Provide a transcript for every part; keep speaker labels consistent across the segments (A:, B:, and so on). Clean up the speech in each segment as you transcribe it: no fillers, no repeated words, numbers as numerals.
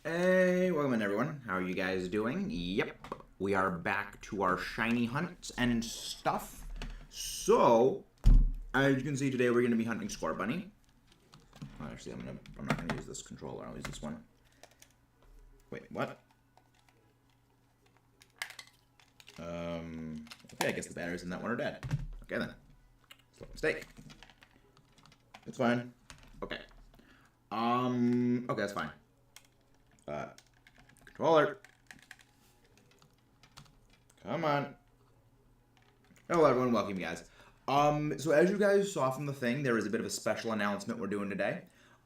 A: Hey, welcome in everyone. How are you guys doing? Yep, we are back to our shiny hunts and stuff. So, as you can see today, we're going to be hunting Scorbunny. Actually, I'm not going to use this controller. I'll use this one. Wait, what? Okay, I guess the batteries in that one are dead. Okay then. It's a mistake. It's fine. Okay. Okay, that's fine. Controller. Come on. Hello everyone, welcome you guys. So as you guys saw from the thing, there is a bit of a special announcement we're doing today.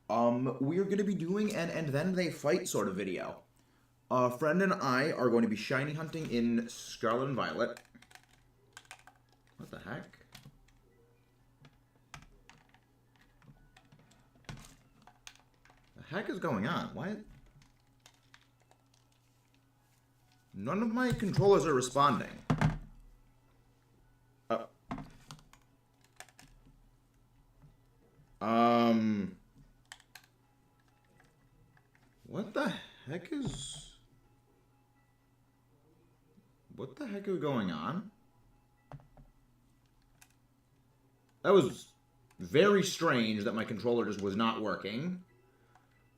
A: We are going to be doing an and then they fight sort of video. A friend and I are going to be shiny hunting in Scarlet and Violet. What the heck? The heck is going on? Why? None of my controllers are responding. What the heck is... What the heck is going on? That was very strange that my controller just was not working.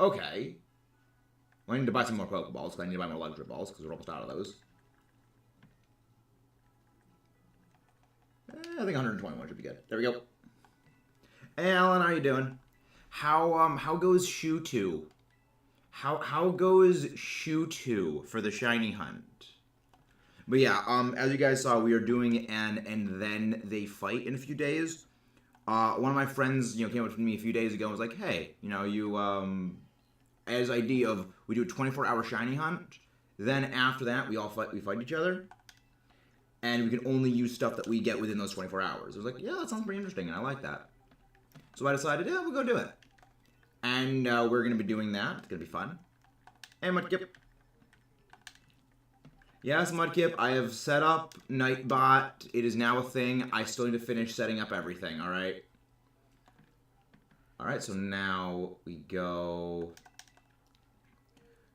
A: Okay. Well, I need to buy some more Pokeballs, because I need to buy more luxury balls, because we're almost out of those. I think 121 should be good. There we go. Hey, Alan, how you doing? How goes Shoe 2? How goes Shoe 2 for the shiny hunt? But yeah, as you guys saw, we are doing an and then they fight in a few days. One of my friends, came up to me a few days ago and was like, hey, as idea of we do a 24-hour shiny hunt, then after that we fight each other, and we can only use stuff that we get within those 24 hours. I was like, yeah, that sounds pretty interesting, and I like that. So I decided, yeah, we'll go do it. And we're going to be doing that. It's going to be fun. Hey, Mudkip. Yes, Mudkip, I have set up Nightbot. It is now a thing. I still need to finish setting up everything, alright? Alright, so now we go...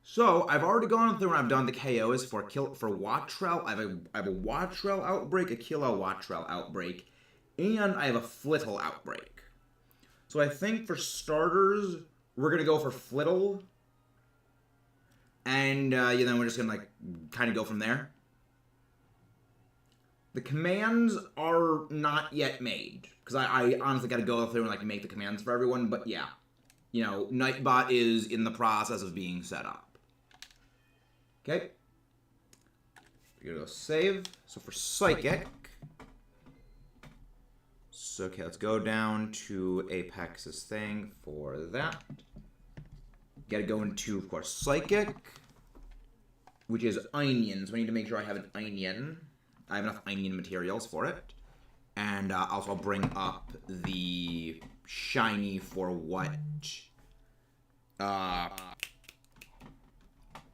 A: So, I've already gone through and I've done the KOs for Wattrel. I have a Wattrel outbreak, a Kilowattrel outbreak, and I have a Flittle outbreak. So I think for starters, we're going to go for Flittle. And then we're just going to kind of go from there. The commands are not yet made. Because I honestly got to go through and make the commands for everyone. But yeah, Nightbot is in the process of being set up. Okay. We're going to go save. So for Psychic. So, okay, let's go down to Apex's thing for that. Gotta go into, of course, Psychic, which is onions. We need to make sure I have an onion. I have enough onion materials for it. And also I'll bring up the shiny for what?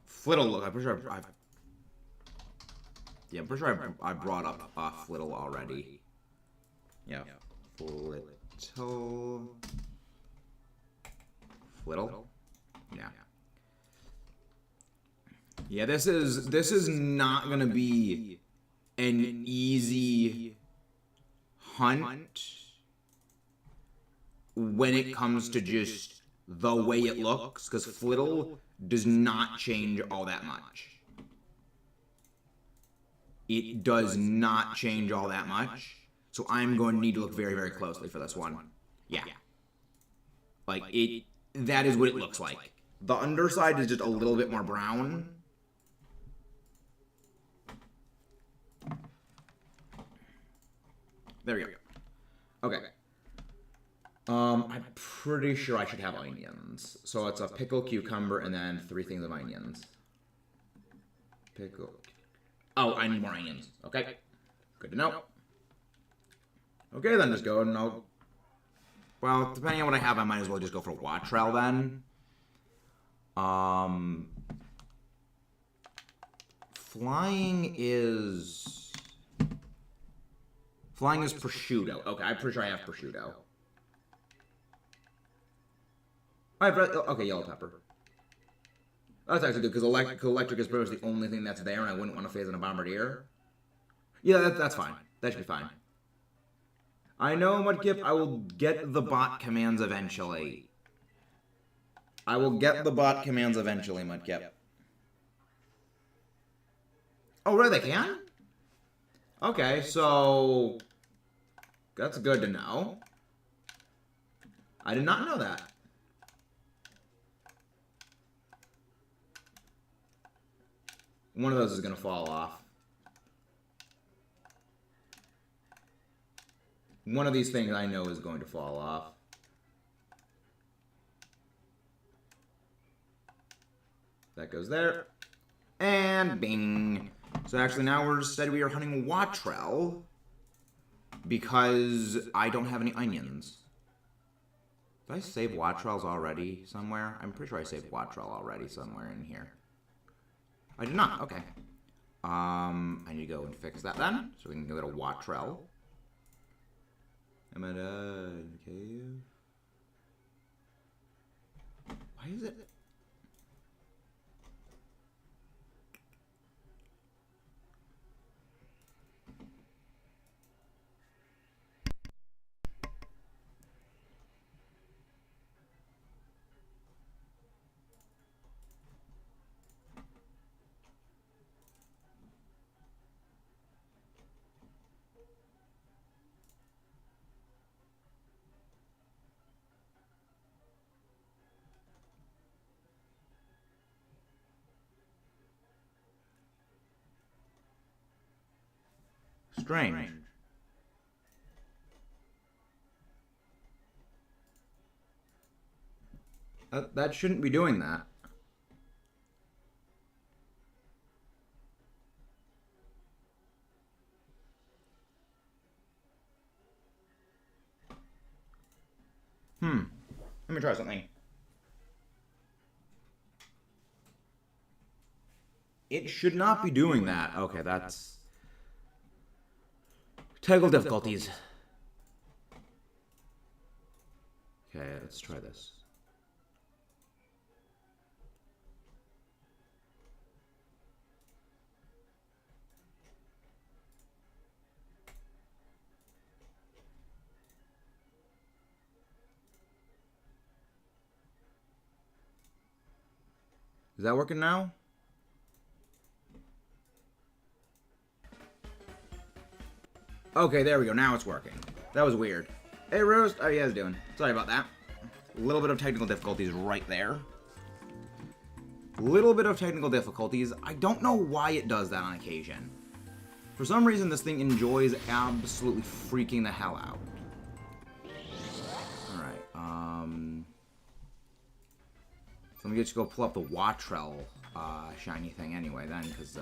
A: Flittle look. I'm pretty sure I'm pretty sure I brought up Flittle already. Yeah. Flittle. Yeah. Yeah, this is not gonna be an easy hunt when it comes to just the way it looks, because Flittle does not change all that much. It does not change all that much. So I'm going to need to look very, very closely for this one. Yeah. That is what it looks like. The underside is just a little bit more brown. There we go. Okay. I'm pretty sure I should have onions. So it's a pickle, cucumber, and then 3 things of onions. Pickle. Oh, I need more onions. Okay. Good to know. Okay, then just go and I'll... Well, depending on what I have, I might as well just go for Wattrel then. Flying is prosciutto. Okay, I'm pretty sure I have prosciutto. Okay, yellow pepper. That's actually good, because electric is pretty much the only thing that's there, and I wouldn't want to phase in a bombardier. Yeah, that's fine. That should be fine. I know, Mudkip, I will get the bot commands eventually. I will get the bot commands eventually, Mudkip. Oh, really? They can? Okay, so... That's good to know. I did not know that. One of those is going to fall off. One of these things I know is going to fall off. That goes there. And bing. So actually now we're said we are hunting Watrel because I don't have any onions. Did I save Watrels already somewhere? I'm pretty sure I saved Watrel already somewhere in here. I did not. Okay. I need to go and fix that then, so we can go to Watrel. I'm at a cave. Why is it? Strange. That shouldn't be doing that. Let me try something. It should not be doing that. Okay, that's... Technical difficulties. Okay, let's try this. Is that working now? Okay, there we go. Now it's working. That was weird. Hey, Rose. How you guys doing? Sorry about that. A little bit of technical difficulties right there. Little bit of technical difficulties. I don't know why it does that on occasion. For some reason, this thing enjoys absolutely freaking the hell out. Alright, so let me just go pull up the Watrel shiny thing anyway then, because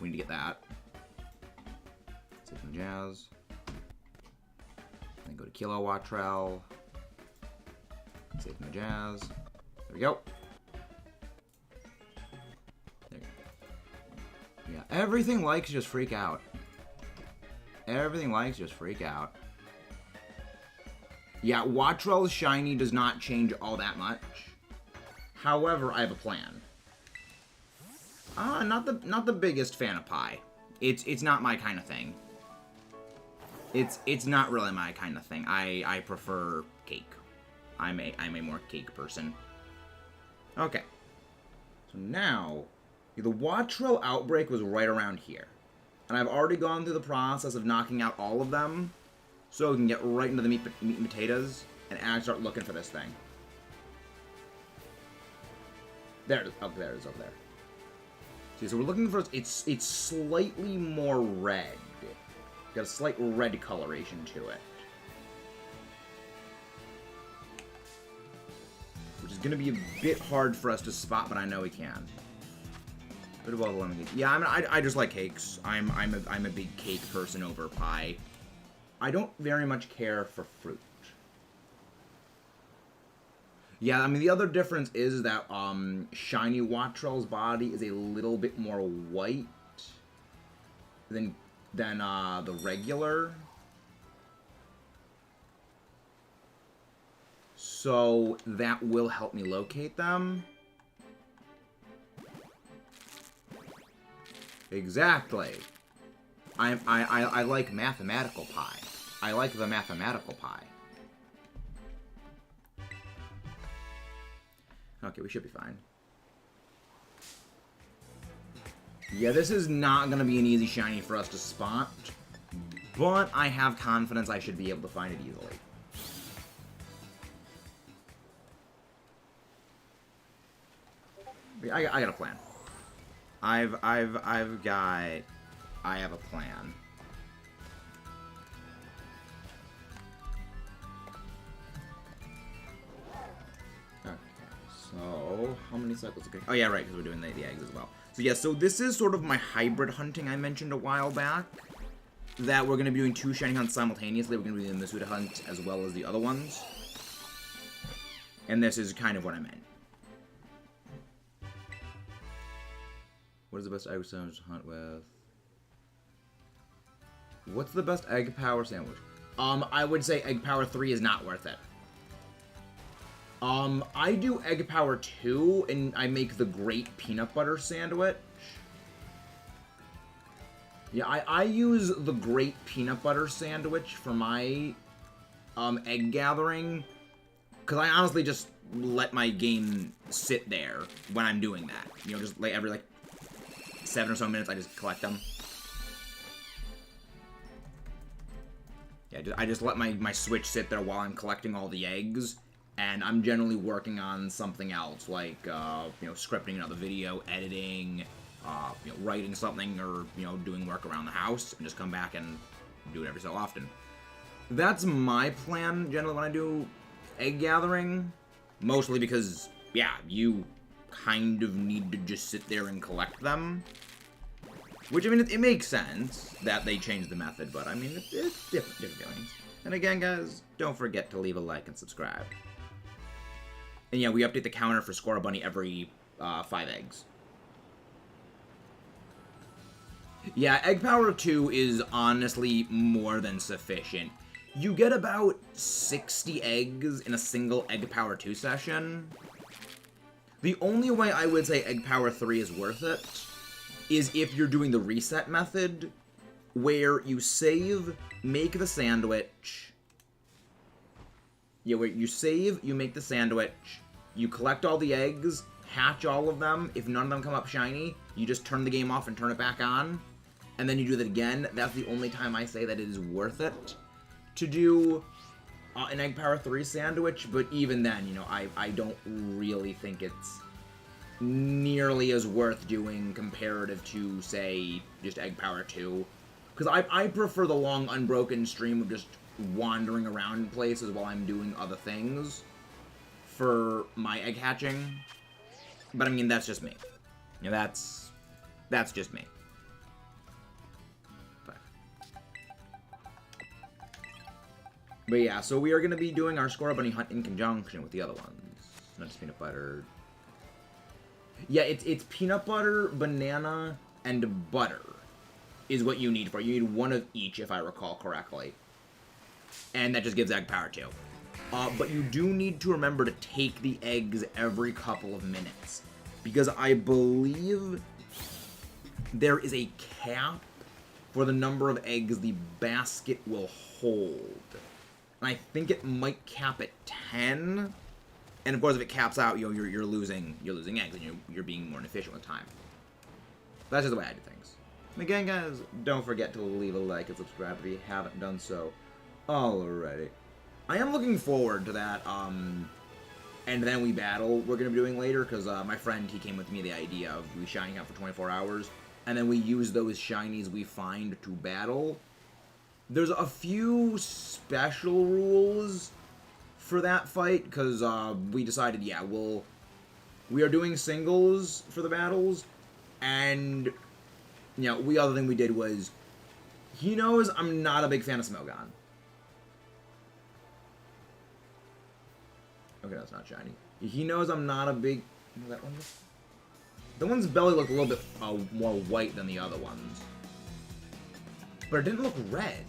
A: we need to get that. Save some jazz. Then go to Kilo Watrel. Save some jazz. There we go. There you go. Yeah, everything likes just freak out. Everything likes just freak out. Yeah, Watrel's shiny does not change all that much. However, I have a plan. Not the biggest fan of pie. It's not my kind of thing. It's not really my kind of thing. I prefer cake. I'm a more cake person. Okay. So now, the Watrel outbreak was right around here. And I've already gone through the process of knocking out all of them, so we can get right into the meat and potatoes and actually start looking for this thing. There it is. Oh, there it is over there. See, so we're looking for it's slightly more red. Got a slight red coloration to it. Which is going to be a bit hard for us to spot, but I know we can. Bit of all the lemon cake. Yeah, I just like cakes. I'm a big cake person over pie. I don't very much care for fruit. Yeah, I mean, the other difference is that shiny Watrel's body is a little bit more white than the regular. So that will help me locate them. Exactly. I like mathematical pie. I like the mathematical pie. Okay, we should be fine. Yeah, this is not going to be an easy shiny for us to spot, but I have confidence I should be able to find it easily. I got a plan. I have a plan. Okay, so how many cycles? Okay. Oh yeah, right, because we're doing the eggs as well. So yeah, so this is sort of my hybrid hunting I mentioned a while back. That we're going to be doing 2 shiny hunts simultaneously. We're going to be doing the Masuda hunt as well as the other ones. And this is kind of what I meant. What is the best egg sandwich to hunt with? What's the best egg power sandwich? I would say egg power 3 is not worth it. I do egg power 2, and I make the great peanut butter sandwich. Yeah, I use the great peanut butter sandwich for my egg gathering, because I honestly just let my game sit there when I'm doing that. You know, just like every 7 or so minutes, I just collect them. Yeah, I just let my Switch sit there while I'm collecting all the eggs, and I'm generally working on something else, like, you know, scripting another video, editing, you know, writing something, or, you know, doing work around the house, and just come back and do it every so often. That's my plan, generally, when I do egg gathering, mostly because, yeah, you kind of need to just sit there and collect them. Which, I mean, it makes sense that they changed the method, but, I mean, it's different feelings. And again, guys, don't forget to leave a like and subscribe. And yeah, we update the counter for Scorbunny every 5 eggs. Yeah, egg power 2 is honestly more than sufficient. You get about 60 eggs in a single egg power 2 session. The only way I would say egg power 3 is worth it is if you're doing the reset method, where you save, make the sandwich. Yeah, where you save, you make the sandwich, you collect all the eggs, hatch all of them. If none of them come up shiny, you just turn the game off and turn it back on. And then you do that again. That's the only time I say that it is worth it to do an egg power 3 sandwich. But even then, you know, I don't really think it's nearly as worth doing comparative to, say, just egg power 2. Because I prefer the long, unbroken stream of just wandering around places while I'm doing other things for my egg hatching. But, I mean, that's just me. You know, that's just me. But yeah, so we are going to be doing our Scorbunny hunt in conjunction with the other ones. Not just peanut butter. Yeah, it's peanut butter, banana, and butter is what you need for it. You need one of each, if I recall correctly. And that just gives egg power 2. But you do need to remember to take the eggs every couple of minutes. Because I believe there is a cap for the number of eggs the basket will hold. And I think it might cap at 10. And of course, if it caps out, you're losing eggs, and you're being more inefficient with time. That's just the way I do things. And again, guys, don't forget to leave a like and subscribe if you haven't done so already. I am looking forward to that, and then we battle we're going to be doing later, because my friend, he came with me the idea of we shining out for 24 hours, and then we use those shinies we find to battle. There's a few special rules for that fight, because we decided, yeah, we are doing singles for the battles, and, you know, the other thing we did was, he knows I'm not a big fan of Smogon. Okay, that's not shiny. He knows I'm not a big... That one? The one's belly looked a little bit more white than the other ones. But it didn't look red.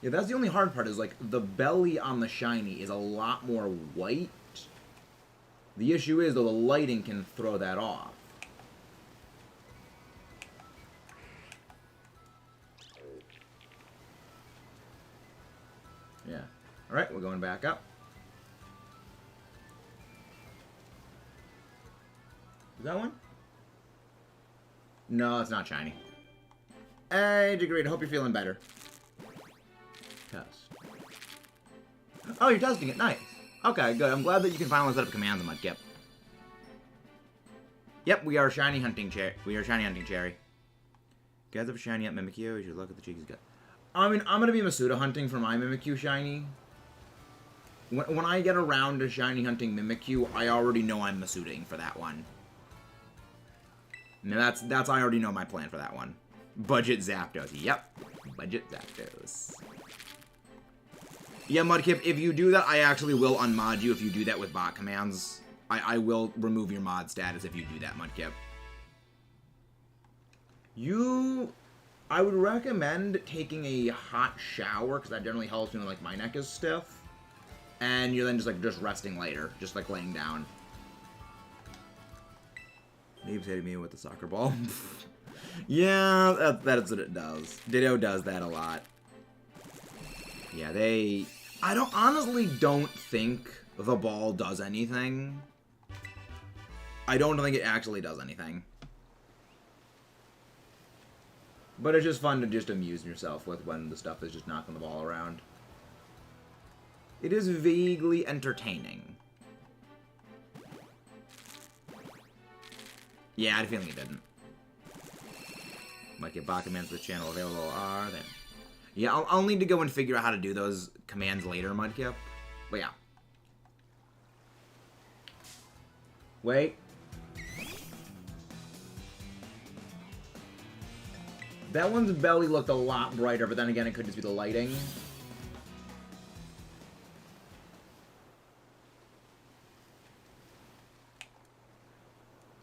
A: Yeah, that's the only hard part, is, like, the belly on the shiny is a lot more white The issue is, though, the lighting can throw that off. Yeah. Alright, we're going back up. Is that one? No, it's not shiny. Hey, Agreed. I hope you're feeling better. Test. Oh, you're testing it. Nice. Okay, good. I'm glad that you can finally set up commands in Mudkip. Yep, we are shiny hunting Cherry. We are shiny hunting Cherry. Guys have a shiny at Mimikyu. You should look at the cheek he's got. I mean, I'm gonna be Masuda hunting for my Mimikyu shiny. When I get around to shiny hunting Mimikyu, I already know I'm Masudaing for that one. Now I already know my plan for that one. Budget Zapdos. Yep. Budget Zapdos. Yeah, Mudkip, if you do that, I actually will unmod you if you do that with bot commands. I will remove your mod status if you do that, Mudkip. I would recommend taking a hot shower, because that generally helps me when, like, my neck is stiff. And you're then just resting later, just, like, laying down. Nabe's hitting me with the soccer ball. Yeah, that's what it does. Ditto does that a lot. Yeah, I honestly don't think the ball does anything. I don't think it actually does anything. But it's just fun to just amuse yourself with when the stuff is just knocking the ball around. It is vaguely entertaining. Yeah, I had a feeling it didn't. Might get bot commands for the channel available are then. Yeah, I'll need to go and figure out how to do those commands later, Mudkip. But yeah. Wait. That one's belly looked a lot brighter, but then again, it could just be the lighting.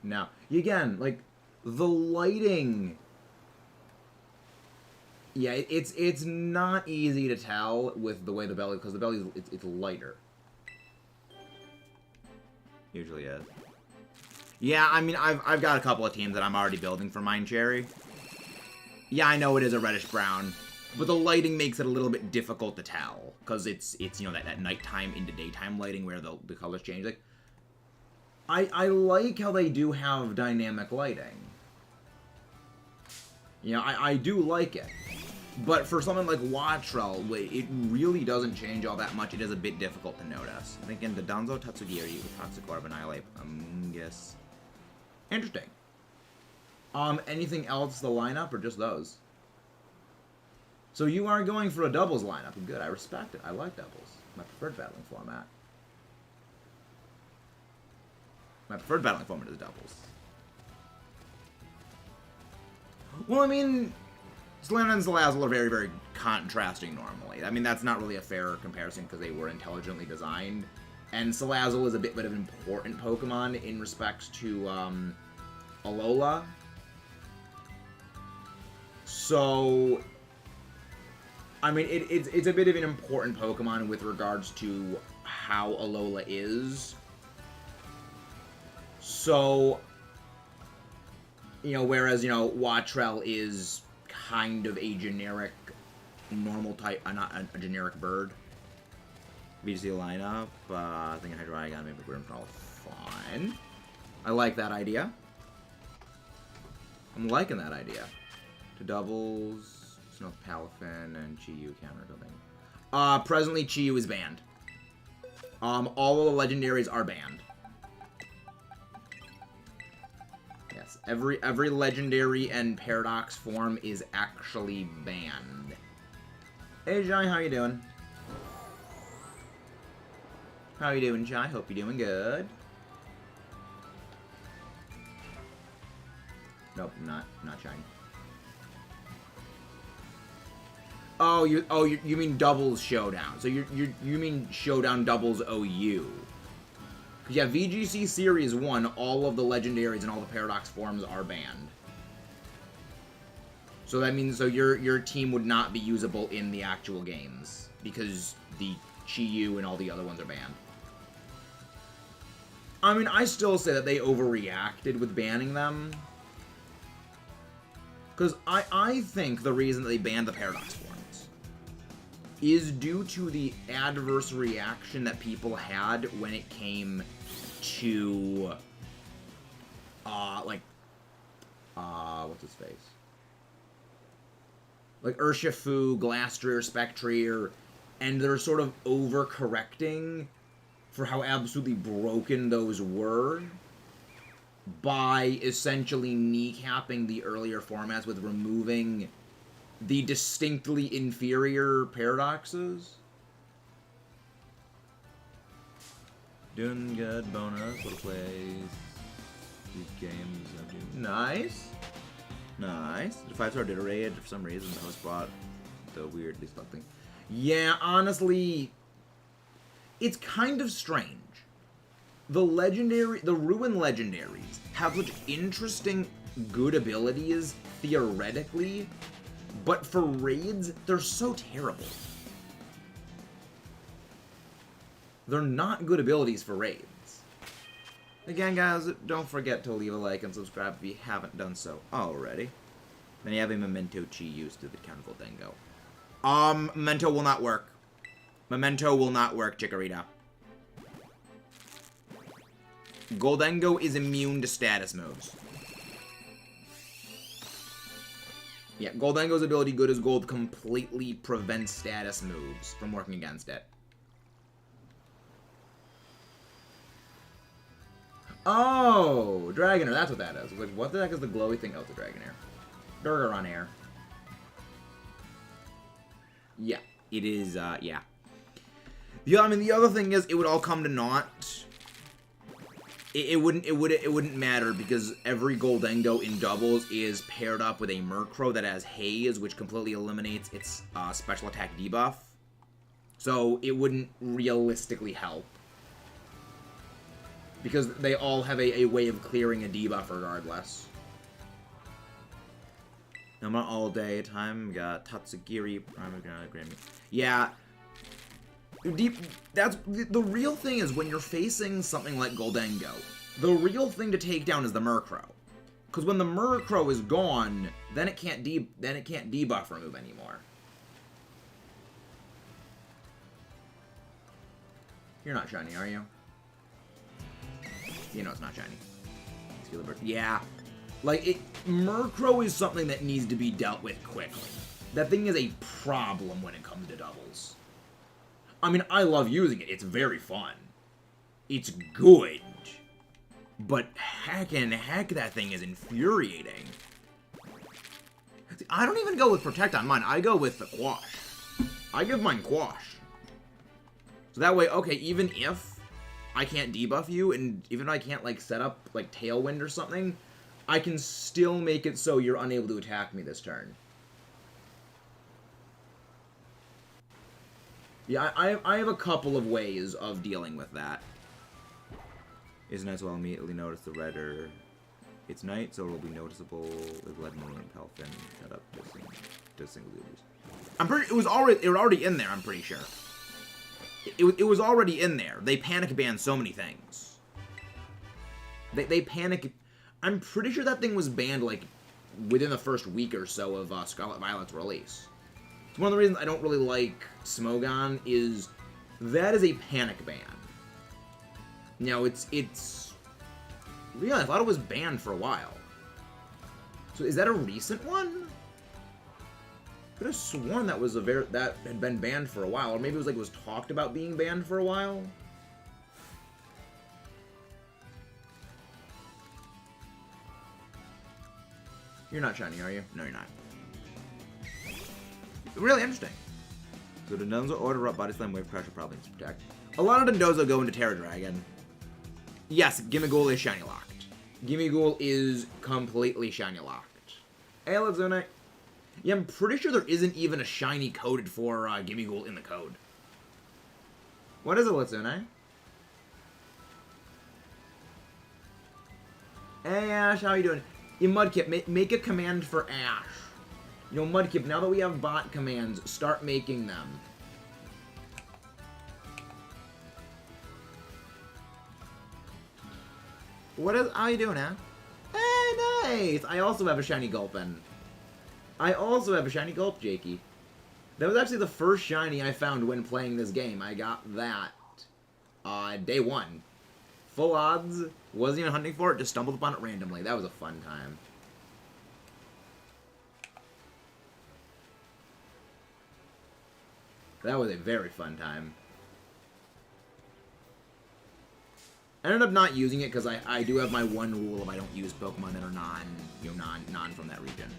A: Now, again, like, the lighting... Yeah, it's not easy to tell with the way the belly, because the belly, it's lighter. Usually is. Yeah, I mean, I've got a couple of teams that I'm already building for Mine Cherry. Yeah, I know it is a reddish-brown, but the lighting makes it a little bit difficult to tell, because it's you know, that nighttime into daytime lighting where the colors change. Like, I like how they do have dynamic lighting. You know, I do like it. But for something like Wattrell, it really doesn't change all that much. It is a bit difficult to notice. I think in the Danzo Tatsugiri with Toxic Orb Annihilate, yes. Interesting. Anything else the lineup, or just those? So you are going for a doubles lineup. Good, I respect it. I like doubles. My preferred battling format. My preferred battling format is doubles. Well, I mean, Slam and Salazzle are very, very contrasting normally. I mean, that's not really a fair comparison because they were intelligently designed. And Salazzle is a bit of an important Pokemon in respects to Alola. So, I mean, it's a bit of an important Pokemon with regards to how Alola is. So, you know, whereas, you know, Wattrell is kind of a generic normal type, not a generic bird. VGC lineup, I think Hydreigon, maybe Grimmsnarl, fine. I like that idea. I'm liking that idea. To doubles, Snow Palafin, and Chi-Yu counter building. Presently Chi-Yu is banned. All of the legendaries are banned. Yes, every legendary and paradox form is actually banned. Hey Jai, how you doing? How you doing, Jai? Hope you're doing good. Nope, not shiny. Oh, you mean doubles showdown? So you mean showdown doubles OU? Yeah, VGC Series 1, all of the legendaries and all the paradox forms are banned. So that means your team would not be usable in the actual games because the Chi-Yu and all the other ones are banned. I mean, I still say that they overreacted with banning them. Because I think the reason that they banned the Paradox forms is due to the adverse reaction that people had when it came to, what's his face? Like Urshifu, Glastrier, Spectrier, and they're sort of overcorrecting for how absolutely broken those were by essentially kneecapping the earlier formats with removing the distinctly inferior paradoxes. Doing good, bonus, little plays, these games. Nice. Nice. The 5-star did a raid for some reason. The host brought the weirdly stuck thing. Yeah, honestly, it's kind of strange. The Ruin legendaries have such interesting, good abilities, theoretically, but for raids, they're so terrible. They're not good abilities for raids. Again, guys, don't forget to leave a like and subscribe if you haven't done so already. Then you have a Memento Chi used to the count Goldengo. Memento will not work. Memento will not work, Chikorita. Goldengo is immune to status moves. Yeah, Goldengo's ability, Good as Gold, completely prevents status moves from working against it. Oh, Dragonair, that's what that is. Like, what the heck is the glowy thing? Oh, it's a Dragonair. Durgaronair. Yeah, it is, yeah. Yeah, I mean, the other thing is, it would all come to naught. It wouldn't matter because every Goldengo in doubles is paired up with a Murkrow that has Haze, which completely eliminates its special attack debuff. So it wouldn't realistically help. Because they all have a way of clearing a debuff regardless. I'm not all day time. We got Tatsugiri, Grammy. Yeah. That's the real thing is when you're facing something like Goldengo, the real thing to take down is the Murkrow. Because when the Murkrow is gone, then it can't debuff remove anymore. You're not shiny, are you? You know it's not shiny. Yeah. Like, Murkrow is something that needs to be dealt with quickly. That thing is a problem when it comes to doubles. I mean, I love using it. It's very fun. It's good. But heck that thing is infuriating. See, I don't even go with Protect on mine. I go with the Quash. I give mine Quash. So that way, okay, even if I can't debuff you, and even if I can't, like, set up, like, Tailwind or something, I can still make it so you're unable to attack me this turn. Yeah, I have a couple of ways of dealing with that. Isn't as well immediately notice the redder. It's night, so it'll be noticeable with Lead Moon and Pelfin. Shut up, just single users. I'm pretty. It was already in there. I'm pretty sure. It was already in there. They panic banned so many things. They panic. I'm pretty sure that thing was banned like within the first week or so of Scarlet Violet's release. It's one of the reasons I don't really like Smogon is that is a panic ban. Now it's yeah, I thought it was banned for a while. So is that a recent one? I could have sworn that was that had been banned for a while, or maybe it was like it was talked about being banned for a while. You're not shiny, are you? No, you're not. Really interesting. So Dondozo, Order Up, Body Slam, Wave Pressure, probably needs to protect. A lot of Dondozo go into Terra Dragon. Yes, Gimmighoul is shiny locked. Gimmighoul is completely shiny locked. Hey, Lizune. Yeah, I'm pretty sure there isn't even a shiny coded for Gimmighoul in the code. What is it, Lizune? Hey, Ash, how you doing? Yeah, Mudkip, make a command for Ash. You know, Mudkip, now that we have bot commands, start making them. How you doing, huh? Hey, nice! I also have a shiny Gulpin. I also have a shiny Gulp, Jakey. That was actually the first shiny I found when playing this game. I got that day one. Full odds, wasn't even hunting for it, just stumbled upon it randomly. That was a fun time. That was a very fun time. I ended up not using it because I do have my one rule of I don't use Pokemon that are non from that region.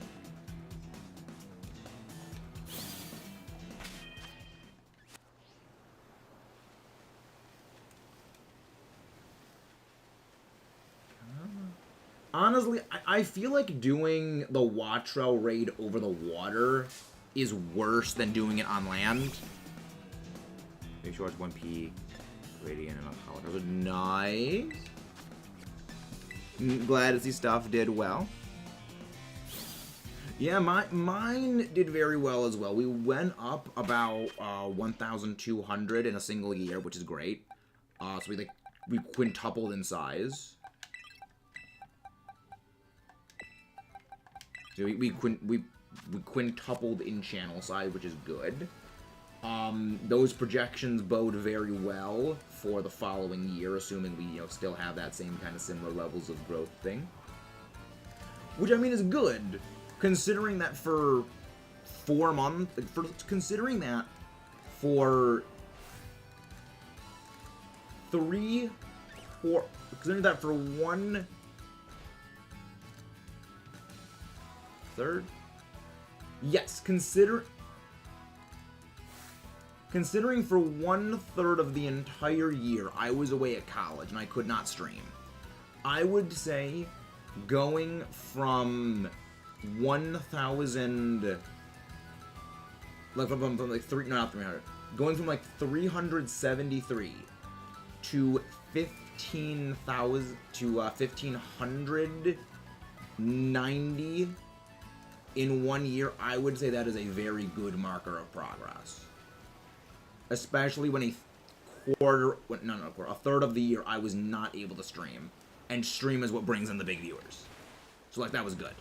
A: Honestly, I feel like doing the Wattrel raid over the water is worse than doing it on land. Make sure it's 1P, Radiant, and Holocaust. Nice. Glad to see stuff did well. Yeah, mine did very well as well. We went up about 1,200 in a single year, which is great. So we quintupled in size. So we quintupled in channel size, which is good. Those projections bode very well for the following year, assuming we still have that same kind of similar levels of growth thing. Which I mean is good, considering that for 4 months, considering that for 3, 4, considering that for 1/3. Yes, considering for 1/3 of the entire year I was away at college and I could not stream. I would say going from 1,000, like from like not 300, going from like 373 to 15,000 to 1,590 in 1 year, I would say that is a very good marker of progress. Especially when a third of the year I was not able to stream. And stream is what brings in the big viewers. So like that was good.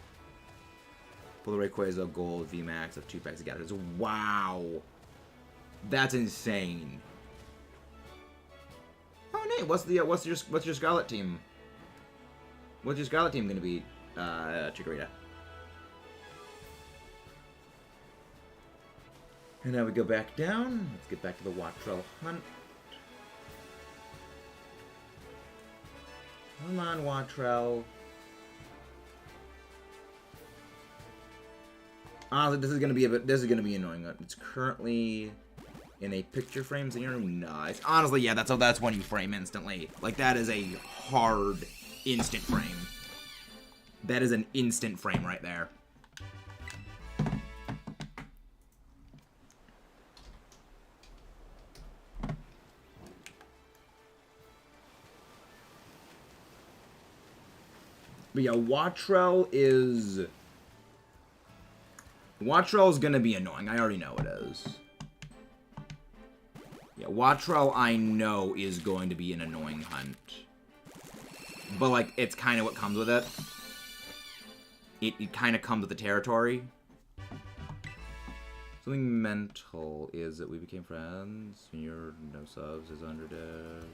A: Pull the Rayquaza Gold VMAX of 2 packs of Gyarados. Wow. That's insane. Oh Nate, what's your Scarlet team? What's your Scarlet team gonna be, Chikorita? And now we go back down. Let's get back to the Wattrel hunt. Come on, Wattrel. Honestly, this is gonna be annoying. It's currently in a picture frame, so you're nice. Honestly, yeah, that's one you frame instantly. Like that is a hard instant frame. That is an instant frame right there. But yeah, Wattrel is gonna be annoying. I already know it is. Yeah, Wattrel I know is going to be an annoying hunt. But like, it's kind of what comes with it. It kind of comes with the territory. Something mental is that we became friends. Your no subs is under dash.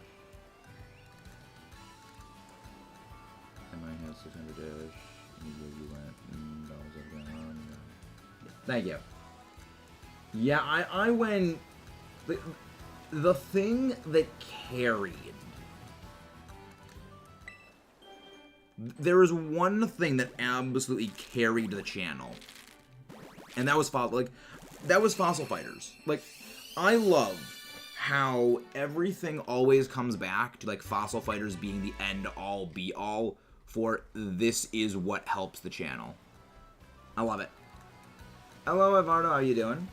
A: Mine has 600 dash. You went. Thank you. Yeah, I went. The thing that carried. There is one thing that absolutely carried the channel, and that was Fossil Fighters. Like, I love how everything always comes back to like Fossil Fighters being the end all be all. For this is what helps the channel. I love it. Hello, Eduardo. How are you doing?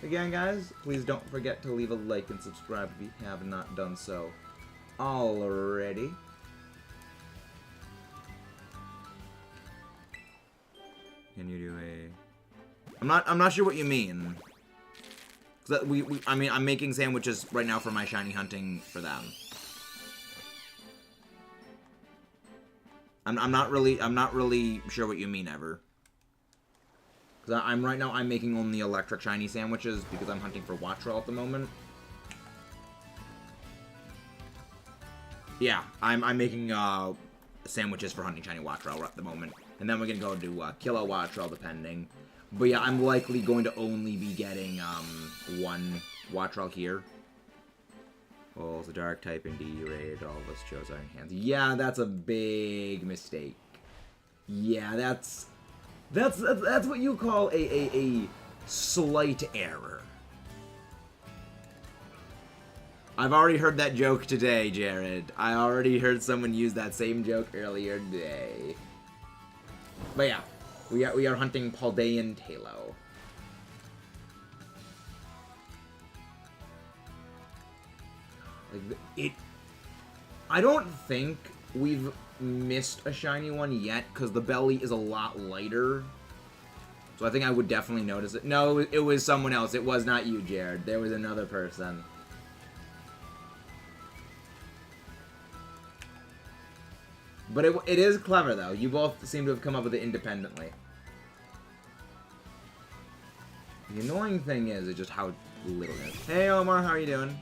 A: Again, guys, please don't forget to leave a like and subscribe if you have not done so already. Can you do a? I'm not sure what you mean. I mean, I'm making sandwiches right now for my shiny hunting for them. I'm not really sure what you mean ever. Because I'm right now, I'm making only electric shiny sandwiches because I'm hunting for Wattrel at the moment. Yeah, I'm making sandwiches for hunting shiny Wattrel at the moment. And then we're going to go do Kilo Wattrel depending. But yeah, I'm likely going to only be getting one Wattrel here. Oh, it's a dark type in D-Raid. All of us chose Iron Hands. Yeah, that's a big mistake. Yeah, that's what you call a slight error. I've already heard that joke today, Jared. I already heard someone use that same joke earlier today. But yeah, we are hunting Paldean Talo. Like I don't think we've missed a shiny one yet because the belly is a lot lighter. So I think I would definitely notice it. No, it was someone else. It was not you, Jared. There was another person. But it is clever, though. You both seem to have come up with it independently. The annoying thing is just how little it is. Hey, Omar, how are you doing?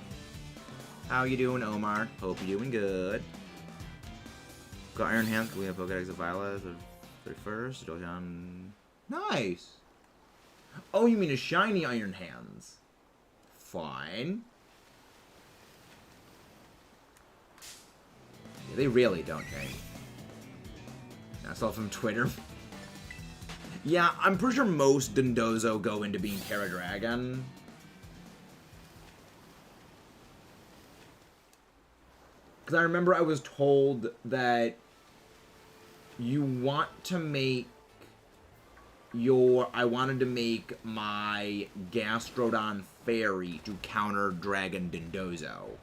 A: How you doing, Omar? Hope you're doing good. Got Iron Hands. We have Pokedex of Violet. 31st. Dojan. Nice. Oh, you mean a shiny Iron Hands? Fine. Yeah, they really don't change. I saw from Twitter. Yeah, I'm pretty sure most Dondozo go into being Terra Dragon. Because I remember I was told that you want to make I wanted to make my Gastrodon Fairy to counter Dragon Dondozo.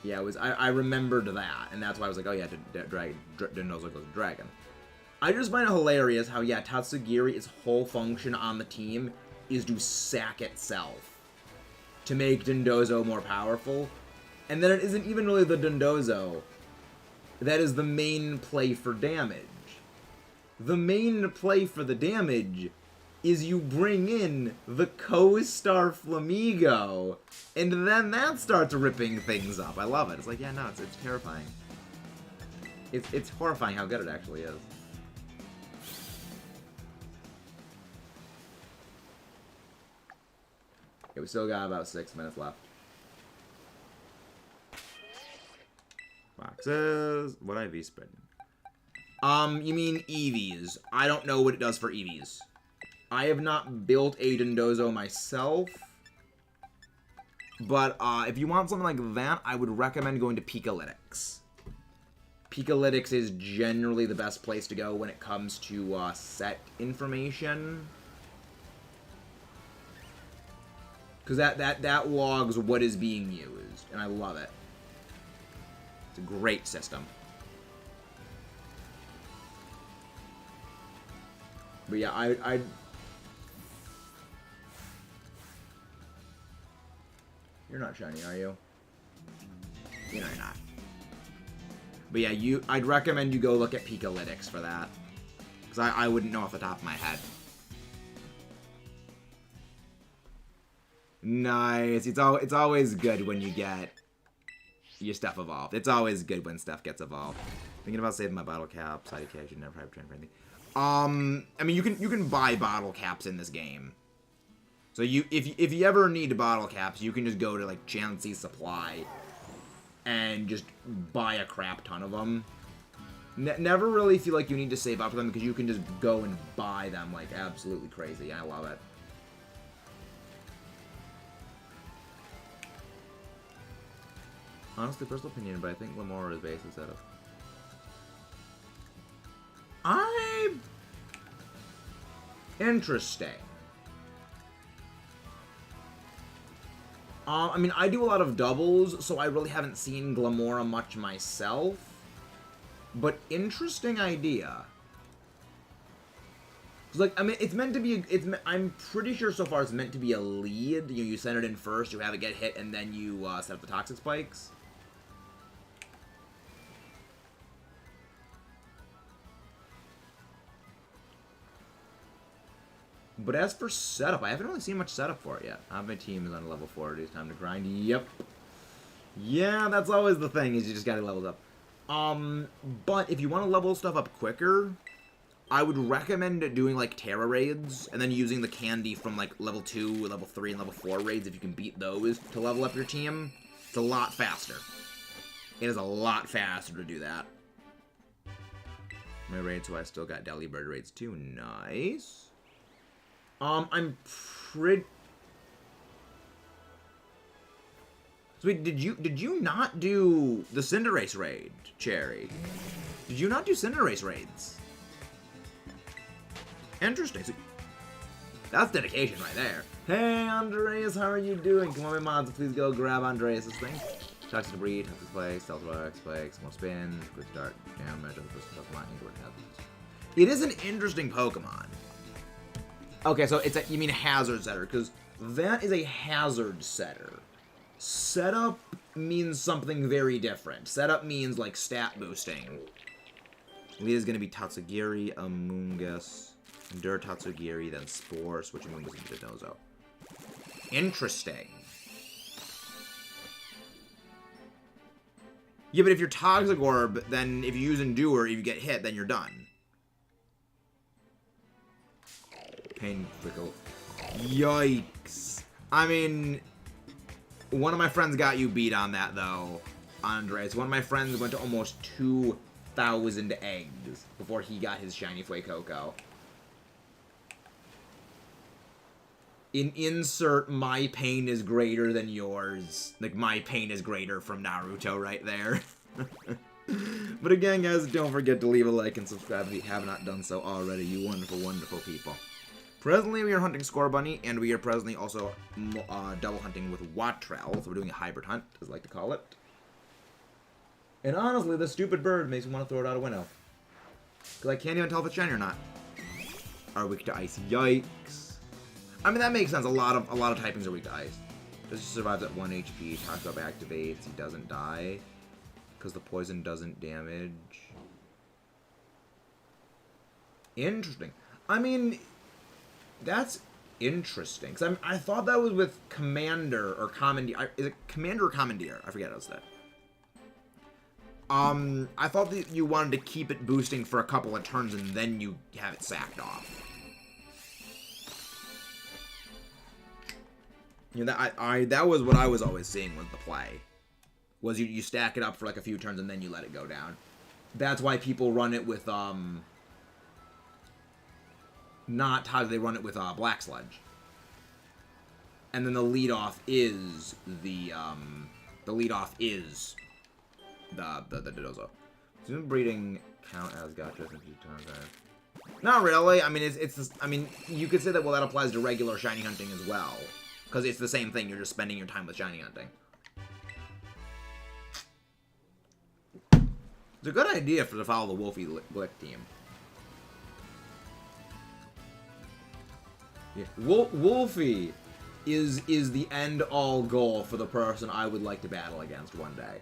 A: Yeah, I remembered that, and that's why I was like, oh yeah, Dondozo goes to Dragon. I just find it hilarious how, yeah, Tatsugiri, its whole function on the team is to sack itself to make Dondozo more powerful, and then it isn't even really the Dondozo that is the main play for damage. The main play for the damage is you bring in the Co-Star Flamigo, and then that starts ripping things up. I love it. It's like, yeah, no, it's terrifying. It's horrifying how good it actually is. Okay, we still got about 6 minutes left. Boxes. What IV spread? You mean EVs. I don't know what it does for EVs. I have not built a Dondozo myself. But if you want something like that, I would recommend going to Pikalytics. Pikalytics is generally the best place to go when it comes to set information. Because that logs what is being used, and I love it. It's a great system. But yeah, I You're not shiny, are you? You know you're not. But yeah, I'd recommend you go look at Pikalytics for that. Because I wouldn't know off the top of my head. Nice. It's always good when you get your stuff evolved. It's always good when stuff gets evolved. Thinking about saving my bottle cap. Side case, you never have trained for anything. I mean, you can buy bottle caps in this game. So if you ever need bottle caps, you can just go to like Chansey Supply and just buy a crap ton of them. Never really feel like you need to save up for them because you can just go and buy them like absolutely crazy. I love it. Honestly, personal opinion, but I think Lamora is base instead of. Interesting. I mean, I do a lot of doubles, so I really haven't seen Glamora much myself. But interesting idea. 'Cause, like, I mean, it's meant to be. I'm pretty sure so far it's meant to be a lead. You send it in first, you have it get hit, and then you set up the toxic spikes. But as for setup, I haven't really seen much setup for it yet. My team is on level 40. It's time to grind. Yep. Yeah, that's always the thing, is you just gotta level up. But if you want to level stuff up quicker, I would recommend doing, like, Terra raids, and then using the candy from, like, level 2, level 3, and level 4 raids, if you can beat those, to level up your team. It's a lot faster. It is a lot faster to do that. My raids, so I still got Deli Bird raids too. Nice. I'm pretty... So wait, did you not do the Cinderace raid, Cherry? Did you not do Cinderace raids? Interesting. So, that's dedication right there. Hey, Andreas, how are you doing? Come on, my mods, please go grab Andreas' thing. Toxic Debris, Toxic Play, Stealth Wax, Play, more spins, quick start, damage, other person Pokemon, Ingrid Hazards. It is an interesting Pokemon. Okay, so it's a, you mean a hazard setter, because that is a hazard setter. Setup means something very different. Setup means, like, stat boosting. It is going to be Tatsugiri, Amoonguss, Endure Tatsugiri, then Spore, switch Amoonguss into Dozo. Interesting. Yeah, but if you're Toxic Orb, then if you use Endure, if you get hit, then you're done. Pain Fickle. Yikes. I mean, one of my friends got you beat on that, though, Andres. One of my friends went to almost 2,000 eggs before he got his shiny Fuecoco. Insert my pain is greater than yours. Like, my pain is greater from Naruto right there. But again, guys, don't forget to leave a like and subscribe if you have not done so already, you wonderful, wonderful people. Presently, we are hunting Scorbunny, and we are presently also double hunting with Wattrell, so we're doing a hybrid hunt, as I like to call it. And honestly, this stupid bird makes me want to throw it out a window. Because I can't even tell if it's shiny or not. Are weak to ice. Yikes. I mean, that makes sense. A lot of typings are weak to ice. Does he survives at 1 HP, Taco Up activates, he doesn't die. Because the poison doesn't damage. Interesting. I mean, that's interesting. Because I thought that was with Commander or Commandeer. Is it Commander or Commandeer? I forget how it's that. I thought that you wanted to keep it boosting for a couple of turns and then you have it sacked off. You know, that was what I was always seeing with the play. Was you stack it up for like a few turns and then you let it go down. That's why people run it with, not how they run it with, Black Sludge. And then the leadoff is the Dozo. Does breeding count as gotcha? Not really. I mean, I mean, you could say that, well, that applies to regular shiny hunting as well. Because it's the same thing, you're just spending your time with shiny hunting. It's a good idea to follow the Wolfie Glick team. Yeah. Wolfie is the end-all goal for the person I would like to battle against one day.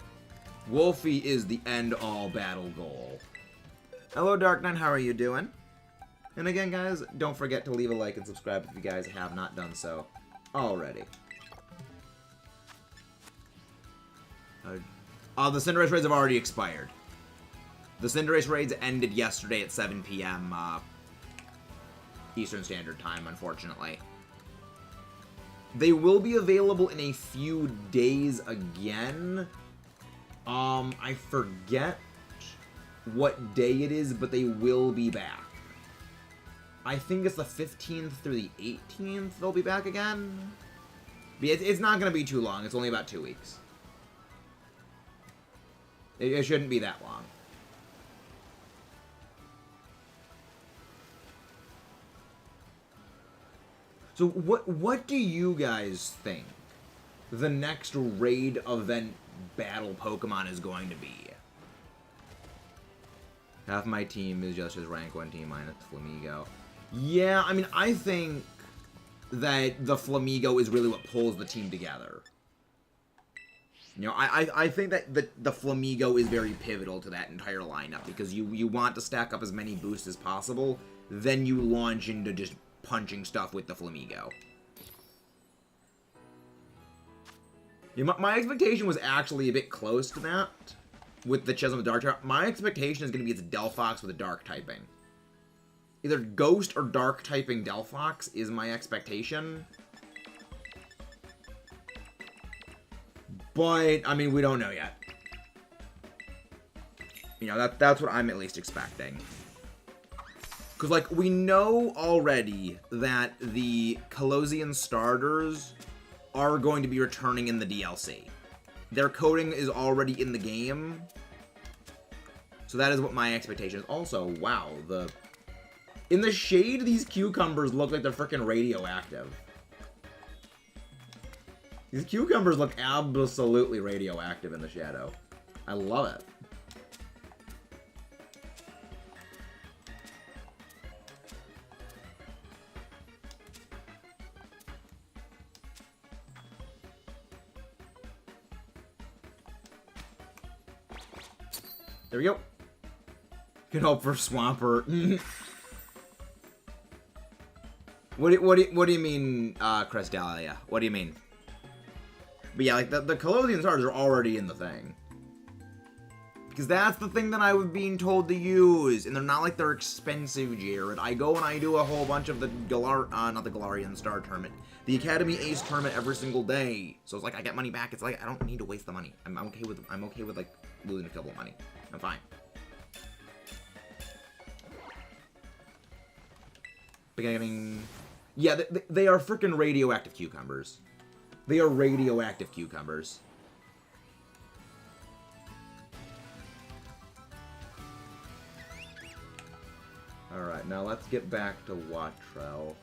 A: Wolfie is the end-all battle goal. Hello, Dark Knight, how are you doing? And again, guys, don't forget to leave a like and subscribe if you guys have not done so already. The Cinderace raids have already expired. The Cinderace raids ended yesterday at 7 p.m. Eastern Standard Time, unfortunately. They will be available in a few days again. I forget what day it is, but they will be back. I think it's the 15th through the 18th they'll be back again. But it's not going to be too long. It's only about 2 weeks. It shouldn't be that long. So what do you guys think the next raid event battle Pokemon is going to be? Half my team is just his rank 1 team minus Flamigo. Yeah, I mean, I think that the Flamigo is really what pulls the team together. You know, I think that the Flamigo is very pivotal to that entire lineup because you want to stack up as many boosts as possible, then you launch into just punching stuff with the Flamigo. Yeah, my expectation was actually a bit close to that with the Chisholm with Dark type. My expectation is going to be it's Delphox with a Dark typing. Either Ghost or Dark typing Delphox is my expectation. But, I mean, we don't know yet. You know, that's what I'm at least expecting. Because, like, we know already that the Colossian starters are going to be returning in the DLC. Their coding is already in the game. So that is what my expectation is. Also, wow, in the shade, these cucumbers look like they're freaking radioactive. These cucumbers look absolutely radioactive in the shadow. I love it. There we go. Can hope for Swampert. What do you mean, Crestalia? What do you mean? But yeah, like, the Colossian stars are already in the thing. Because that's the thing that I was being told to use. And they're not like they're expensive, Jared. I go and I do a whole bunch of the not the Galarian Star Tournament. The Academy Ace Tournament every single day. So it's like I get money back. It's like I don't need to waste the money. I'm okay with like losing a couple of money. I'm fine. Beginning. Yeah, they are freaking radioactive cucumbers. They are radioactive cucumbers. Alright, now let's get back to Wattrell.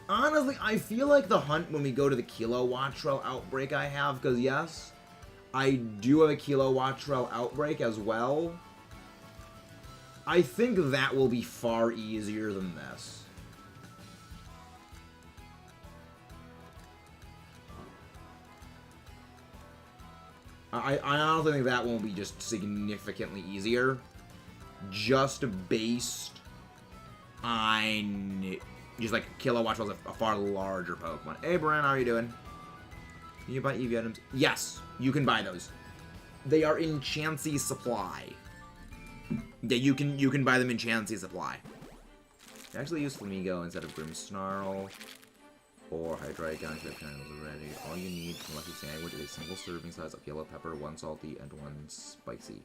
A: Honestly, I feel like the hunt when we go to the Kilo Wattrell outbreak I have, because yes, I do have a Kilo Wattrell outbreak as well. I think that will be far easier than this. I honestly think that won't be just significantly easier. Just based on just like Kilo Wattrell's a far larger Pokemon. Hey Brian, how are you doing? Can you buy EV items? Yes, you can buy those. They are in Chansey supply. Yeah, you can buy them in Chansey supply. Actually use Flamigo instead of Grimmsnarl or Hydreigon if you have channels already. All you need from Lucky Sandwich is a single serving size of yellow pepper, one salty, and one spicy.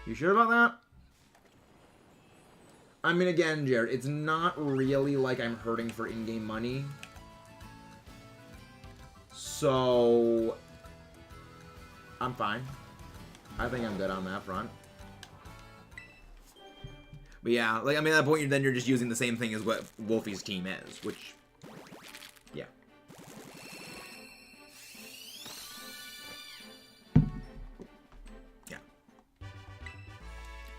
A: You sure about that? I mean, again, Jared, it's not really like I'm hurting for in-game money. So I'm fine. I think I'm good on that front. But yeah, like, I mean, at that point, then you're just using the same thing as what Wolfie's team is, which, yeah. Yeah.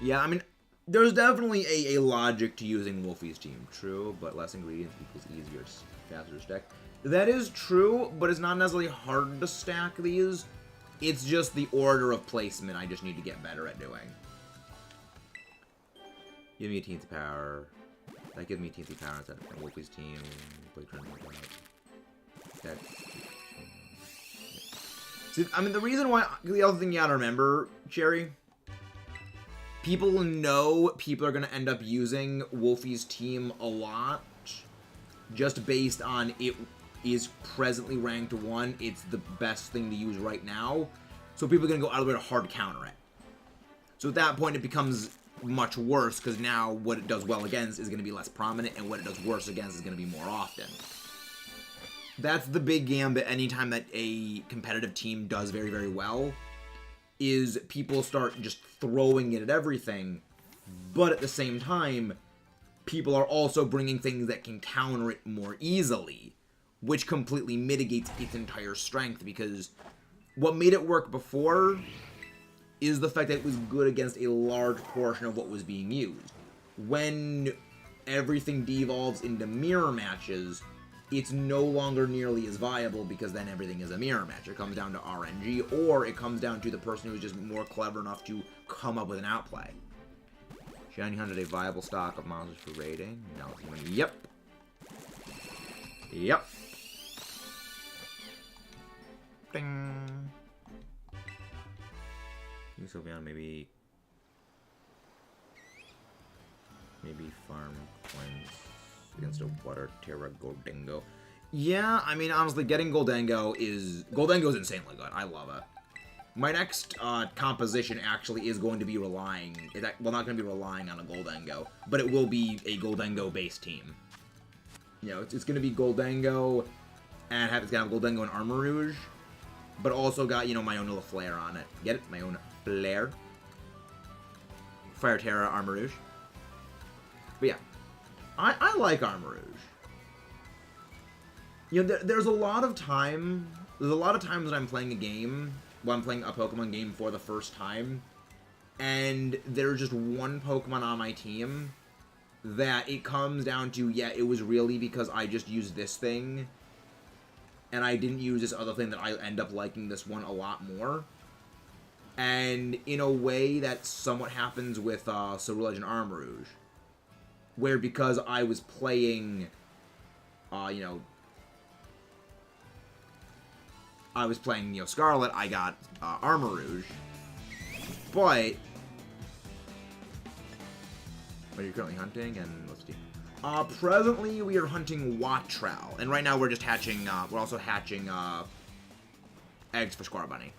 A: Yeah, I mean, there's definitely a logic to using Wolfie's team. True, but less ingredients equals easier, faster to stack. That is true, but it's not necessarily hard to stack these. It's just the order of placement I just need to get better at doing. Give me a Teensy Power. That gives me Teensy Power instead of Wolfie's team. See, I mean, the reason why... The other thing you gotta remember, Cherry... People know people are gonna end up using Wolfie's team a lot. Just based on it is presently ranked 1. It's the best thing to use right now. So people are gonna go out of their way to hard counter it. So at that point, it becomes much worse, because now what it does well against is going to be less prominent, and what it does worse against is going to be more often. That's the big gambit anytime that a competitive team does very, very well, is people start just throwing it at everything, but at the same time, people are also bringing things that can counter it more easily, which completely mitigates its entire strength, because what made it work before is the fact that it was good against a large portion of what was being used. When everything devolves into mirror matches, it's no longer nearly as viable, because then everything is a mirror match. It comes down to RNG, or it comes down to the person who's just more clever enough to come up with an outplay. Shiny hunted a viable stock of monsters for raiding. No. Yep. Yep. Ding. Sylveon, maybe farm coins against a Water Terra Goldengo. Yeah, I mean, honestly, getting Goldengo is insanely good. I love it. My next composition actually is going to be relying, well, not going to be relying on a Goldengo, but it will be a Goldengo-based team. You know, it's going to be Goldengo, and it's going to have Goldengo and Armarouge, but also got, you know, my own little Flare on it. Get it? My own Flare. Fire Terra Armarouge. But yeah, I like Armarouge. You know, there's a lot of times that I'm playing a game, well, I'm playing a Pokemon game for the first time, and there's just one Pokemon on my team that it comes down to, yeah, it was really because I just used this thing, and I didn't use this other thing that I end up liking this one a lot more. And in a way that somewhat happens with Ceruledge and Armarouge, where because I was playing, you know, Scarlet, I got Armarouge. But what are you currently hunting? And let's see. Presently we are hunting Wattrel, and right now we're just hatching. We're also hatching eggs for Scorbunny.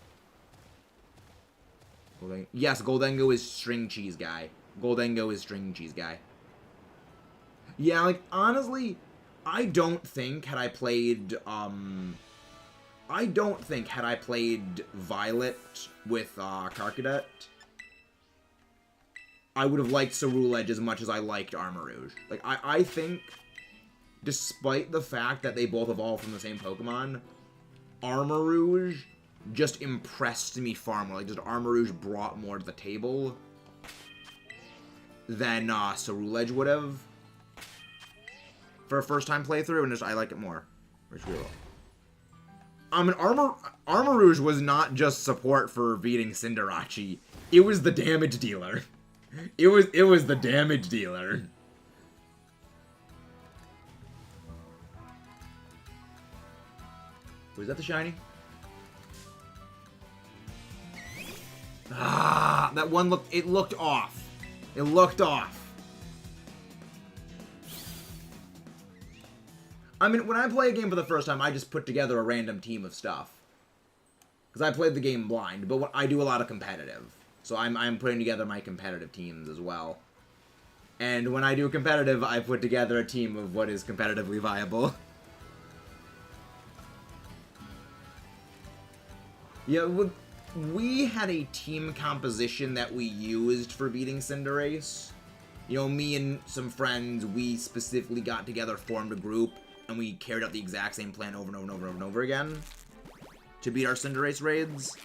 A: Yes, Goldengo is string cheese guy. Goldengo is string cheese guy. Yeah, like, honestly, I don't think had I played Violet with Karkadet, I would have liked Ceruledge as much as I liked Armarouge. Like, I think, despite the fact that they both evolved from the same Pokemon, Armarouge just impressed me far more. Like, just Armarouge brought more to the table than Ceruledge would have for a first-time playthrough, and just I like it more. Which we will. I mean, Armarouge was not just support for beating Cinderace. It was the damage dealer. It was the damage dealer. Was that the shiny? Ah, that one looked off. It looked off. I mean, when I play a game for the first time, I just put together a random team of stuff. Because I played the game blind, but I do a lot of competitive. So I'm putting together my competitive teams as well. And when I do competitive, I put together a team of what is competitively viable. Yeah, we had a team composition that we used for beating Cinderace. You know, me and some friends, we specifically got together, formed a group, and we carried out the exact same plan over and over and over and over again to beat our Cinderace raids.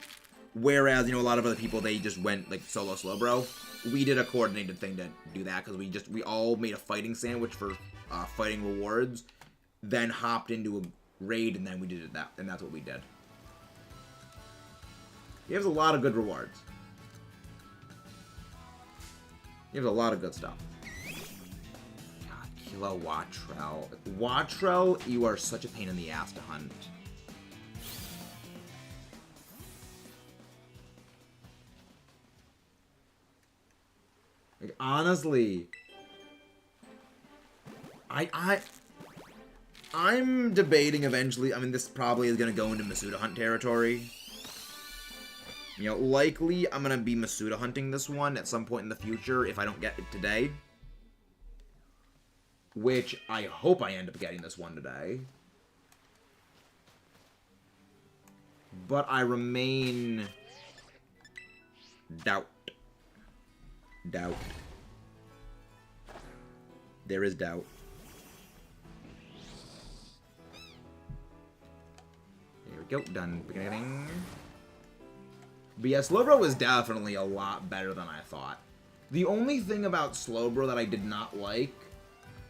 A: Whereas, you know, a lot of other people, they just went, like, solo Slowbro. We did a coordinated thing to do that, because we all made a fighting sandwich for fighting rewards, then hopped into a raid, and then we did that, and that's what we did. He has a lot of good rewards. He has a lot of good stuff. God, Kilo Wattrel. Wattrel, you are such a pain in the ass to hunt. Like, honestly, I'm debating eventually. I mean, this probably is going to go into Masuda Hunt territory. You know, likely I'm going to be Masuda hunting this one at some point in the future if I don't get it today. Which I hope I end up getting this one today. But I remain... doubt. There is doubt. Here we go. Done. Beginning. But yeah, Slowbro was definitely a lot better than I thought. The only thing about Slowbro that I did not like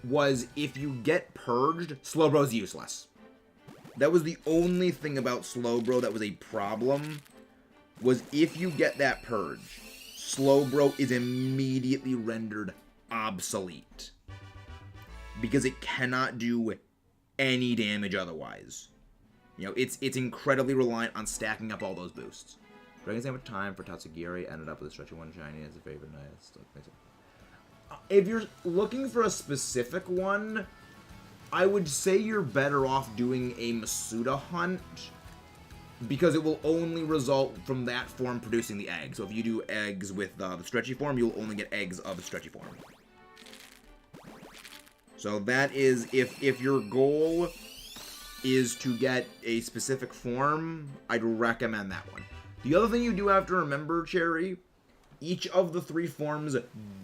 A: was if you get purged, Slowbro's useless. That was the only thing about Slowbro that was a problem, was if you get that purge. Slowbro is immediately rendered obsolete. Because it cannot do any damage otherwise. You know, it's incredibly reliant on stacking up all those boosts. Dragon's Name of Time for Tatsugiri ended up with a stretchy one shiny as a favorite knight. If you're looking for a specific one, I would say you're better off doing a Masuda hunt, because it will only result from that form producing the egg. So if you do eggs with the stretchy form, you'll only get eggs of the stretchy form. So that is, if your goal is to get a specific form, I'd recommend that one. The other thing you do have to remember, Cherry, each of the 3 forms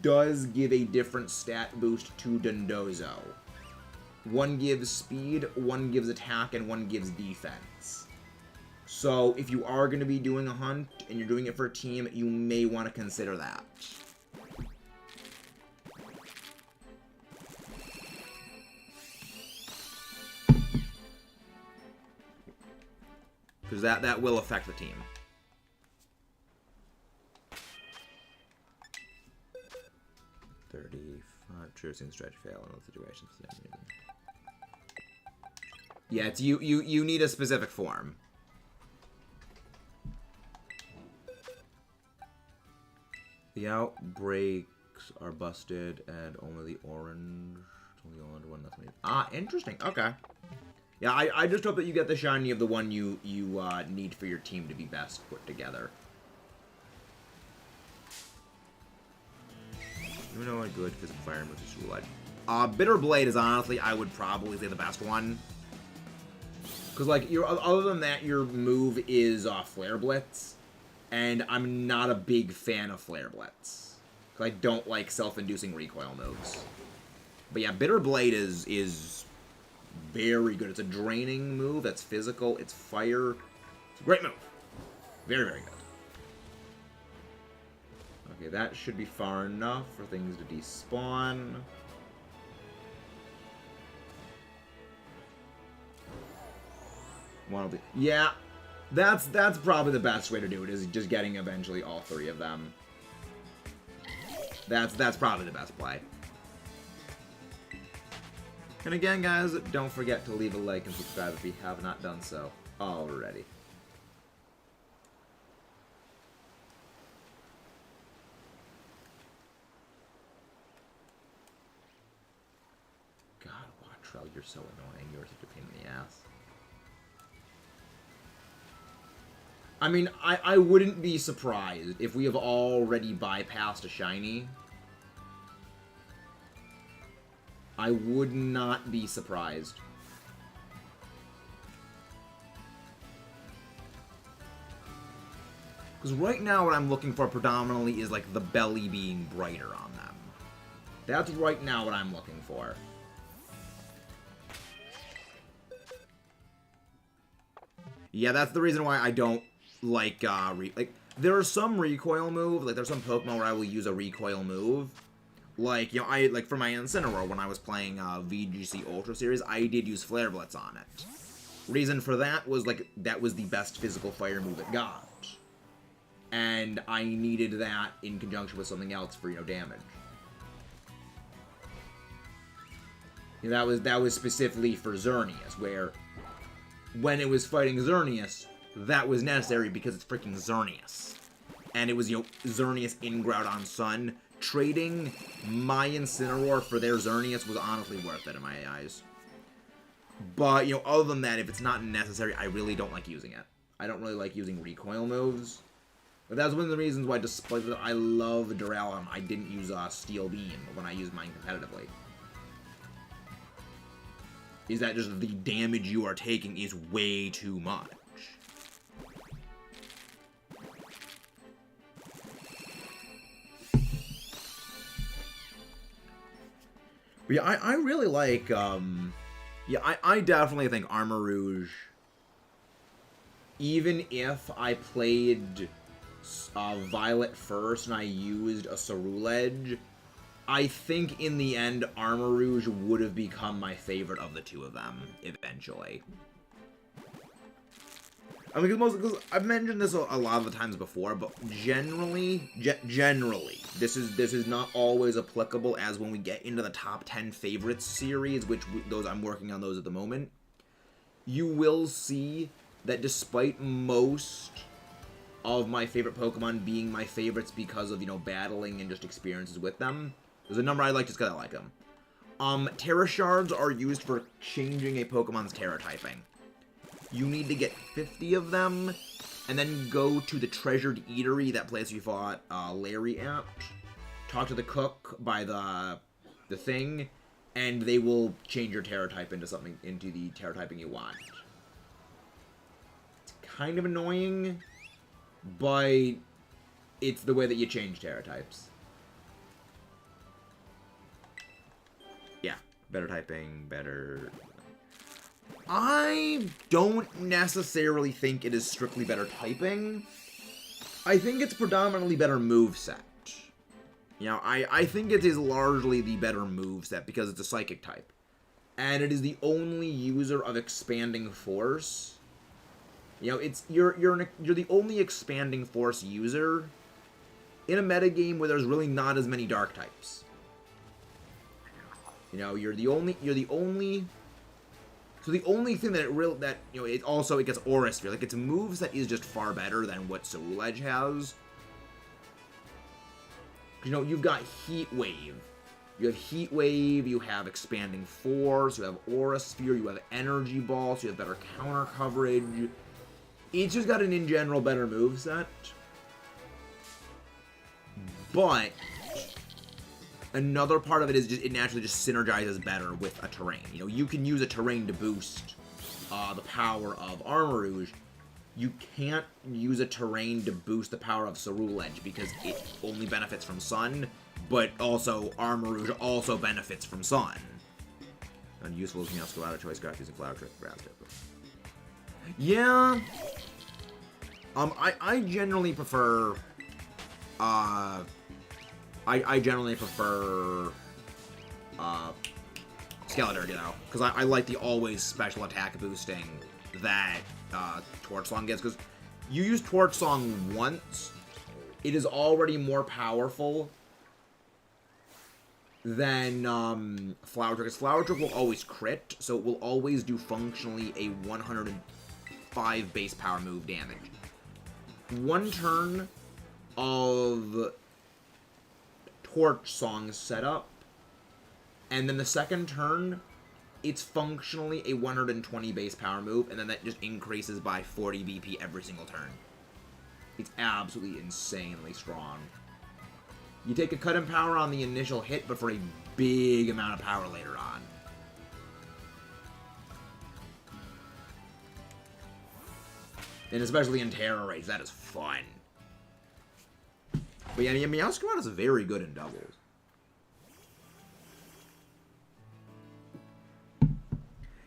A: does give a different stat boost to Dondozo. One gives speed, one gives attack, and one gives defense. So if you are going to be doing a hunt and you're doing it for a team, you may want to consider that. Because that will affect the team. Choosing stretch fail in those situations. Yeah, it's you need a specific form. The outbreaks are busted and only the orange one that's made. Ah, interesting. Okay. Yeah, I just hope that you get the shiny of the one you need for your team to be best put together. You know what good physical fire moves is Rule Bitter Blade is honestly, I would probably say, the best one. Because, like, other than that, your move is Flare Blitz. And I'm not a big fan of Flare Blitz. Because I don't like self-inducing recoil moves. But yeah, Bitter Blade is very good. It's a draining move. That's physical. It's fire. It's a great move. Very, very good. Okay, that should be far enough for things to despawn. Yeah, that's probably the best way to do it, is just getting eventually all 3 of them. That's probably the best play. And again, guys, don't forget to leave a like and subscribe if you have not done so already. God, Wattrell, you're so annoying. You're such a pain in the ass. I mean, I wouldn't be surprised if we have already bypassed a shiny. I would not be surprised. Because right now what I'm looking for predominantly is, like, the belly being brighter on them. That's right now what I'm looking for. Yeah, that's the reason why I don't like, there are some recoil moves, like, there's some Pokemon where I will use a recoil move. Like, you know, for my Incineroar, when I was playing, VGC Ultra Series, I did use Flare Blitz on it. Reason for that was, like, that was the best physical fire move it got. And I needed that in conjunction with something else for, you know, damage. You know, that was specifically for Xerneas, where when it was fighting Xerneas, that was necessary because it's freaking Xerneas. And it was, you know, Xerneas in Groudon Sun. Trading my Incineroar for their Xerneas was honestly worth it in my eyes. But, you know, other than that, if it's not necessary, I really don't like using it. I don't really like using recoil moves. But that's one of the reasons why, despite that I love Duralum, I didn't use Steel Beam when I used mine competitively. Is that just the damage you are taking is way too much. But yeah, I really like, yeah, I definitely think Armarouge, even if I played Violet first and I used a Ceruledge, I think in the end, Armarouge would have become my favorite of the 2 of them, eventually. I mean, because I've mentioned this a lot of the times before, but generally, this is not always applicable. As when we get into the top 10 favorites series, which those I'm working on those at the moment, you will see that despite most of my favorite Pokemon being my favorites because of, you know, battling and just experiences with them, there's a number I like just because I like them. Terra Shards are used for changing a Pokemon's Terra typing. You need to get 50 of them, and then go to the Treasured Eatery, that place you fought Larry at. Talk to the cook by the thing, and they will change your Terra type into the Terra typing you want. It's kind of annoying, but it's the way that you change Terra types. Yeah, better typing, better... I don't necessarily think it is strictly better typing. I think it's predominantly better moveset. You know, I think it is largely the better moveset because it's a psychic type. And it is the only user of Expanding Force. You know, you're the only Expanding Force user in a metagame where there's really not as many dark types. You know, you're the only so the only thing that it gets Aura Sphere. Like, its moveset is just far better than what Ceruledge Edge has. You know, you've got Heat Wave. You have Heat Wave, you have Expanding Force, you have Aura Sphere, you have Energy Ball, so you have better counter coverage. It's just got an, in general, better moveset. But another part of it is just it naturally just synergizes better with a terrain. You know, you can use a terrain to boost the power of Armor Rouge. You can't use a terrain to boost the power of Ceruledge Edge because it only benefits from Sun, but also Armor Rouge also benefits from Sun. Unuseful as Meowscarlet out of choice, got using Flower Trick, Grass Tip. Yeah. I generally prefer I generally prefer Skeletor, you know, because I like the always special attack boosting that Torch Song gets, because you use Torch Song once, it is already more powerful than Flower Trick, because Flower Trick will always crit, so it will always do functionally a 105 base power move damage. One turn of Torch Song setup, and then the second turn, it's functionally a 120 base power move, and then that just increases by 40 BP every single turn. It's absolutely insanely strong. You take a cut in power on the initial hit, but for a big amount of power later on. And especially in Terra Raids, that is fun. But yeah, Meowscarlet is very good in doubles.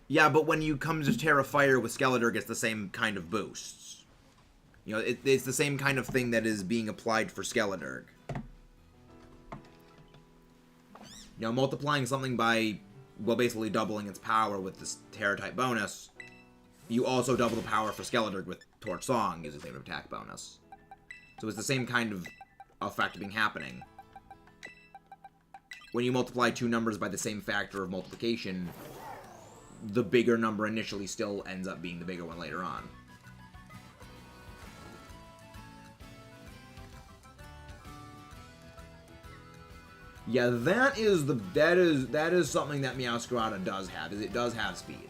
A: Yeah, but when you come to Terra Fire with Skeletor, it gets the same kind of boosts. You know, it's the same kind of thing that is being applied for Skeletor. You know, multiplying something by, well, basically doubling its power with this Terra-type bonus, you also double the power for Skeletor with Torch Song as a same attack bonus. So it's the same kind of effect being happening. When you multiply two numbers by the same factor of multiplication, the bigger number initially still ends up being the bigger one later on. Yeah, that is something that Meowscarlet does have, is it does have speed.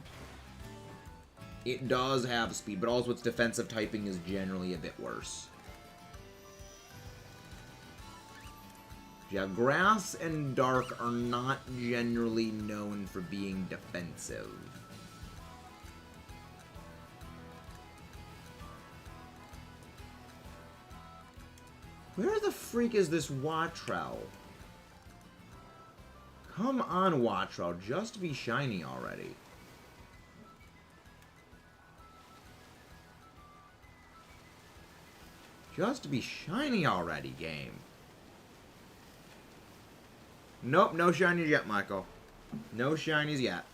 A: It does have speed, but also its defensive typing is generally a bit worse. Yeah, Grass and Dark are not generally known for being defensive. Where the freak is this Wattrell? Come on, Wattrell, just be shiny already. Just be shiny already, game. Nope, no shinies yet, Michael. No shinies yet.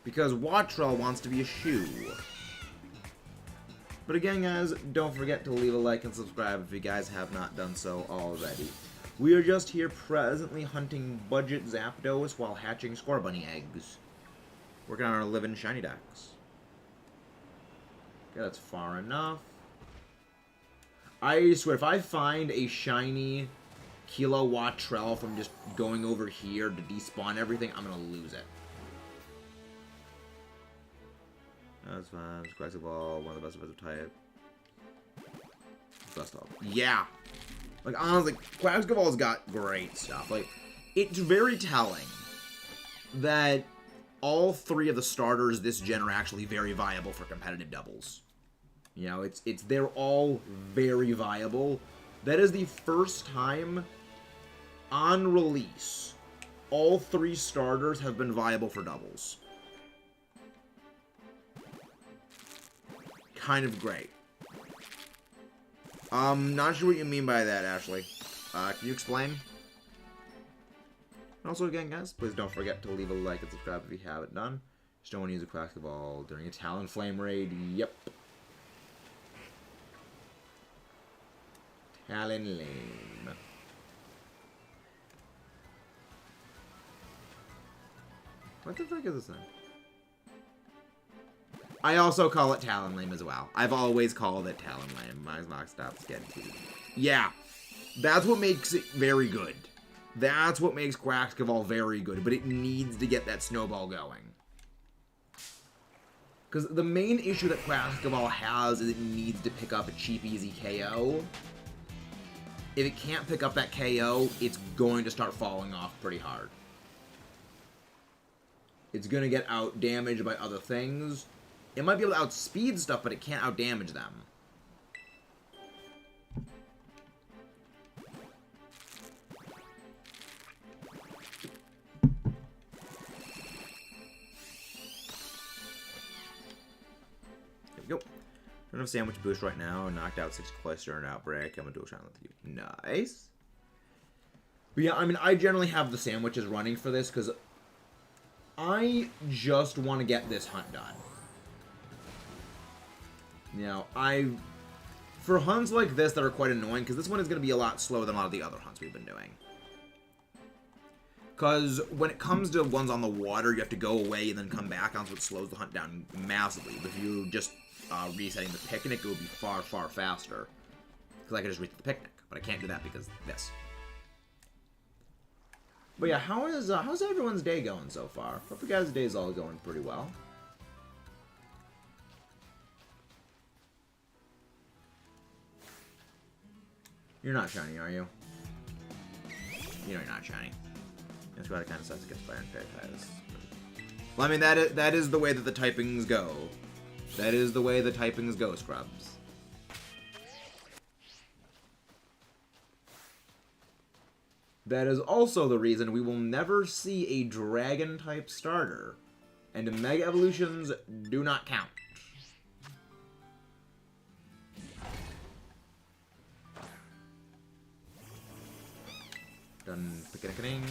A: Because Wattrell wants to be a shoe. But again, guys, don't forget to leave a like and subscribe if you guys have not done so already. We are just here presently hunting budget Zapdos while hatching Scorbunny eggs. Working on our living shiny decks. Okay, that's far enough. I swear, if I find a shiny Kilo Wattrell from just going over here to despawn everything, I'm gonna lose it. That's fine. Aggressive ball, one of the best of type. Best of. Yeah. Like, honestly, Quaxcaval's got great stuff. Like, it's very telling that all three of the starters this gen are actually very viable for competitive doubles. You know, they're all very viable. That is the first time on release all three starters have been viable for doubles. Kind of great. Not sure what you mean by that, Ashley. Can you explain? And also, again, guys, please don't forget to leave a like and subscribe if you haven't done. Just don't want to use a Quaxcaval during a Talonflame raid. Yep. Talonflame. What the frick is this thing? I also call it Talonflame as well. I've always called it Talonflame. My Xbox stops getting to it. Yeah. That's what makes it very good. That's what makes Quaxcaval very good. But it needs to get that snowball going. Because the main issue that Quaxcaval has is it needs to pick up a cheap, easy KO. If it can't pick up that KO, it's going to start falling off pretty hard. It's going to get out-damaged by other things. It might be able to outspeed stuff, but it can't outdamage them. There we go. Don't have sandwich boost right now. Knocked out 6 Cloyster and Outbreak. I'm gonna do a challenge with you. Nice. But yeah, I mean, I generally have the sandwiches running for this because I just want to get this hunt done. You know, for hunts like this that are quite annoying, because this one is going to be a lot slower than a lot of the other hunts we've been doing. Because when it comes to ones on the water, you have to go away and then come back, and so it slows the hunt down massively. But if you're just resetting the picnic, it would be far, far faster. Because I could just reach the picnic, but I can't do that because of this. But yeah, how's everyone's day going so far? Hope you guys' day's all going pretty well. You're not shiny, are you? You know you're not shiny. That's why it kind of sucks against Fire and Fairy. Well, I mean, that is the way that the typings go. That is the way the typings go, Scrubs. That is also the reason we will never see a Dragon-type starter. And Mega Evolutions do not count. Done picking.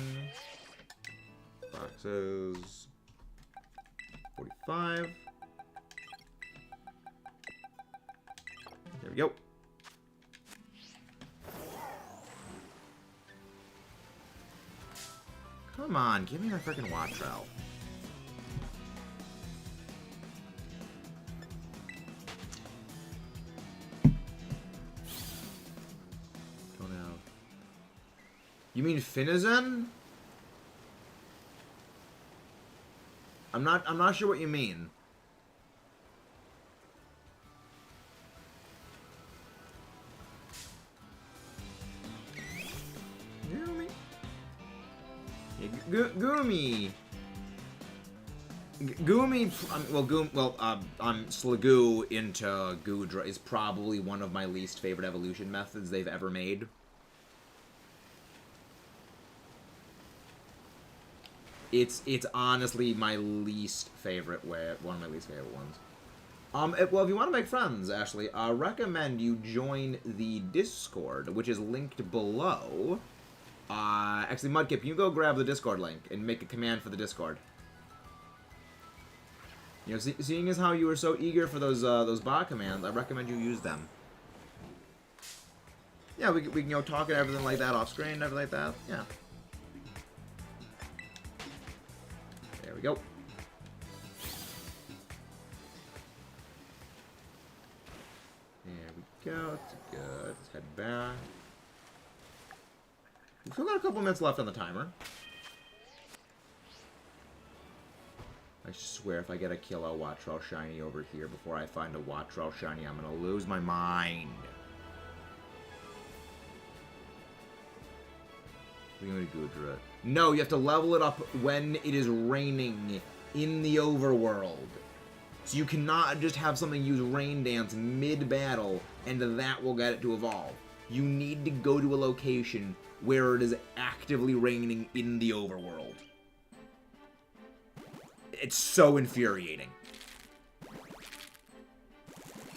A: Boxes. 45. There we go. Come on, give me my freaking Wattrell. Don't know. You mean Finizen? I'm not sure what you mean. Goomy. Goomy, Sligoo into Goodra is probably one of my least favorite evolution methods they've ever made. It's honestly my least favorite way, one of my least favorite ones. Well, if you want to make friends, Ashley, I recommend you join the Discord, which is linked below. Actually, Mudkip, you go grab the Discord link and make a command for the Discord. You know, seeing as how you were so eager for those bot commands, I recommend you use them. Yeah, we can, you know, talk and everything like that off screen and everything like that. Yeah. There we go. There we go. It's good. Let's head back. We've still got a couple minutes left on the timer. I swear if I get a Kilo Wattrell shiny over here before I find a Wattrell shiny, I'm gonna lose my mind. We're gonna go through it. No, you have to level it up when it is raining in the overworld. So you cannot just have something use Rain Dance mid-battle and that will get it to evolve. You need to go to a location where it is actively raining in the overworld. It's so infuriating.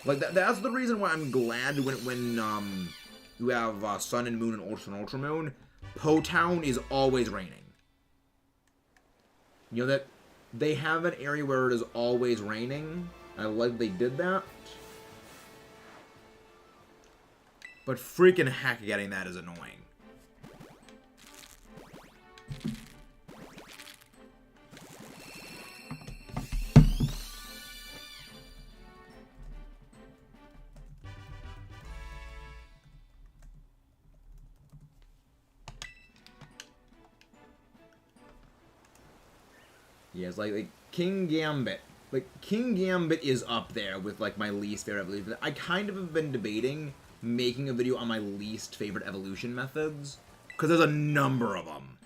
A: Like, that's the reason why I'm glad when you have Sun and Moon and Ultra Moon, Po Town is always raining. You know that they have an area where it is always raining. I like they did that. But freaking heck, getting that is annoying. Yeah, it's like King Gambit. Like, King Gambit is up there with, like, my least favorite evolution. I kind of have been debating making a video on my least favorite evolution methods, because there's a number of them.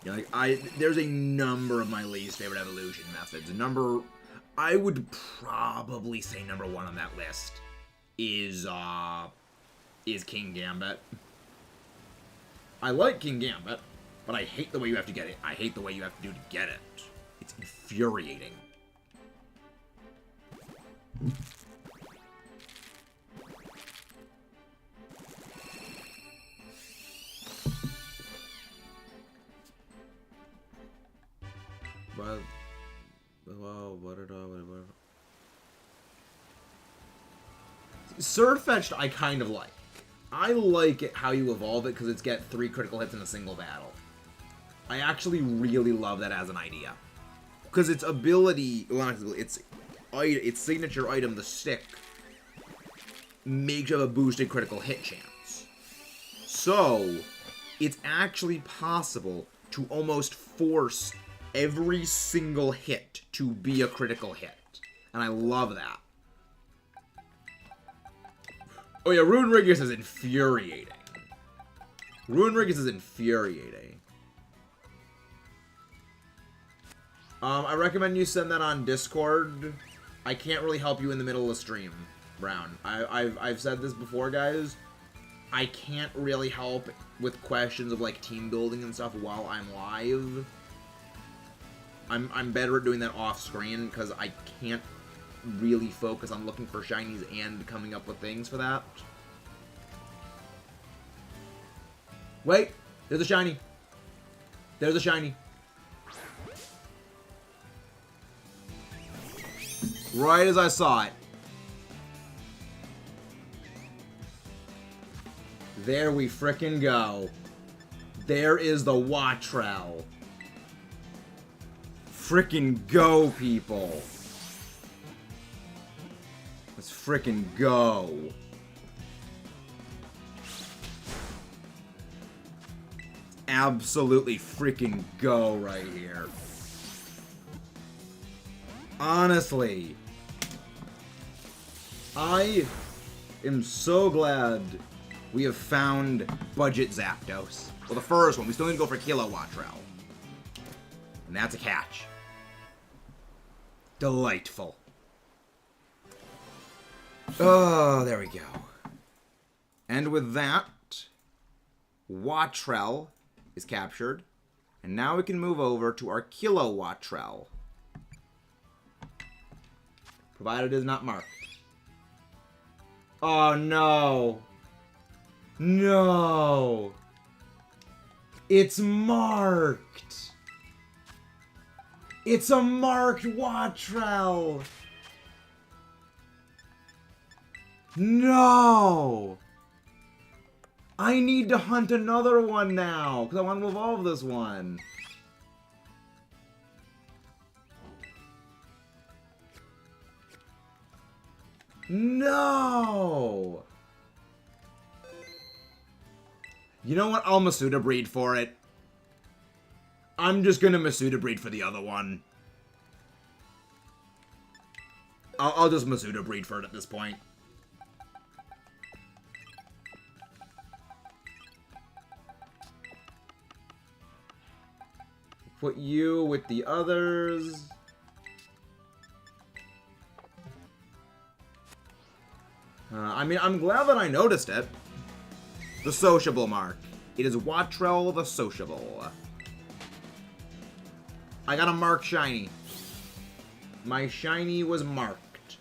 A: You know, like, there's a number of my least favorite evolution methods. I would probably say number one on that list is King Gambit. I like King Gambit, but I hate the way you have to get it. I hate the way you have to do to get it. It's infuriating. Surfetched, I kind of like. I like it how you evolve it because it's get 3 critical hits in a single battle. I actually really love that as an idea. Because its ability, well, not its ability, its signature item, the stick, makes you have a boosted critical hit chance. So, it's actually possible to almost force every single hit to be a critical hit. And I love that. Oh yeah, Rune Riggers is infuriating. Rune Riggers is infuriating. I recommend you send that on Discord. I can't really help you in the middle of the stream, Brown. I've said this before, guys. I can't really help with questions of like team building and stuff while I'm live. I'm better at doing that off screen because I can't really focus on looking for shinies and coming up with things for that. Wait, there's a shiny. There's a shiny. Right as I saw it. There we frickin' go. There is the Wattrell. Frickin' go, people. Let's frickin' go. Absolutely frickin' go right here. Honestly. I am so glad we have found Budget Zapdos. Well, the first one. We still need to go for Kilo Wattrell. And that's a catch. Delightful. Oh, there we go. And with that, Wattrell is captured. And now we can move over to our Kilo Wattrell. Provided it is not marked. Oh, no. No. It's marked! It's a marked Wattrel! No! I need to hunt another one now, because I want to evolve this one. No! You know what? I'll Masuda breed for it. I'm just gonna Masuda breed for the other one. I'll just Masuda breed for it at this point. Put you with the others. I mean, I'm glad that I noticed it. The sociable mark. It is Wattrel the Sociable. I got a mark shiny. My shiny was marked.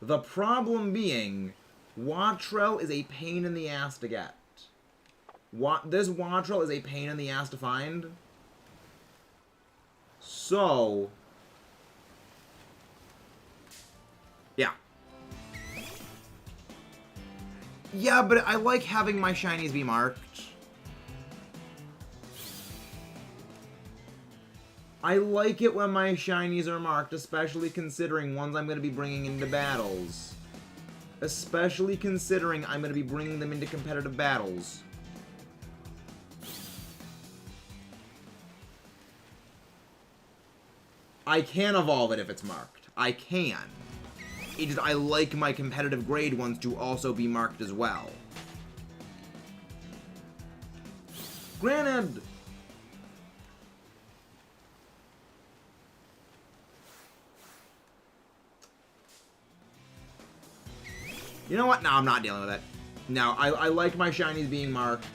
A: The problem being, Wattrel is a pain in the ass to get. This Wattrel is a pain in the ass to find. So, yeah. Yeah, but I like having my shinies be marked. I like it when my shinies are marked, especially considering ones I'm going to be bringing into battles. Especially considering I'm going to be bringing them into competitive battles. I can evolve it if it's marked. I can. It is, I like my competitive grade ones to also be marked as well. Granted, you know what? No, I'm not dealing with it. No, I like my shinies being marked.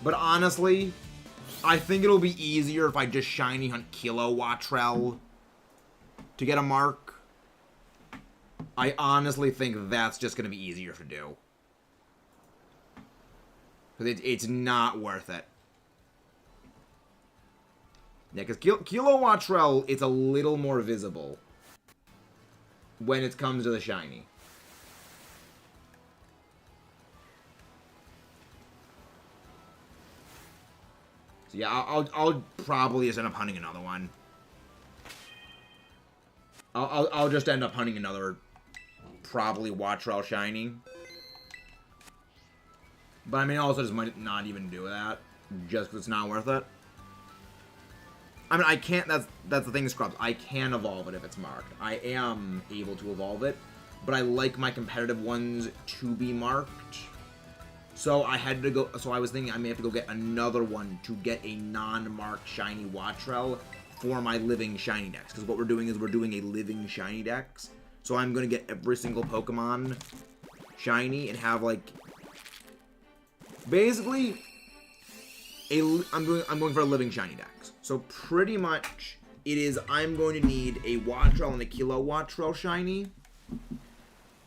A: But honestly, I think it'll be easier if I just shiny hunt Kilo Wattrel to get a mark. I honestly think that's just going to be easier to do. Because it's not worth it. Yeah, because Kilo Wattrel is a little more visible when it comes to the shiny. So yeah, I'll probably just end up hunting another one. I'll just end up hunting another, probably Wattrel shiny. But I mean, also just might not even do that, just because it's not worth it. I mean, I can't. That's the thing, Scrubs. I can evolve it if it's marked. I am able to evolve it, but I like my competitive ones to be marked. So I had to go. So I was thinking I may have to go get another one to get a non-marked shiny Wattrel for my living shiny dex. Because what we're doing is we're doing a living shiny dex. So I'm gonna get every single Pokemon shiny and have like basically I'm going for a living shiny dex. So pretty much it is I'm going to need a Wattrel and a Kilo Wattrel shiny.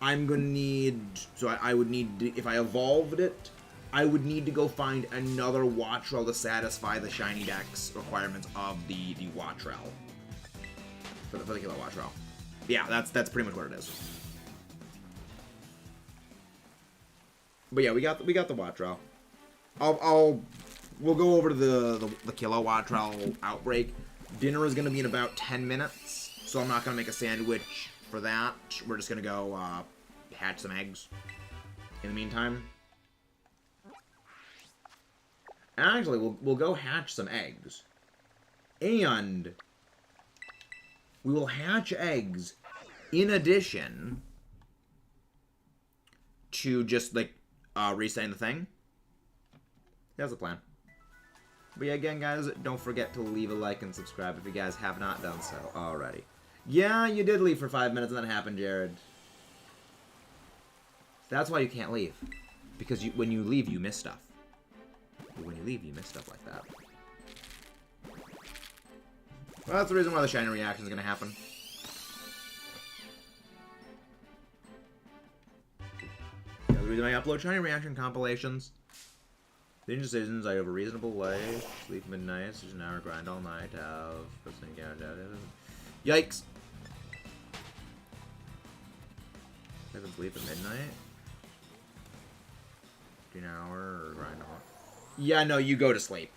A: I'm going to need, so I would need, if I evolved it, I would need to go find another Wattrel to satisfy the shiny dex requirements of the Wattrel. For the Kilo Wattrel. Yeah, that's pretty much what it is. But yeah, we got the Wattrel. We'll go over to the Kilo Wattrel outbreak. Dinner is going to be in about 10 minutes, so I'm not going to make a sandwich for that. We're just going to go hatch some eggs in the meantime. Actually, we'll go hatch some eggs. And we will hatch eggs in addition to just, like, resetting the thing. That's the plan. But yeah, again, guys, don't forget to leave a like and subscribe if you guys have not done so already. Yeah, you did leave for 5 minutes and that happened, Jared. That's why you can't leave. Because when you leave, you miss stuff. But when you leave, you miss stuff like that. Well, that's the reason why the shiny reaction is going to happen. That's the reason I upload shiny reaction compilations. The decisions I have a reasonable life, sleep midnight, such an hour, grind all night, have first thing yikes. I can sleep at midnight? An hour or grind all night? Yeah, no, you go to sleep.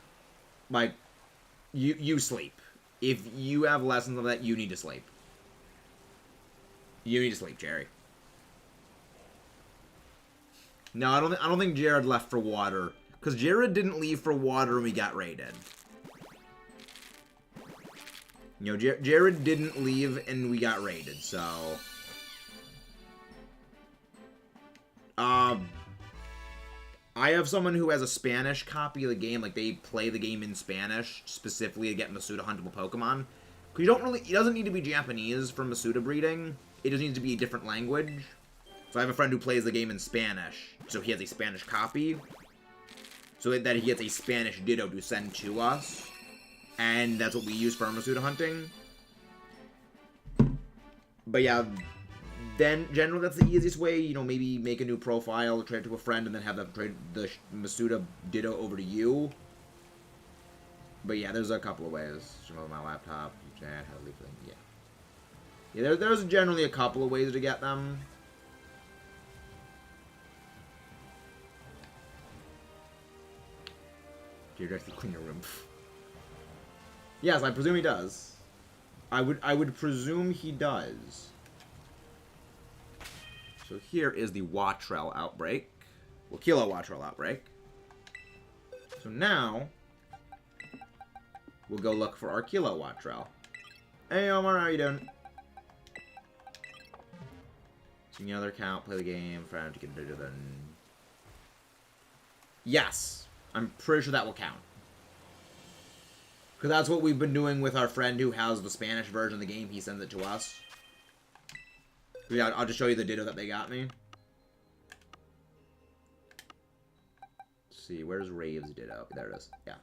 A: Like, you sleep. If you have lessons of that, you need to sleep. You need to sleep, Jerry. No, I don't think Jared left for water. Because Jared didn't leave for water when we got raided. You know, Jared didn't leave and we got raided, so... I have someone who has a Spanish copy of the game, like they play the game in Spanish, specifically to get Masuda huntable Pokemon. Because you don't really, it doesn't need to be Japanese for Masuda breeding. It just needs to be a different language. So I have a friend who plays the game in Spanish, so he has a Spanish copy. So that he gets a Spanish Ditto to send to us. And that's what we use for our Masuda hunting. But yeah, then generally that's the easiest way. You know, maybe make a new profile, trade it to a friend, and then have them trade the Masuda Ditto over to you. But yeah, there's a couple of ways. My laptop, chat, how to leave them. Yeah. Yeah, there's generally a couple of ways to get them. You're just to clean your room. Yes, I presume he does. I would presume he does. So here is the Watrel outbreak. Well, Kilo Watrel outbreak. So now we'll go look for our Kilo Watrel. Hey Omar, how you doing? So another account, play the game, friend to get bigger than. Yes. I'm pretty sure that will count. Because that's what we've been doing with our friend who has the Spanish version of the game. He sends it to us. Yeah, I'll just show you the Ditto that they got me. Let's see, where's Rave's Ditto? There it is. Yeah.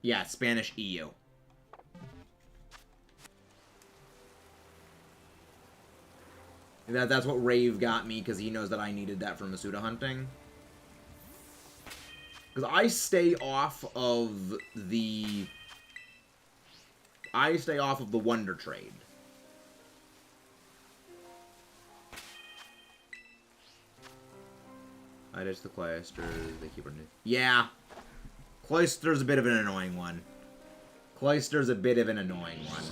A: Yeah, Spanish EU. That's what Rave got me because he knows that I needed that for Masuda hunting. Because I stay off of the Wonder Trade. I just the Cloysters, they keep renewing. Yeah. Cloyster's a bit of an annoying one. Cloyster's a bit of an annoying one.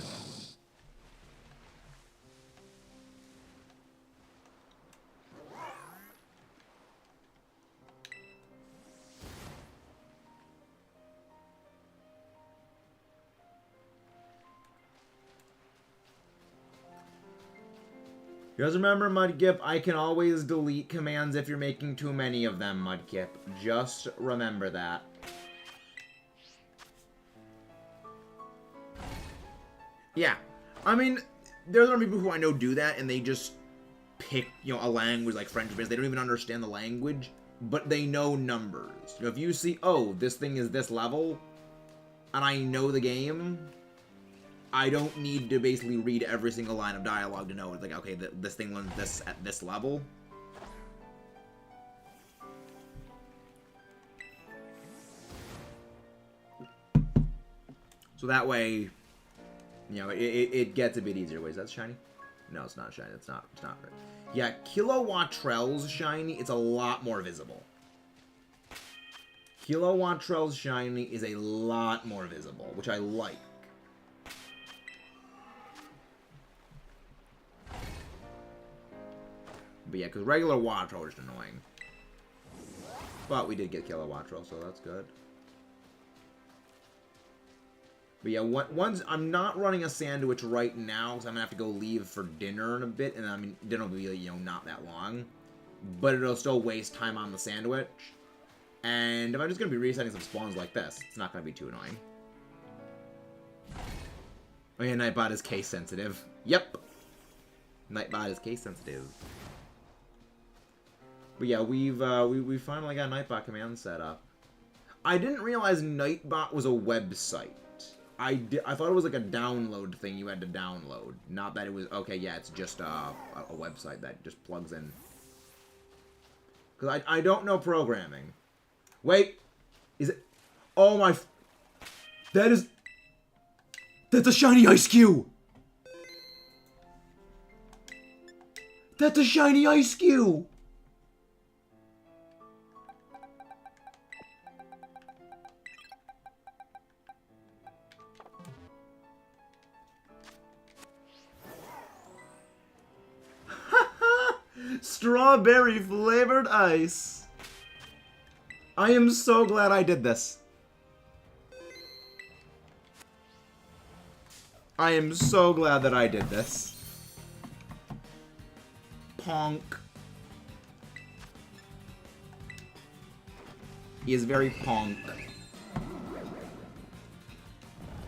A: You guys remember, Mudkip? I can always delete commands if you're making too many of them, Mudkip. Just remember that. Yeah. I mean, there's other people who I know do that, and they just pick, you know, a language like French, because they don't even understand the language, but they know numbers. You know, if you see, oh, this thing is this level, and I know the game, I don't need to basically read every single line of dialogue to know it's like, okay, this thing learns this at this level. So that way, you know, it gets a bit easier. Wait, is that shiny? No, it's not shiny. It's not right. Yeah, Kilowattrell's shiny, it's a lot more visible. Kilowattrell's shiny is a lot more visible, which I like. But yeah, because regular Wattrell is just annoying. But we did get Kilowattrell, so that's good. But yeah, once I'm not running a sandwich right now, because I'm gonna have to go leave for dinner in a bit, and I mean dinner will be, you know, not that long, but it'll still waste time on the sandwich. And if I'm just gonna be resetting some spawns like this, it's not gonna be too annoying. Oh yeah, Nightbot is case sensitive. Yep, Nightbot is case sensitive. But yeah, we finally got Nightbot command set up. I didn't realize Nightbot was a website. I thought it was like a download thing you had to download. Not that it was, okay, yeah, it's just a website that just plugs in. Because I don't know programming. Wait! Is it? Oh my... That is... That's a shiny Ice Cube! That's a shiny Ice Cube! Strawberry flavored ice. I am so glad I did this. I am so glad that I did this. Ponk. He is very ponk.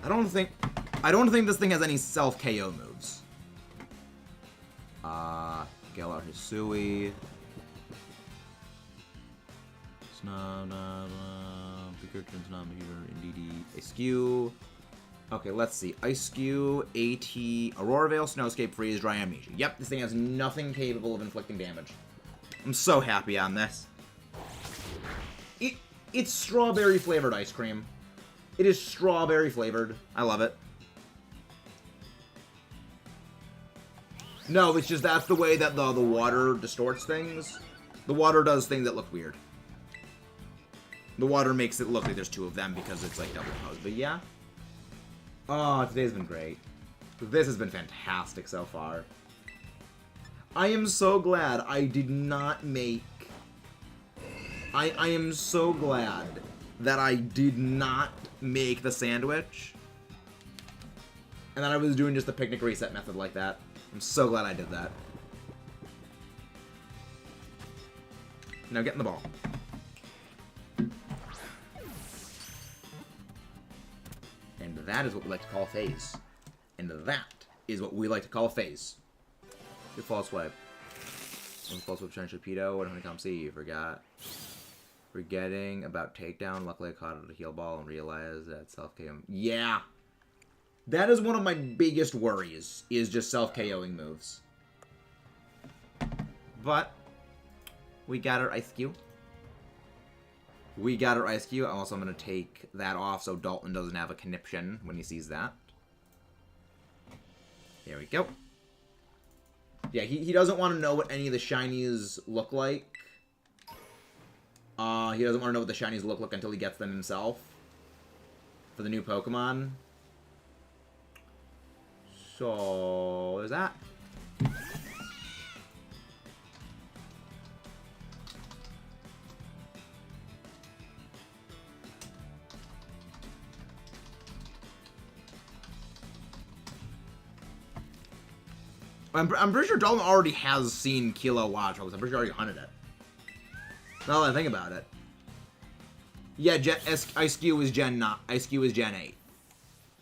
A: I don't think this thing has any self-KO moves. Gale out Hisui. Askew. Okay, let's see. Ice-Skew, AT, Aurora Veil, Snowscape, Freeze, Dry Amnesia. Yep, this thing has nothing capable of inflicting damage. I'm so happy on this. It's strawberry flavored ice cream. It is strawberry flavored. I love it. No, it's just that's the way that the water distorts things. The water does things that look weird. The water makes it look like there's two of them because it's like double pose. But yeah. Oh, today's been great. This has been fantastic so far. I am so glad I did not make... I am so glad that I did not make the sandwich. And that I was doing just the picnic reset method like that. I'm so glad I did that. Now get in the ball. And that is what we like to call a phase. And that is what we like to call a phase. Good false swipe. One false swipe, shiny torpedo, and honeycomb C. You forgot. Forgetting about takedown. Luckily I caught it at a heal ball and realized that self-KO. Yeah! That is one of my biggest worries, is just self-KOing moves. But, we got our Ice Cube. We got our Ice Cube. Also, I'm going to take that off so Dalton doesn't have a conniption when he sees that. There we go. Yeah, he doesn't want to know what any of the shinies look like. He doesn't want to know what the shinies look like until he gets them himself. For the new Pokemon. So, there's that. I'm pretty sure Dalton already has seen Kilo Watch. I'm pretty sure he already hunted it. Now that I think about it. Yeah, Ice-Skew is Gen 8.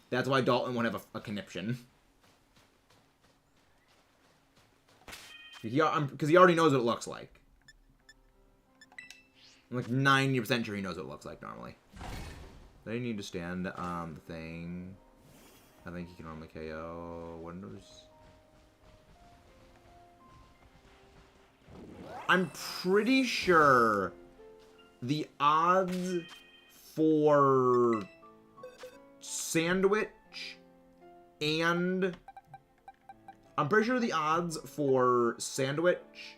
A: That's why Dalton won't have a conniption. Because he already knows what it looks like. I'm like 90% sure he knows what it looks like normally. They need to stand the thing. I think he can normally KO Windows. I'm pretty sure the odds for Sandwich and... I'm pretty sure the odds for Sandwich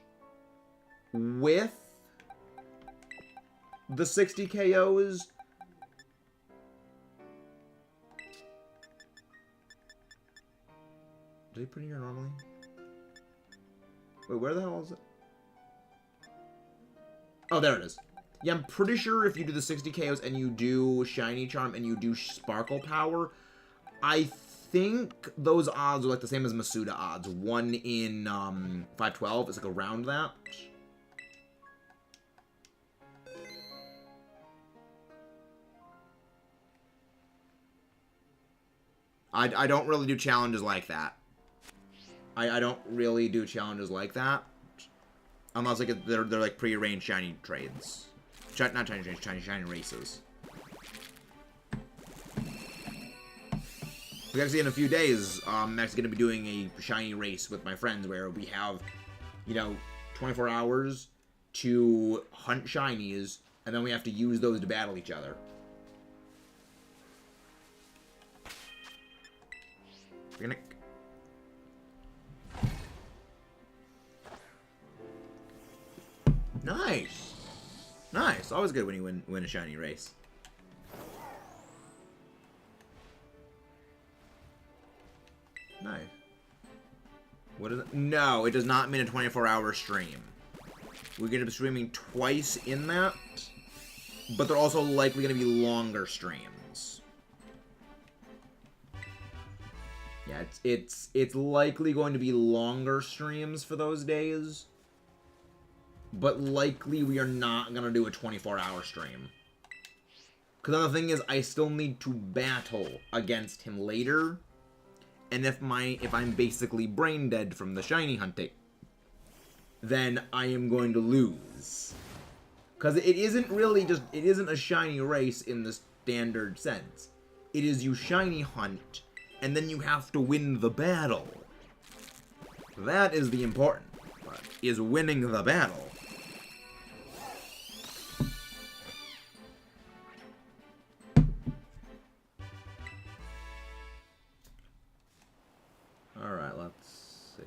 A: with the 60 KOs... Did he put in here normally? Wait, where the hell is it? Oh, there it is. Yeah, I'm pretty sure if you do the 60 KOs and you do Shiny Charm and you do Sparkle Power, I think those odds are like the same as Masuda odds. 1 in 512 is like around that. I don't really do challenges like that. I don't really do challenges like that. Unless like they're like pre-arranged shiny trades. Not shiny trades, shiny races. We actually in a few days, I'm actually going to be doing a shiny race with my friends where we have, you know, 24 hours to hunt shinies And then we have to use those to battle each other. Nice! Nice. Always good when you win a shiny race. Nice. What is it? No, it does not mean a 24-hour stream. We're going to be streaming twice in that, but they're also likely going to be longer streams. Yeah, it's likely going to be longer streams for those days, but likely we are not going to do a 24-hour stream. Because the thing is, I still need to battle against him later. And if I'm basically brain dead from the shiny hunting, then I am going to lose. Because it isn't really just, it isn't a shiny race in the standard sense. It is you shiny hunt, and then you have to win the battle. That is the important part, is winning the battle. Alright, let's see.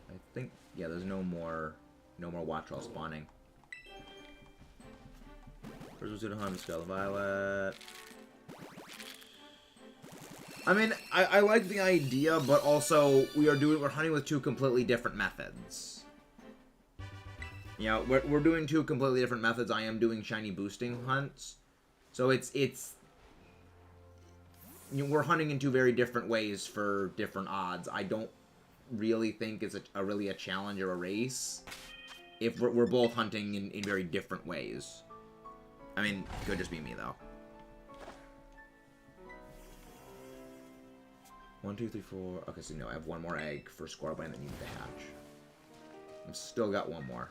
A: I think, yeah, there's no more Wattrel spawning. First we'll do the Scarlet Violet. I mean, I like the idea, but also we're hunting with two completely different methods. You know, we're doing two completely different methods. I am doing shiny boosting hunts. So it's you know, we're hunting in two very different ways for different odds. I don't really think it's really a challenge or a race if we're both hunting in very different ways. I mean, it could just be me, though. 1, 2, 3, 4. Okay, so no, I have one more egg for Scorbunny that needs to hatch. I've still got one more.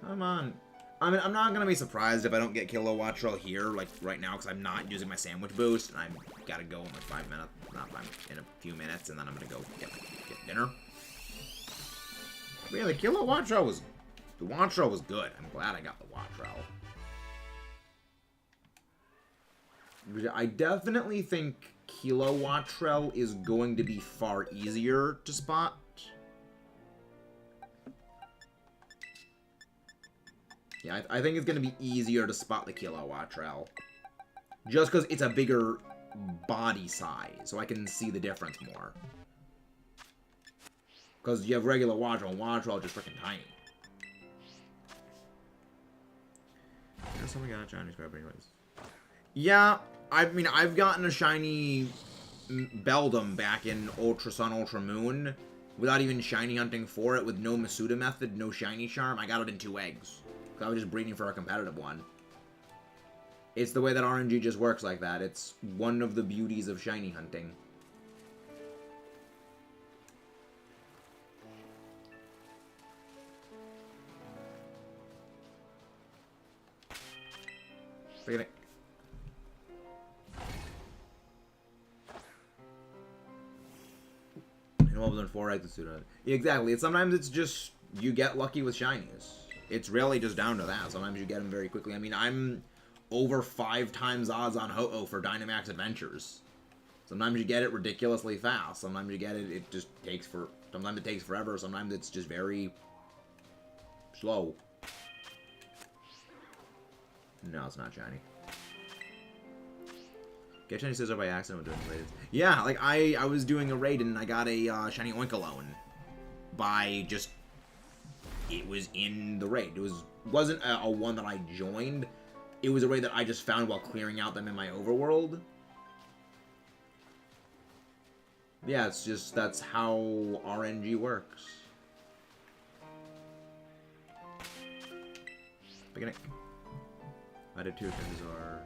A: Come on. I mean, I'm not going to be surprised if I don't get Kilo Wattrel here, like, right now, because I'm not using my sandwich boost, and I've got to go in like 5 minutes, not 5, in a few minutes, and then I'm going to go get dinner. But yeah, the Kilo Wattrel was, good. I'm glad I got the Wattrel. I definitely think Kilo Wattrel is going to be far easier to spot. Yeah, I think it's going to be easier to spot the Kilo Wattrel. Just because it's a bigger body size, so I can see the difference more. Because you have regular Wattrel, and Wattrel is just freaking tiny. Yeah, someone got a shiny Scarlet anyways. Yeah, I mean, I've gotten a shiny Beldum back in Ultra Sun, Ultra Moon, without even shiny hunting for it, with no Masuda method, no shiny charm. I got it in 2 eggs. I was just breeding for a competitive one. It's the way that RNG just works like that. It's one of the beauties of shiny hunting. Forget it. And what was in 4 eggs? Exactly. Sometimes it's just you get lucky with shinies. It's really just down to that. Sometimes you get them very quickly. I mean, I'm over 5 times odds on Ho-Oh for Dynamax Adventures. Sometimes you get it ridiculously fast. Sometimes you get it, it just takes sometimes it takes forever. Sometimes it's just very slow. No, it's not shiny. Get shiny scissor by accident when doing raids. Yeah, like I was doing a raid and I got a shiny Oinkologne by just... It was in the raid. It wasn't a one that I joined. It was a raid that I just found while clearing out them in my overworld. Yeah, it's just, that's how RNG works. Beginning. I did 2 Scizor.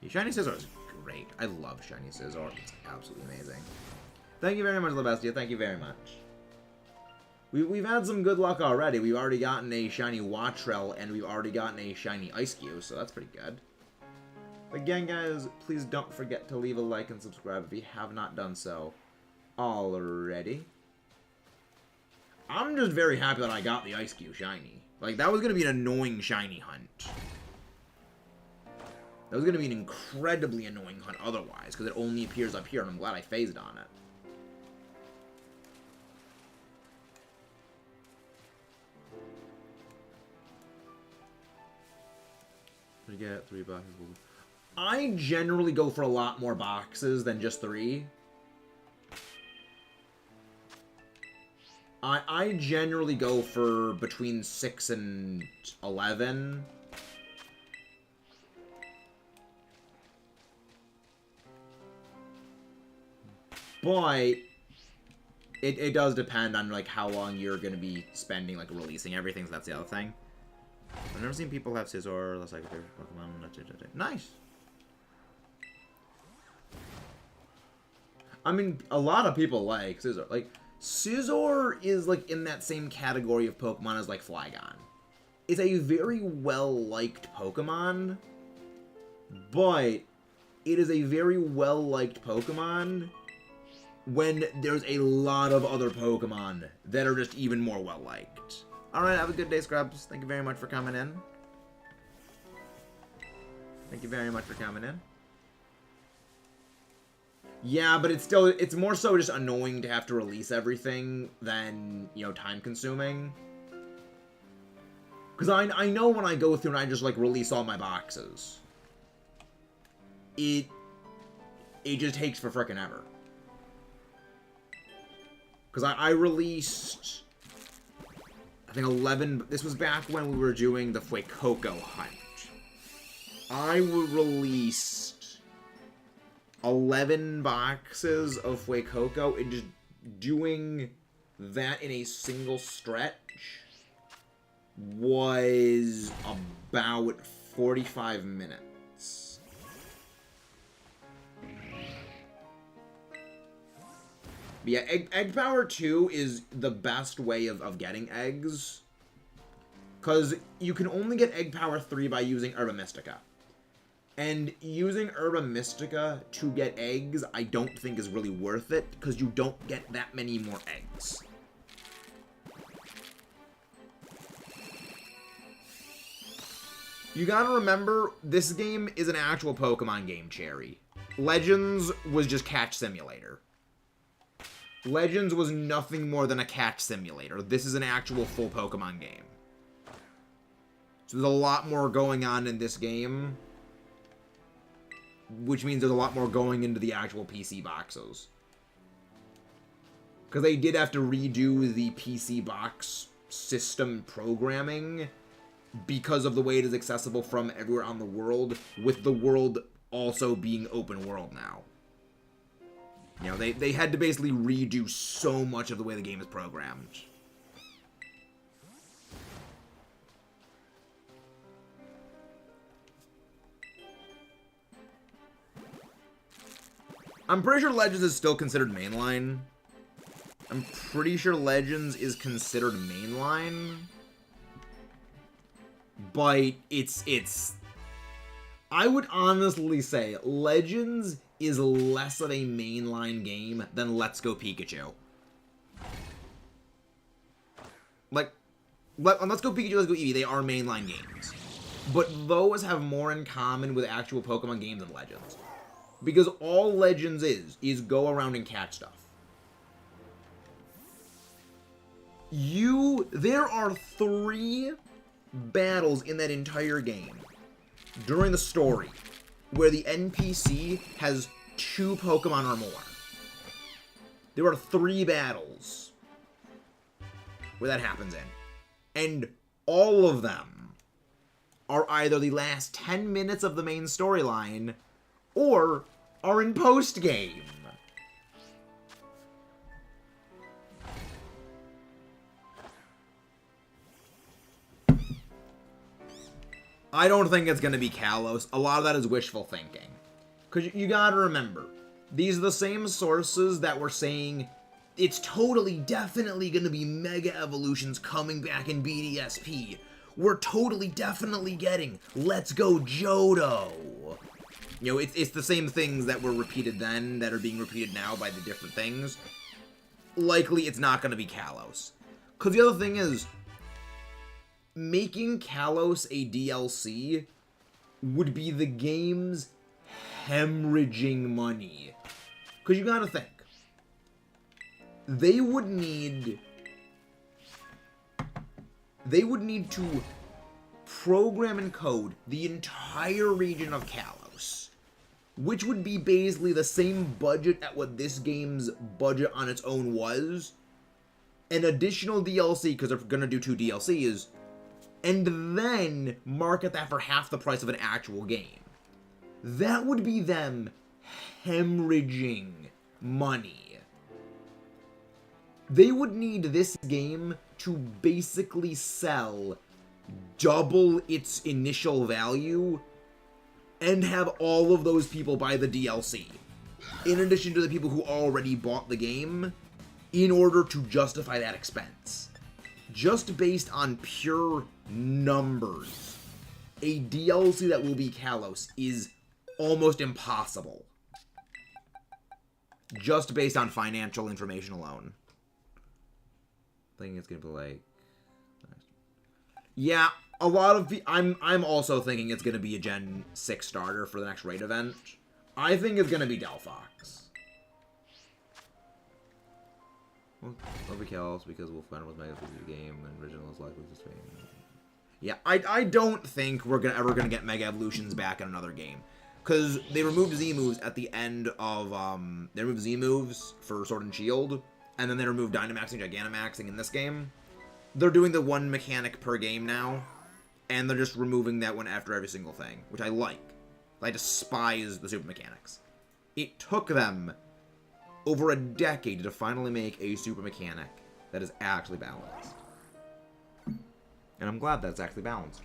A: Yeah, shiny Scizor is great. I love shiny Scizor. It's absolutely amazing. Thank you very much, Lebestia. Thank you very much. We've had some good luck already. We've already gotten a shiny Wattrel, and we've already gotten a shiny Ice-Cube, so that's pretty good. Again, guys, please don't forget to leave a like and subscribe if you have not done so. already. I'm just very happy that I got the Ice Cube shiny. Like, that was going to be an annoying shiny hunt. That was going to be an incredibly annoying hunt otherwise, because it only appears up here, and I'm glad I phased on it. We get 3 boxes. I generally go for a lot more boxes than just 3. I generally go for between 6 and 11. But it does depend on, like, how long you're going to be spending, like, releasing everything, so that's the other thing. I've never seen people have Scizor. That's like a favorite Pokemon. Nice. I mean, a lot of people like Scizor. Like, Scizor is, like, in that same category of Pokemon as, like, Flygon. It's a very well-liked Pokemon, but it is a very well-liked Pokemon when there's a lot of other Pokemon that are just even more well-liked. Alright, have a good day, Scrubs. Thank you very much for coming in. Thank you very much for coming in. Yeah, but it's more so just annoying to have to release everything than, you know, time-consuming. Because I know when I go through and I just, like, release all my boxes, it just takes for frickin' ever. Because I released, I think 11, this was back when we were doing the Fuecoco hunt. I released 11 boxes of Fuecoco, and just doing that in a single stretch was about 45 minutes. But yeah, Egg Power 2 is the best way of getting eggs, because you can only get Egg Power 3 by using Herba Mystica. And using Herba Mystica to get eggs, I don't think is really worth it, because you don't get that many more eggs. You gotta remember, this game is an actual Pokemon game, Cherry. Legends was just Catch Simulator. Legends was nothing more than a catch simulator. This is an actual full Pokemon game. So there's a lot more going on in this game, which means there's a lot more going into the actual PC boxes. Because they did have to redo the PC box system programming because of the way it is accessible from everywhere on the world, with the world also being open world now. You know, they had to basically redo so much of the way the game is programmed. I'm pretty sure Legends is still considered mainline. I'm pretty sure Legends is considered mainline. But it's... I would honestly say Legends is less of a mainline game than Let's Go Pikachu. Like, Let's Go Pikachu, Let's Go Eevee, they are mainline games. But those have more in common with actual Pokemon games than Legends. Because all Legends is go around and catch stuff. There are 3 battles in that entire game during the story where the NPC has 2 Pokemon or more. There are 3 battles where that happens in. And all of them are either the last 10 minutes of the main storyline or are in post-game. I don't think it's going to be Kalos. A lot of that is wishful thinking. Because you gotta remember, these are the same sources that were saying it's totally, definitely going to be Mega Evolutions coming back in BDSP. We're totally, definitely getting Let's Go Johto. You know, it's the same things that were repeated then that are being repeated now by the different things. likely it's not going to be Kalos. Because the other thing is, making Kalos a DLC would be the game's hemorrhaging money. Because you gotta think. They would need to program and code the entire region of Kalos, which would be basically the same budget at what this game's budget on its own was. An additional DLC, because they're gonna do 2 DLCs, and then market that for half the price of an actual game. That would be them hemorrhaging money. They would need this game to basically sell double its initial value and have all of those people buy the DLC, in addition to the people who already bought the game, in order to justify that expense. Just based on pure numbers, a DLC that will be Kalos is almost impossible. Just based on financial information alone. I think it's gonna be like... Yeah, a lot of... I'm also thinking it's gonna be a Gen 6 starter for the next raid event. I think it's gonna be Delphox. Well, it'll be Kalos because Wolf Gun was mega for the game and original is likely to stay. Yeah, I don't think we're ever gonna get Mega Evolutions back in another game. Because they removed Z moves at the end of, they removed Z moves for Sword and Shield, and then they removed Dynamaxing, Gigantamaxing in this game. They're doing the one mechanic per game now, and they're just removing that one after every single thing, which I like. I despise the super mechanics. It took them over a decade to finally make a super mechanic that is actually balanced. And I'm glad that's actually balanced.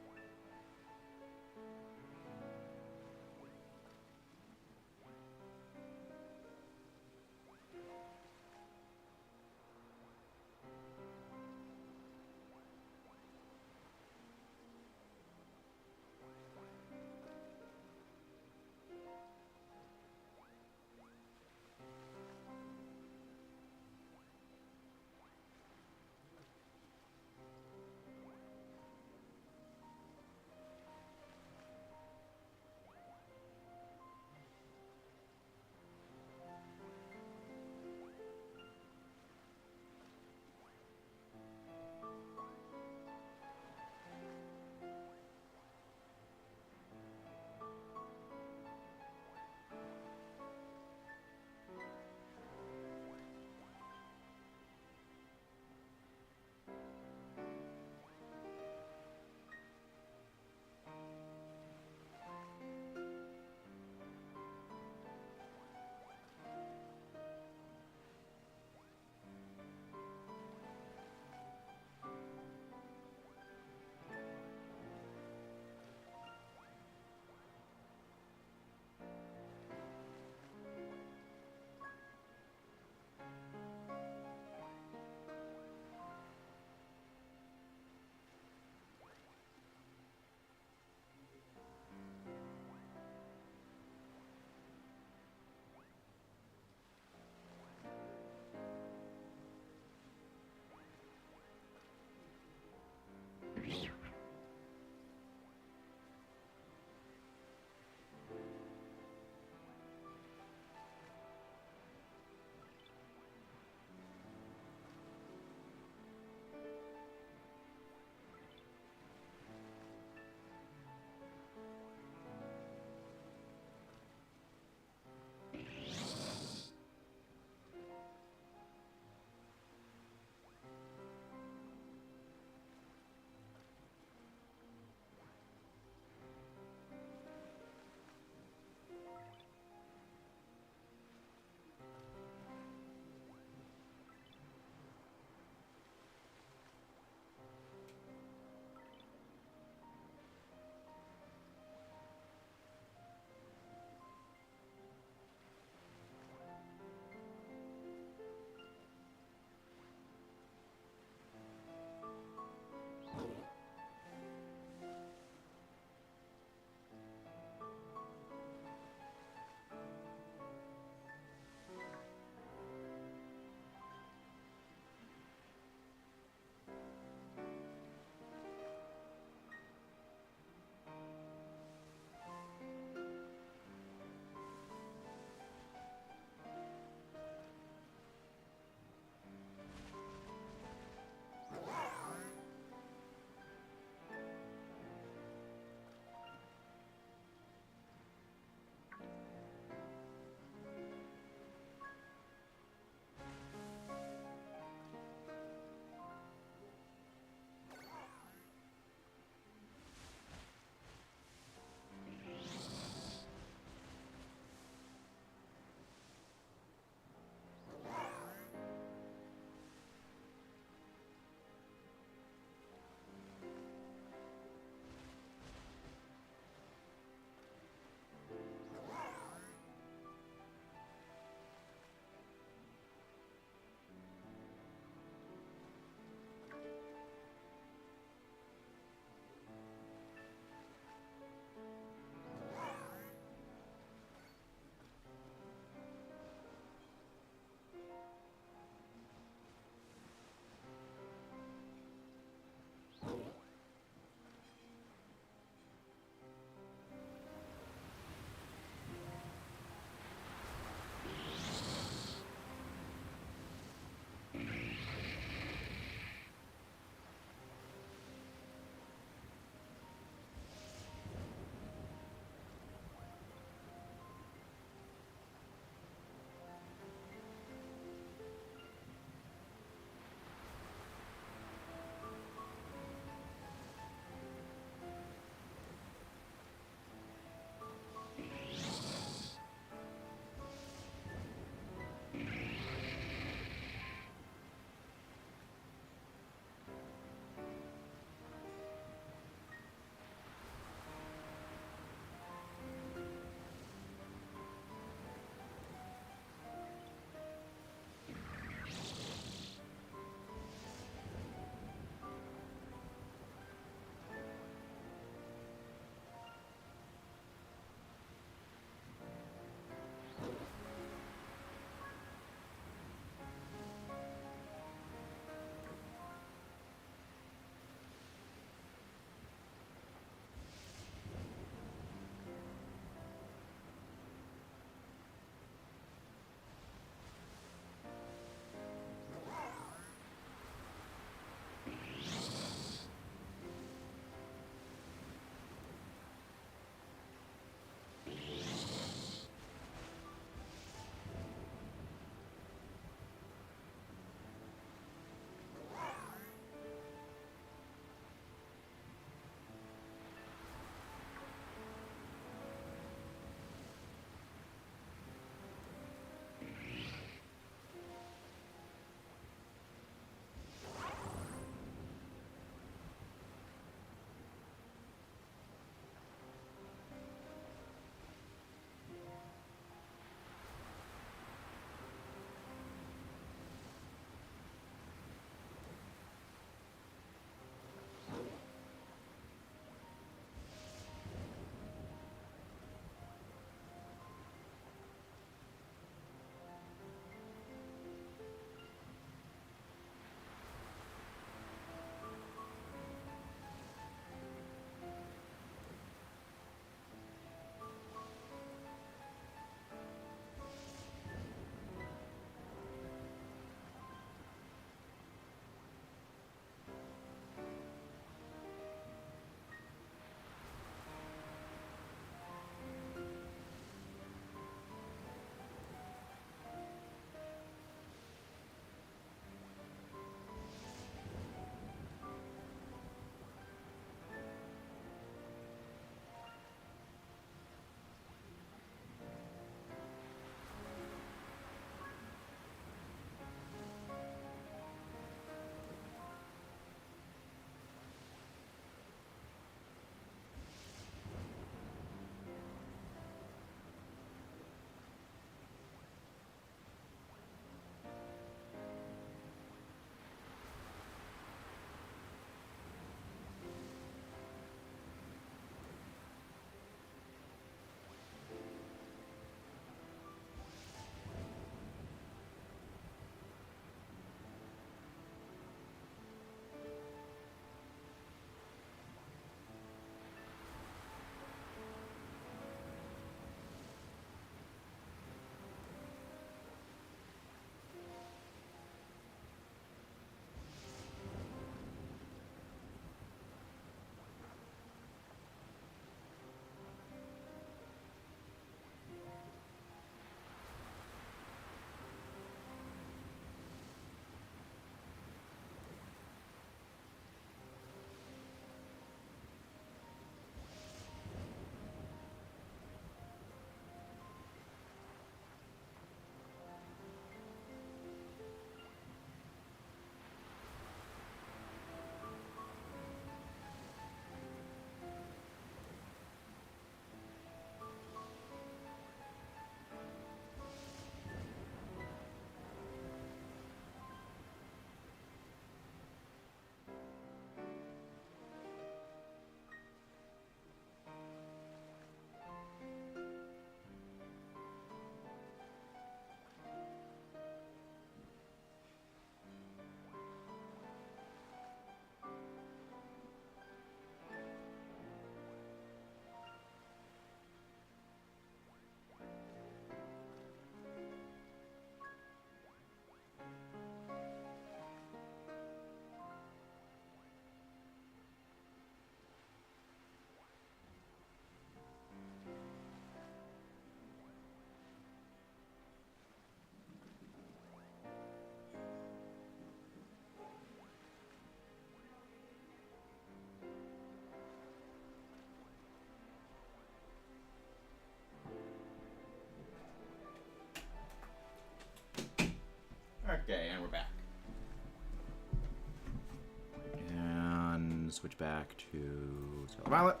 A: switch back to Scarlet Violet.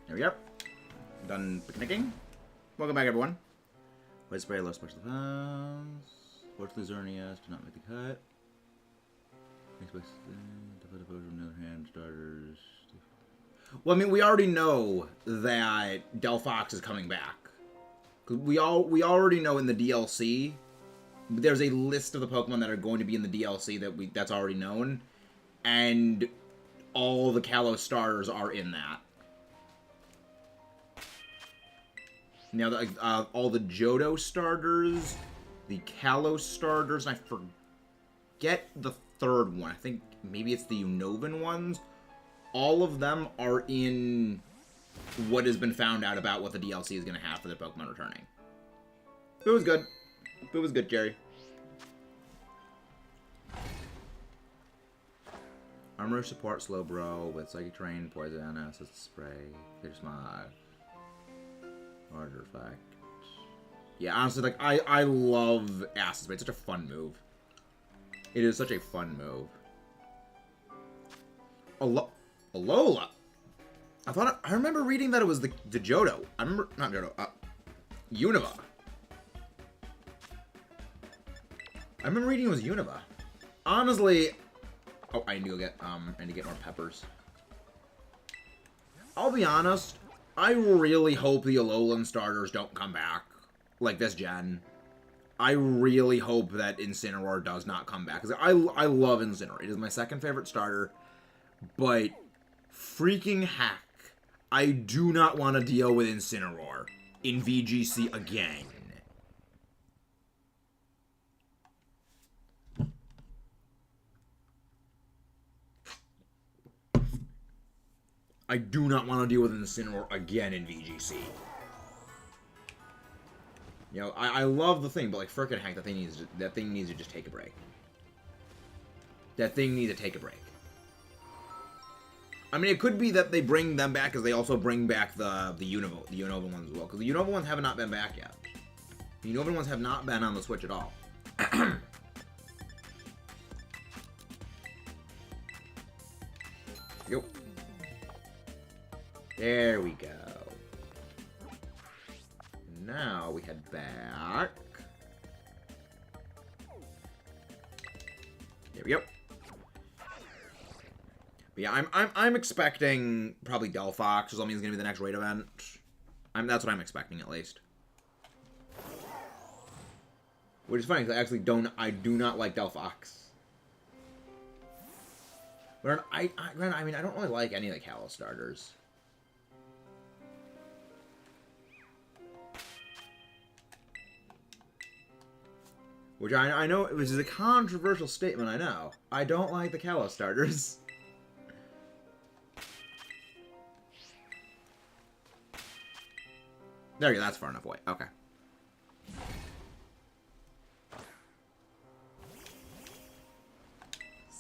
A: There we go. Done picnicking. Welcome back, everyone. White spray, low special defense. Force Luzernius, do not make the cut. On the other hand, starters. Well, I mean, we already know that Delphox is coming back. We already know in the DLC. There's a list of the Pokemon that are going to be in the DLC that's already known, and all the Kalos starters are in that. Now, all the Johto starters, the Kalos starters, and I forget the third one. I think maybe it's the Unnovan ones. All of them are in what has been found out about what the DLC is going to have for the Pokemon returning. It was good. It was good, Jerry. Armor support Slowbro with Psychic Terrain, Poison, Acid Spray, Pitch Smog, Larger Effect. Yeah, honestly, like, I love Acid Spray. It's such a fun move. It is such a fun move. Alola? I remember reading that it was the Johto. I remember, not Johto, Unova. I remember reading it was Unova. Honestly, oh, I need to get more peppers. I'll be honest, I really hope the Alolan starters don't come back, like this gen. I really hope that Incineroar does not come back, because I love Incineroar. It is my second favorite starter, but freaking heck, I do not want to deal with Incineroar in VGC again. I do not want to deal with Incineroar again in VGC. You know, I love the thing, but like frickin' heck, that thing needs to just take a break. That thing needs to take a break. I mean, it could be that they bring them back because they also bring back the Unova ones as well. Because the Unova ones have not been back yet. The Unova ones have not been on the Switch at all. Yo. There we go. Now we head back. There we go. But yeah, I'm expecting probably Delphox, because that means it's gonna be the next raid event. That's what I'm expecting at least. Which is funny because I do not like Delphox. But I mean I don't really like any of the Kalos starters. Which I know, which is a controversial statement, I know. I don't like the Kalos starters. There you go, that's far enough away. Okay.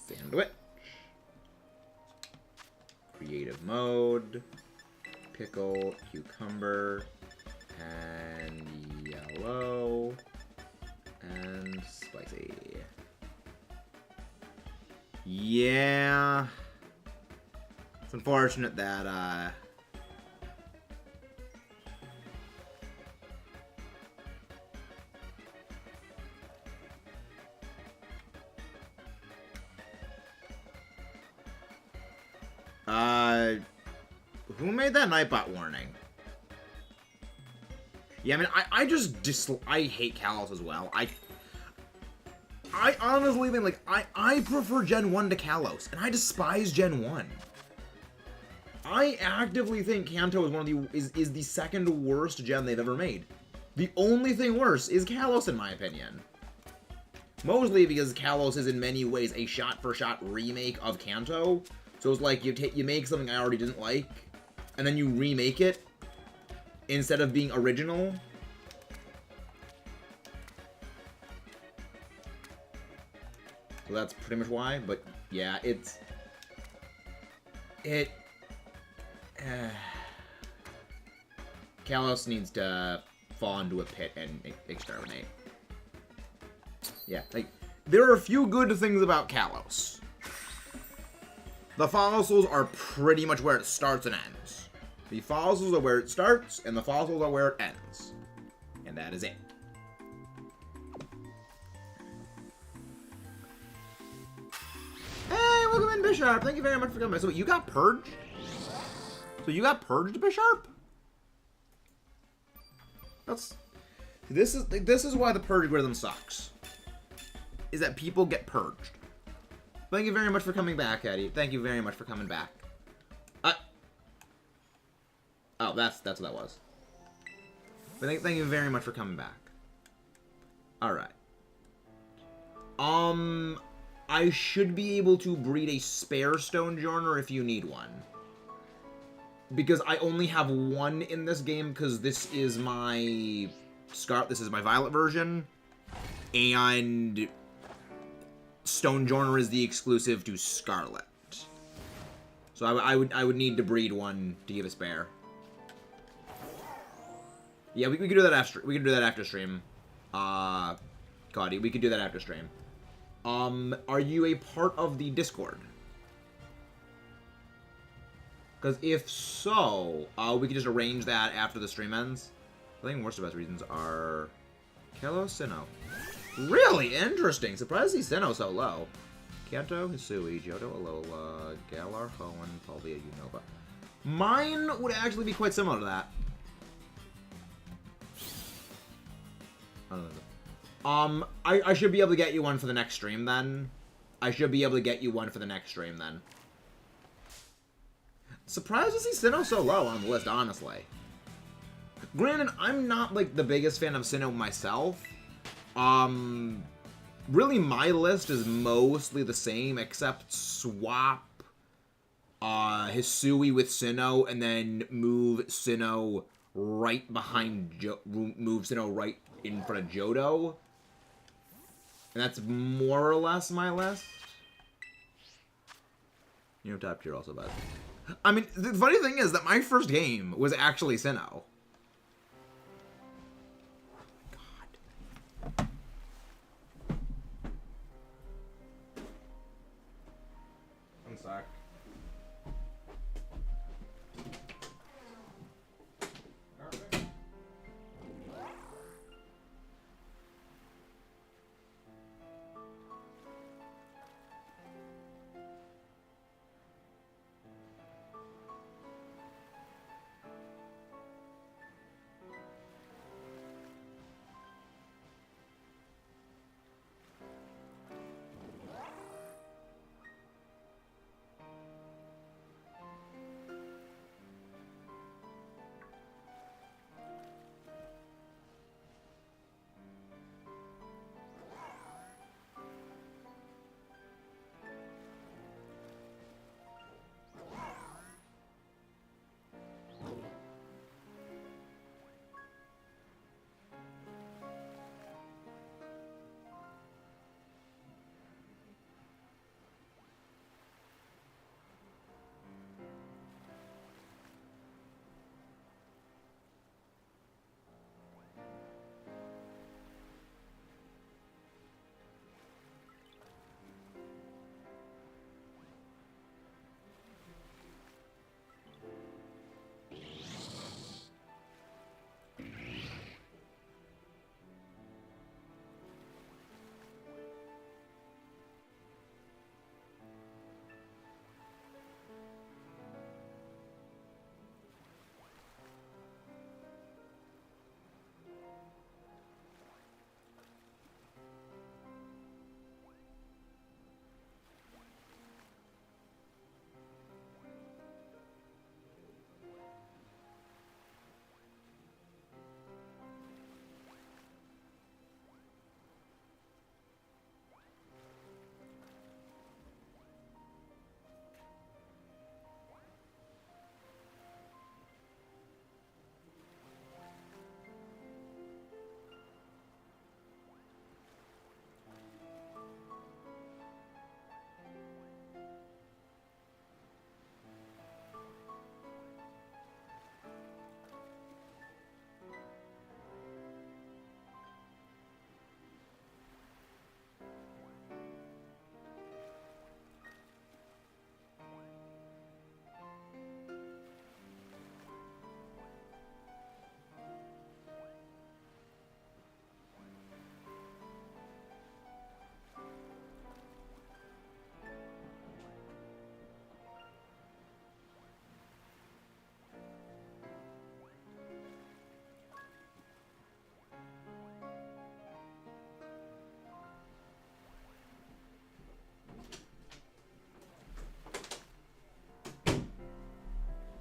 A: Sandwich. Creative mode. Pickle, cucumber, and yellow. And spicy. Yeah. It's unfortunate that, who made that Nightbot warning? Yeah, I mean, I hate Kalos as well. I honestly think, like, I prefer Gen 1 to Kalos, and I despise Gen 1. I actively think Kanto is the second worst gen they've ever made. The only thing worse is Kalos, in my opinion. Mostly because Kalos is in many ways a shot-for-shot remake of Kanto. So it's like you make something I already didn't like, and then you remake it instead of being original. So that's pretty much why, but yeah, Kalos needs to fall into a pit and exterminate. Yeah, like, there are a few good things about Kalos. The fossils are pretty much where it starts and ends. The fossils are where it starts, and the fossils are where it ends. And that is it. Hey, welcome in, Bishop. Thank you very much for coming. So you got purged? So you got purged, Bishop? This is why the purge rhythm sucks. Is that people get purged. Thank you very much for coming back, Eddie. Thank you very much for coming back. Oh, that's what that was. But thank you very much for coming back. Alright. I should be able to breed a spare Stonejourner if you need one. Because I only have one in this game, because this is my this is my Violet version. And Stonejourner is the exclusive to Scarlet. So I would need to breed one to give a spare. Yeah, we could do that after. We could do that after stream. Cody, we could do that after stream. Are you a part of the Discord? Because if so, we could just arrange that after the stream ends. I think most of us reasons are Kelo Sinnoh. Really interesting. Surprised to see Sinnoh so low. Kanto, Hisui, Johto, Alola, Galar, Hoenn, Palvia, Unova. Mine would actually be quite similar to that. I should be able to get you one for the next stream then. Surprised to see Sinnoh so low on the list, honestly. Granted, I'm not like the biggest fan of Sinnoh myself. Really my list is mostly the same except swap Hisui with Sinnoh and then move Sinnoh right behind move Sinnoh right in front of Johto. And that's more or less my list. You know, top tier also bad. I mean, the funny thing is that my first game was actually Sinnoh. God. One sec.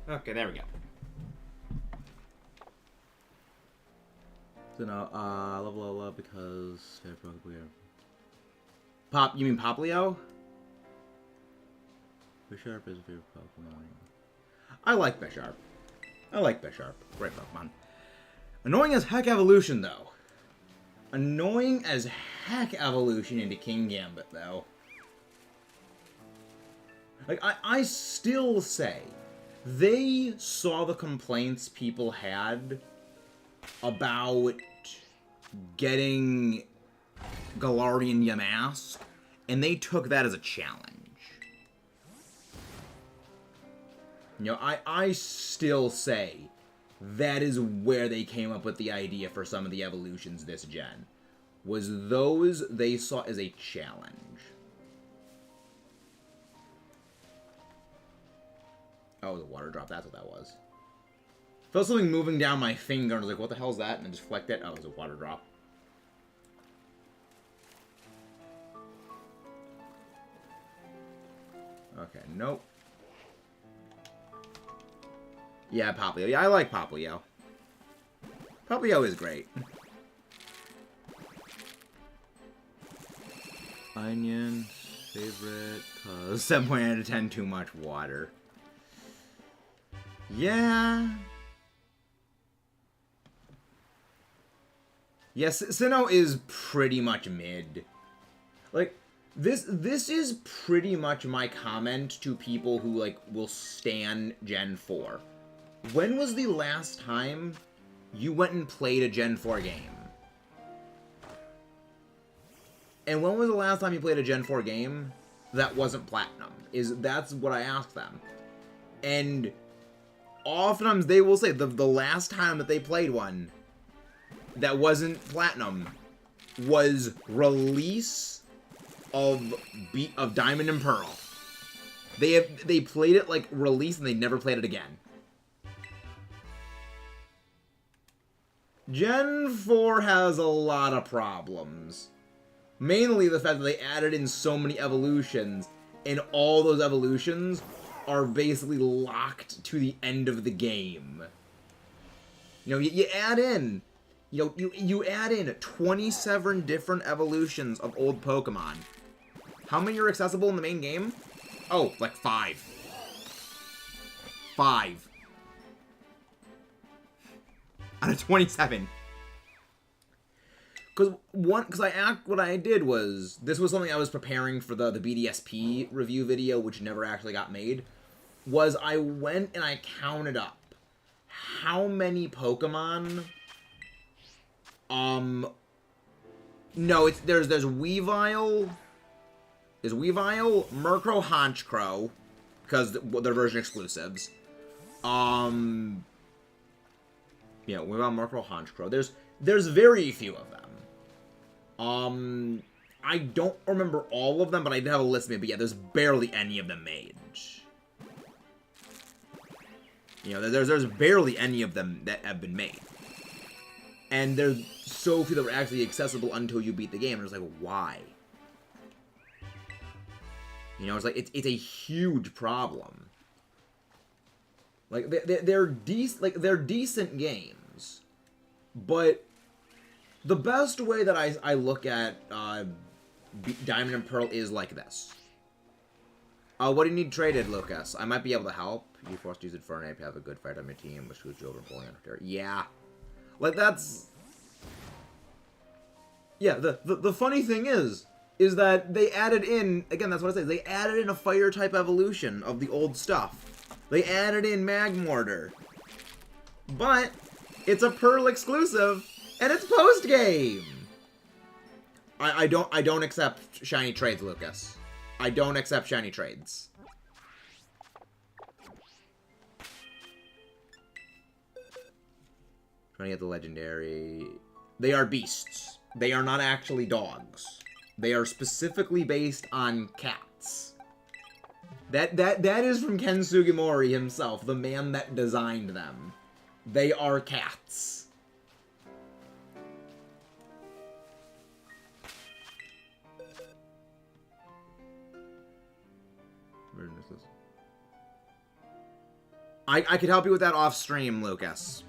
A: Okay, there we go. So no, level up because you mean Poplio? Bisharp is a favorite Pokemon. I like Bisharp. Great Pokemon. Annoying as heck evolution, though. Annoying as heck evolution into King Gambit, though. Like, I still say, they saw the complaints people had about getting Galarian Yamask, and they took that as a challenge. You know, I still say that is where they came up with the idea for some of the evolutions this gen. Was those they saw as a challenge. Oh, the water drop, that's what that was. Felt something moving down my finger, and I was like, what the hell is that? And I just flicked it. Oh, it was a water drop. Okay, nope. Yeah, Poplio. Yeah, I like Poplio. Poplio is great. Onion, favorite, cause 7.8 out of 10, too much water. Yeah. Yes, Sinnoh is pretty much mid. Like, this is pretty much my comment to people who, like, will stan Gen 4. When was the last time you went and played a Gen 4 game? And when was the last time you played a Gen 4 game that wasn't Platinum? That's what I ask them. And oftentimes they will say the last time that they played one that wasn't Platinum was release of Diamond and Pearl. They played it like release and they never played it again. Gen 4 has a lot of problems. Mainly the fact that they added in so many evolutions, and all those evolutions are basically locked to the end of the game. You know, you add in, you add in 27 different evolutions of old Pokemon. How many are accessible in the main game? Oh, like 5. 5. Out of 27. Because what I did was, this was something I was preparing for the BDSP review video, which never actually got made, was I went and I counted up how many Pokemon, no, there's Weavile, Murkrow, Honchkrow, because they're version exclusives, yeah, what about Murkrow, Honchkrow? There's very few of them. I don't remember all of them, but I did have a list made. But yeah, there's barely any of them made. You know, there's barely any of them that have been made. And there's so few that were actually accessible until you beat the game. And it's like, why? You know, it's like, it's a huge problem. Like, they're decent games. But the best way that I look at Diamond and Pearl is like this. What do you need traded, Lucas? I might be able to help. You forced to use Infernape to have a good fight on your team, which screws you over and pulling under. Yeah. Like, that's... Yeah, the funny thing is that they added in... Again, that's what I say. They added in a Fire-type evolution of the old stuff. They added in Magmortar. But it's a Pearl exclusive, and it's post-game! I don't accept shiny trades, Lucas. I don't accept shiny trades. Trying to get the legendary... They are beasts. They are not actually dogs. They are specifically based on cats. That is from Ken Sugimori himself, the man that designed them. They are cats. I could help you with that off stream, Lucas.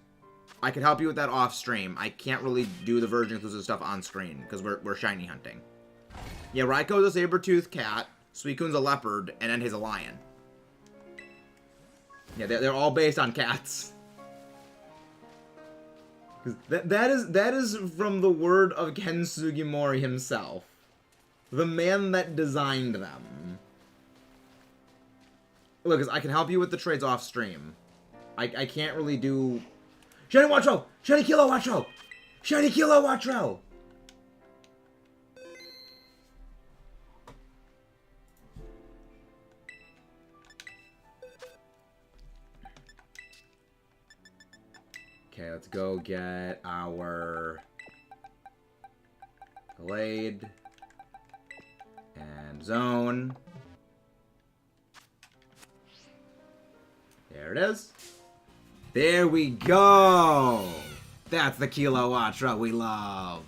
A: I could help you with that off stream. I can't really do the version exclusive stuff on screen because we're shiny hunting. Yeah, Raiko's a saber-toothed cat, Suicune's a leopard, and Entei's a lion. Yeah, they're all based on cats. That is from the word of Ken Sugimori himself. The man that designed them. Look, I can help you with the trades off stream. I can't really do... Shiny Watcho! Shiny Kilo Watcho! Shiny Kilo Watcho! Okay, let's go get our Glade and Zone. There it is. There we go! That's the Kilo Watcho we love.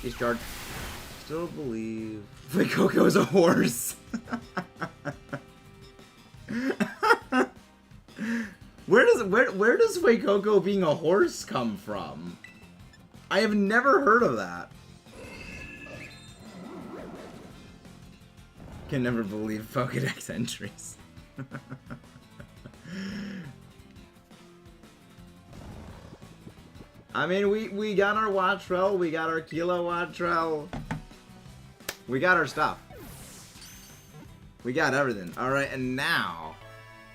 A: Discharge. Still believe Fuecoco is a horse. Where does Fuecoco being a horse come from? I have never heard of that. Can never believe Pokedex entries. I mean, we got our Wattrel, we got our Kilo Wattrel. We got our stuff. We got everything. Alright, and now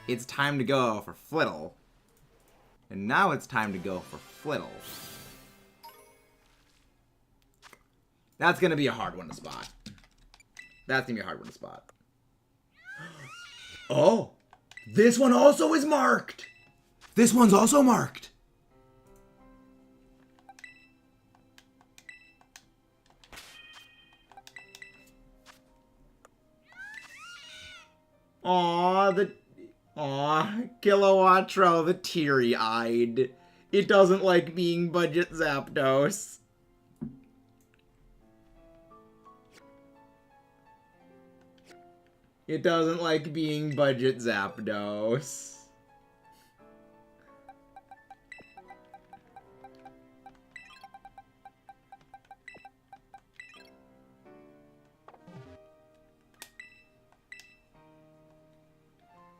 A: it's time to go for Flittle. And now it's time to go for Flittle. That's gonna be a hard one to spot. That's gonna be a hard one to spot. Oh! This one also is marked! This one's also marked! Aw, Kilowattrel, the teary-eyed. It doesn't like being budget Zapdos. It doesn't like being budget Zapdos.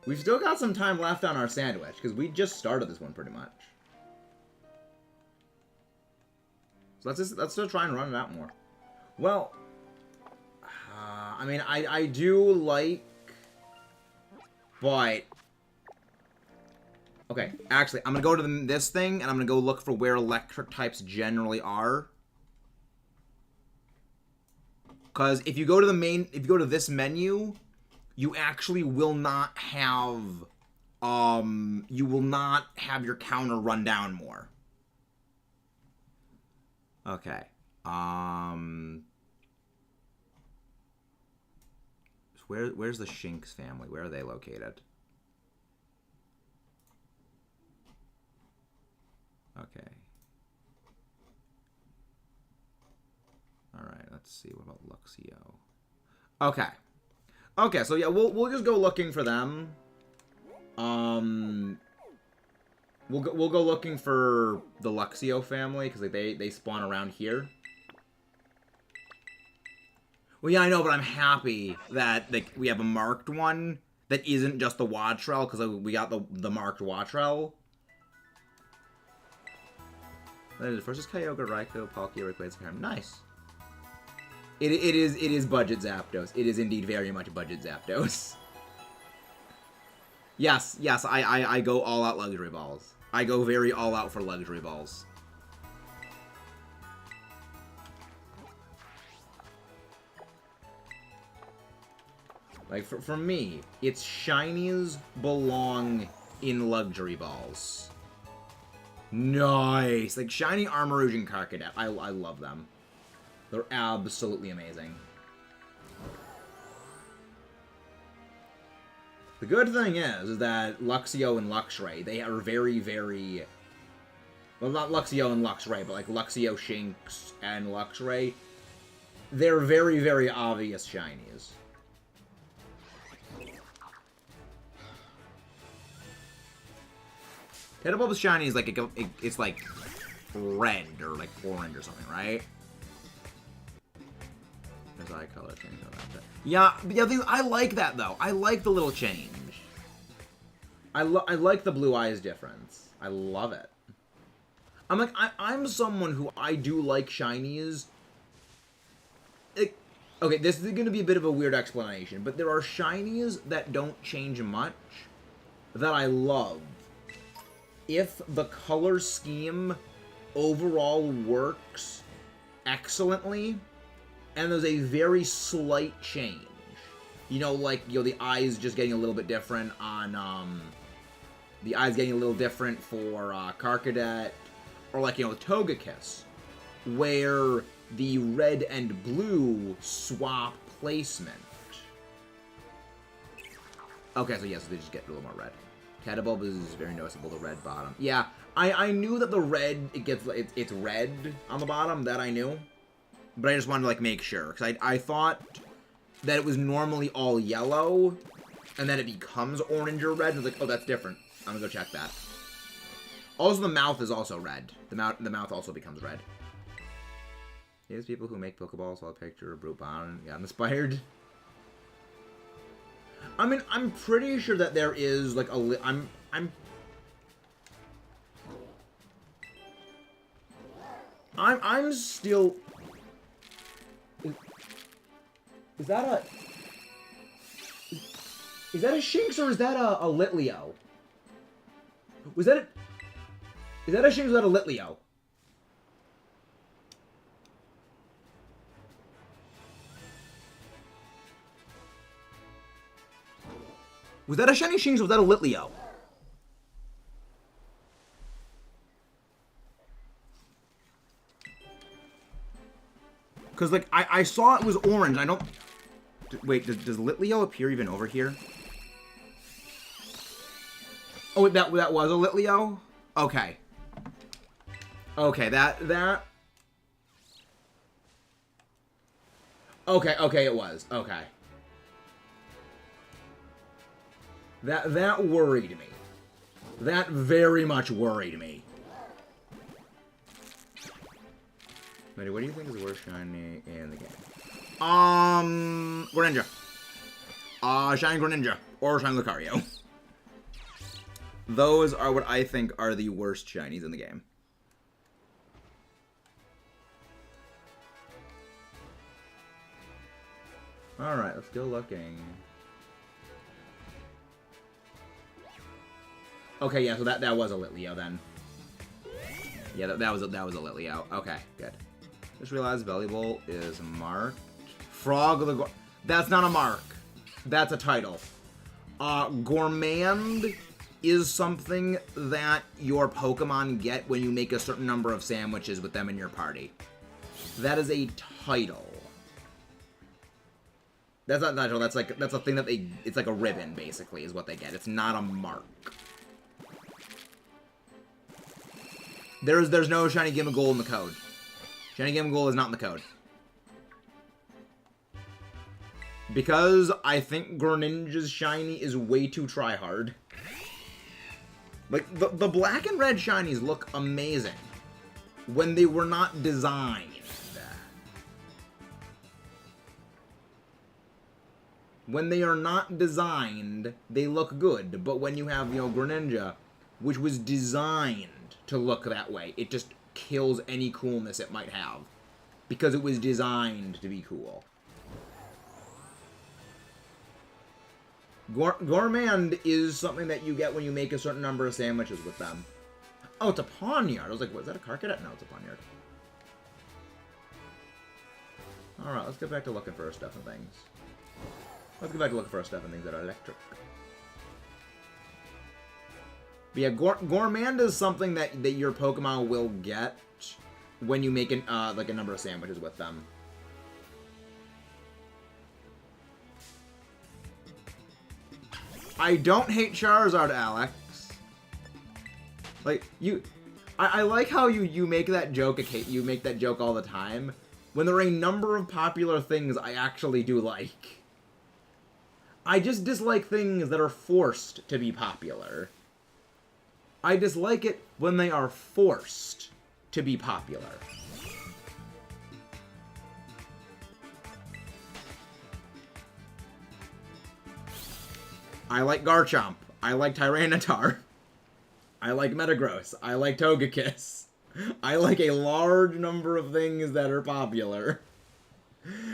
A: We've still got some time left on our sandwich, because we just started this one pretty much. So let's still try and run it out more. Well, I mean, I do like, but, okay, actually, I'm gonna go to this thing, and I'm gonna go look for where electric types generally are. Because if you go to this menu, you actually will not have, you will not have your counter run down more. Okay. Where's the Shinx family? Where are they located? Okay. Alright, let's see. What about Luxio? Okay. Okay, so yeah, we'll just go looking for them. We'll go looking for the Luxio family because like, they spawn around here. Well, yeah, I know, but I'm happy that like we have a marked one that isn't just the Wattrel because we got the marked Wattrel. First is Kyogre, Raikou, Palkia, Rayquaza, nice. It is budget Zapdos. It is indeed very much budget Zapdos. Yes, I go all out luxury balls. I go very all out for luxury balls. Like, for me, it's shinies belong in luxury balls. Nice! Like, shiny Armarouge and Karkadet. I love them. They're absolutely amazing. The good thing is that Luxio and Luxray, they are very, very... Well, not Luxio and Luxray, but like Luxio, Shinx, and Luxray. they're very, very obvious shinies. Tedabulb's shiny is like, it's like red or like orange or something, right? There's eye color change on that. Yeah, I like that though. I like the little change. I like the blue eyes difference. I love it. I'm like, I'm someone who I do like shinies. Okay, this is going to be a bit of a weird explanation, but there are shinies that don't change much that I love. If the color scheme overall works excellently, and there's a very slight change. You know, like, you know, the eyes just getting a little bit different on, the eyes getting a little different for, Karkadet, or like, you know, Togekiss, where the red and blue swap placement. Okay, so yes, they just get a little more red. Tedabulb is very noticeable, the red bottom. Yeah, I knew that the red, it's red on the bottom, that I knew. But I just wanted to, like, make sure, because I thought that it was normally all yellow, and then it becomes orange or red, and I was like, oh, that's different. I'm gonna go check that. Also, the mouth is also red. The mouth also becomes red. Here's people who make Pokeballs saw a picture of Brute Bond and got inspired. I mean, I'm pretty sure that there is, like, I'm still... Is that a... Is that a Shinx or is that a Litleo? Was that a... Is that a Shinx or is that a Litleo? Was that a shiny Shinx or was that a Litleo? Because, like, I saw it was orange. I don't... Wait, does Litleo appear even over here? Oh, that was a Litleo? Okay. Okay, that... Okay, it was. Okay. That worried me. That very much worried me. What do you think is the worst shiny in the game? Greninja. Shiny Greninja. Or Shiny Lucario. Those are what I think are the worst shinies in the game. Alright, let's go looking. Okay, yeah, so that was a Litleo then. Yeah, that was a Litleo. Okay, good. Just realized Volleyball is marked. Frog of the... That's not a mark. That's a title. Gourmand is something that your Pokemon get when you make a certain number of sandwiches with them in your party. That is a title. That's not a title. That's a thing that they... It's like a ribbon, basically, is what they get. It's not a mark. There's no Shiny Gimmighoul in the code. Shiny Gimmighoul is not in the code. Because I think Greninja's shiny is way too tryhard. Like, the black and red shinies look amazing when they were not designed. When they are not designed, they look good. But when you have, you know, Greninja, which was designed to look that way, it just kills any coolness it might have. Because it was designed to be cool. Gourmand is something that you get when you make a certain number of sandwiches with them. Oh, it's a Pawniard. I was like, was that a Karkadet? No, it's a Pawniard. Alright, let's get back to looking for our stuff and things. Let's get back to looking for our stuff and things that are electric. But yeah, Gourmand is something that your Pokemon will get when you make like a number of sandwiches with them. I don't hate Charizard, Alex. Like, I like how you make that joke, you make that joke all the time, when there are a number of popular things I actually do like. I just dislike things that are forced to be popular. I dislike it when they are forced to be popular. I like Garchomp. I like Tyranitar. I like Metagross. I like Togekiss. I like a large number of things that are popular.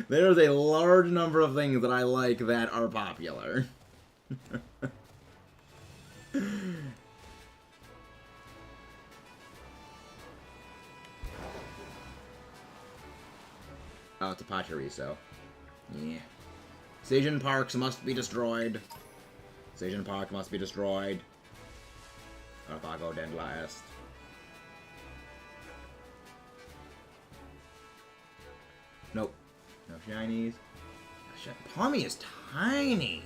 A: There's a large number of things that I like that are popular. Oh, it's a Pachirisu. Yeah. Seijin Parks must be destroyed. Seijin Park must be destroyed. I'll dead last. Nope. No shinies. Palmy is tiny.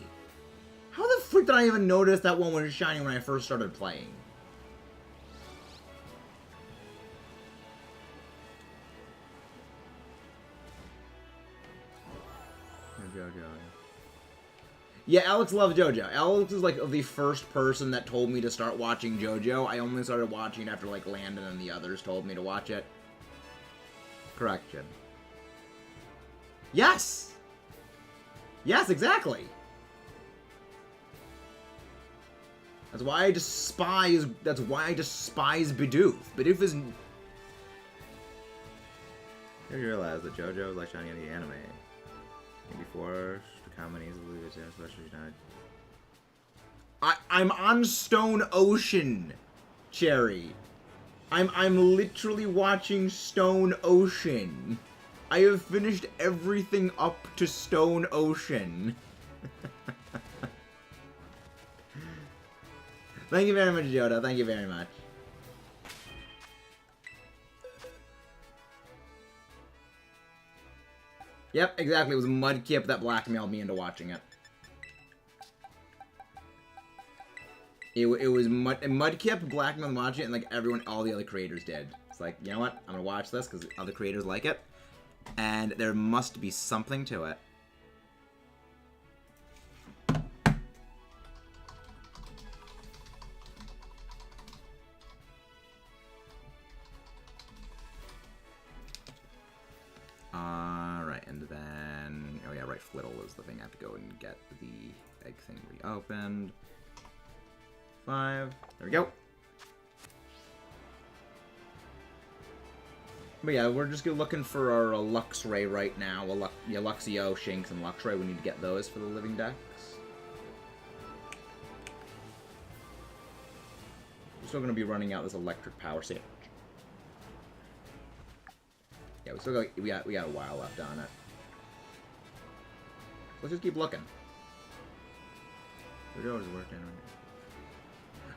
A: How the frick did I even notice that one was shiny when I first started playing? JoJo. Yeah, Alex loves JoJo. Alex is like the first person that told me to start watching JoJo. I only started watching it after like Landon and the others told me to watch it. Correction. Yes! Yes, exactly! That's why I despise Bidoof. Bidoof is... You realize that JoJo is like shiny in the anime. Before the common easily was especially not. I'm on Stone Ocean, Cherry. I'm literally watching Stone Ocean. I have finished everything up to Stone Ocean. Thank you very much, Yoda. Thank you very much. Yep, exactly. It was Mudkip that blackmailed me into watching it. It was Mudkip blackmailed me watching it, and like all the other creators did. It's like, you know what? I'm gonna watch this because other creators like it, and there must be something to it. Alright, and then... Oh yeah, right, Flittle is the thing. I have to go and get the egg thing reopened. 5. There we go. But yeah, we're just looking for our Luxray right now. Luxio, Shinx, and Luxray. We need to get those for the living decks. We're still going to be running out this electric power sandwich. Yeah, we got a while left on it. Let's just keep looking. We're always working on it.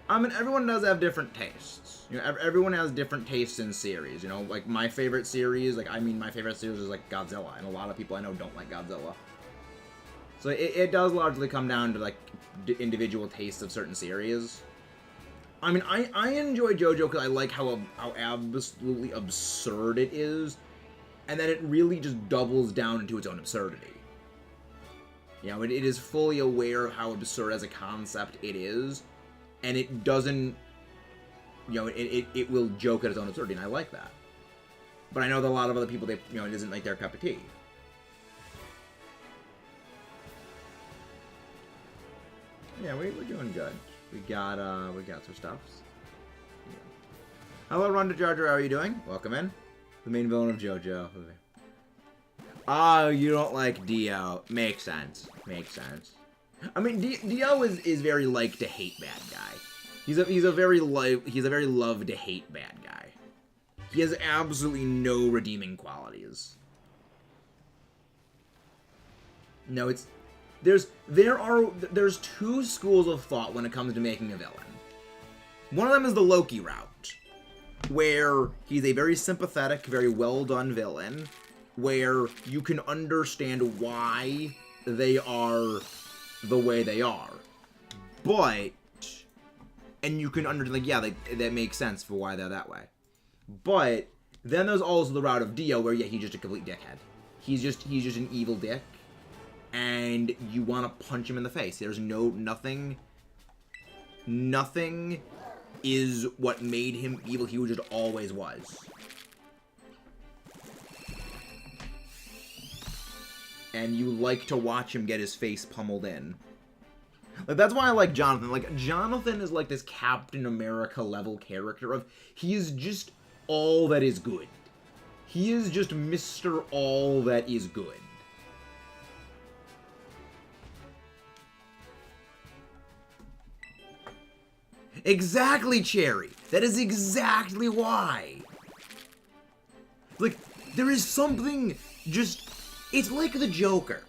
A: I mean, everyone does have different tastes. You know, everyone has different tastes in series. You know, like my favorite series, my favorite series is like Godzilla, and a lot of people I know don't like Godzilla. So it does largely come down to like individual tastes of certain series. I mean, I enjoy JoJo because I like how absolutely absurd it is, and then it really just doubles down into its own absurdity. You know, it is fully aware of how absurd as a concept it is, and it doesn't, you know, it will joke at its own absurdity, and I like that. But I know that a lot of other people, it isn't like their cup of tea. Yeah, we're doing good. We got some stuffs. Yeah. Hello, Ronda Jar Jar, how are you doing? Welcome in. The main villain of JoJo. Oh, you don't like Dio. Makes sense. Makes sense. I mean, Dio is very like to hate bad guy. He's a very love to hate bad guy. He has absolutely no redeeming qualities. No, there's two schools of thought when it comes to making a villain. One of them is the Loki route, where he's a very sympathetic, very well done villain, where you can understand why they are the way they are, and you can understand, like, yeah, that makes sense for why they're that way. But Then there's also the route of Dio, where, yeah, he's just a complete dickhead. He's just an evil dick, and you want to punch him in the face. There's nothing is what made him evil. He just always was. And you like to watch him get his face pummeled in. Like, that's why I like Jonathan. Like, Jonathan is like this Captain America level character of, he is just all that is good. He is just Mr. All that is good. Exactly, Cherry. That is exactly why. Like, there is something just... It's like the Joker.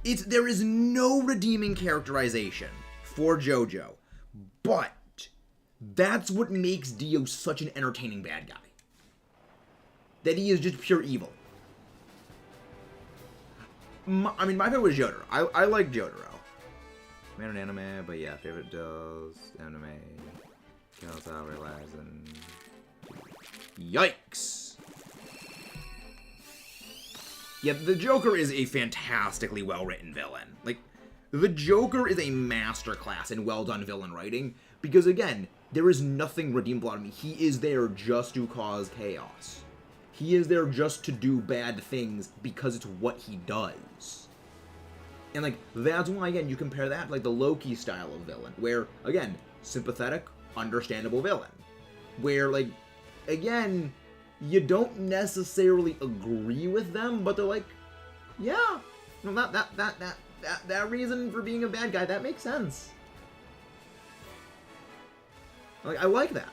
A: There is no redeeming characterization for JoJo, but that's what makes Dio such an entertaining bad guy. That he is just pure evil. I mean, my favorite was Jotaro. I like Jotaro. Man in anime, but yeah, favorite does anime. Kills out realizing. Yikes! Yeah, the Joker is a fantastically well-written villain. Like, the Joker is a masterclass in well-done villain writing, because again, there is nothing redeemable out of him. He is there just to cause chaos. He is there just to do bad things because it's what he does. And, like, that's why, again, you compare that to, like, the Loki style of villain, where, again, sympathetic, understandable villain. Where, like, again, you don't necessarily agree with them, but they're like, yeah, no, that reason for being a bad guy, that makes sense. Like, I like that.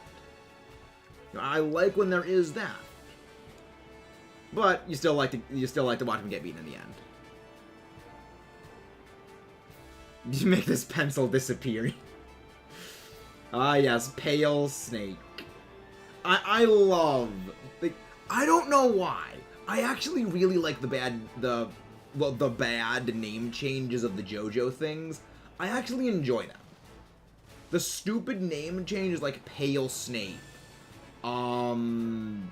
A: I like when there is that. But you still like to watch him get beaten in the end. You make this pencil disappear. Ah, yes, pale snake. I love, like, I don't know why. I actually really like the bad name changes of the JoJo things. I actually enjoy them. The stupid name changes like Pale Snake, Filthy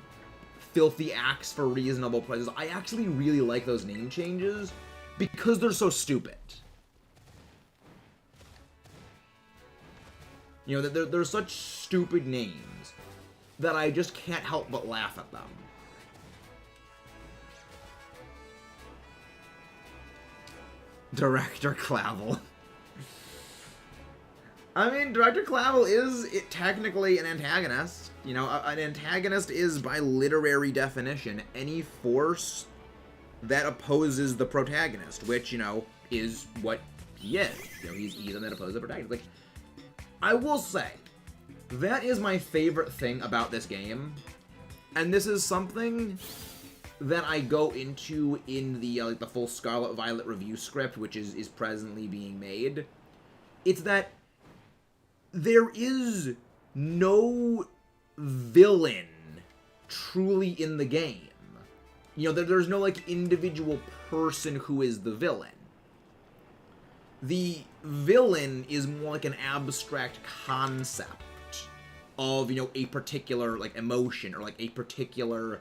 A: Axe for Reasonable Prices. I actually really like those name changes because they're so stupid. You know, they're such stupid names that I just can't help but laugh at them. Director Clavel. I mean, Director Clavel is technically an antagonist. You know, an antagonist is, by literary definition, any force that opposes the protagonist, which, you know, is what he is. You know, he's either that opposes the protagonist. Like, I will say, that is my favorite thing about this game, and this is something that I go into in the like the full Scarlet Violet review script, which is presently being made. It's that there is no villain truly in the game. You know, there's no like individual person who is the villain. The villain is more like an abstract concept of, you know, a particular like emotion or like a particular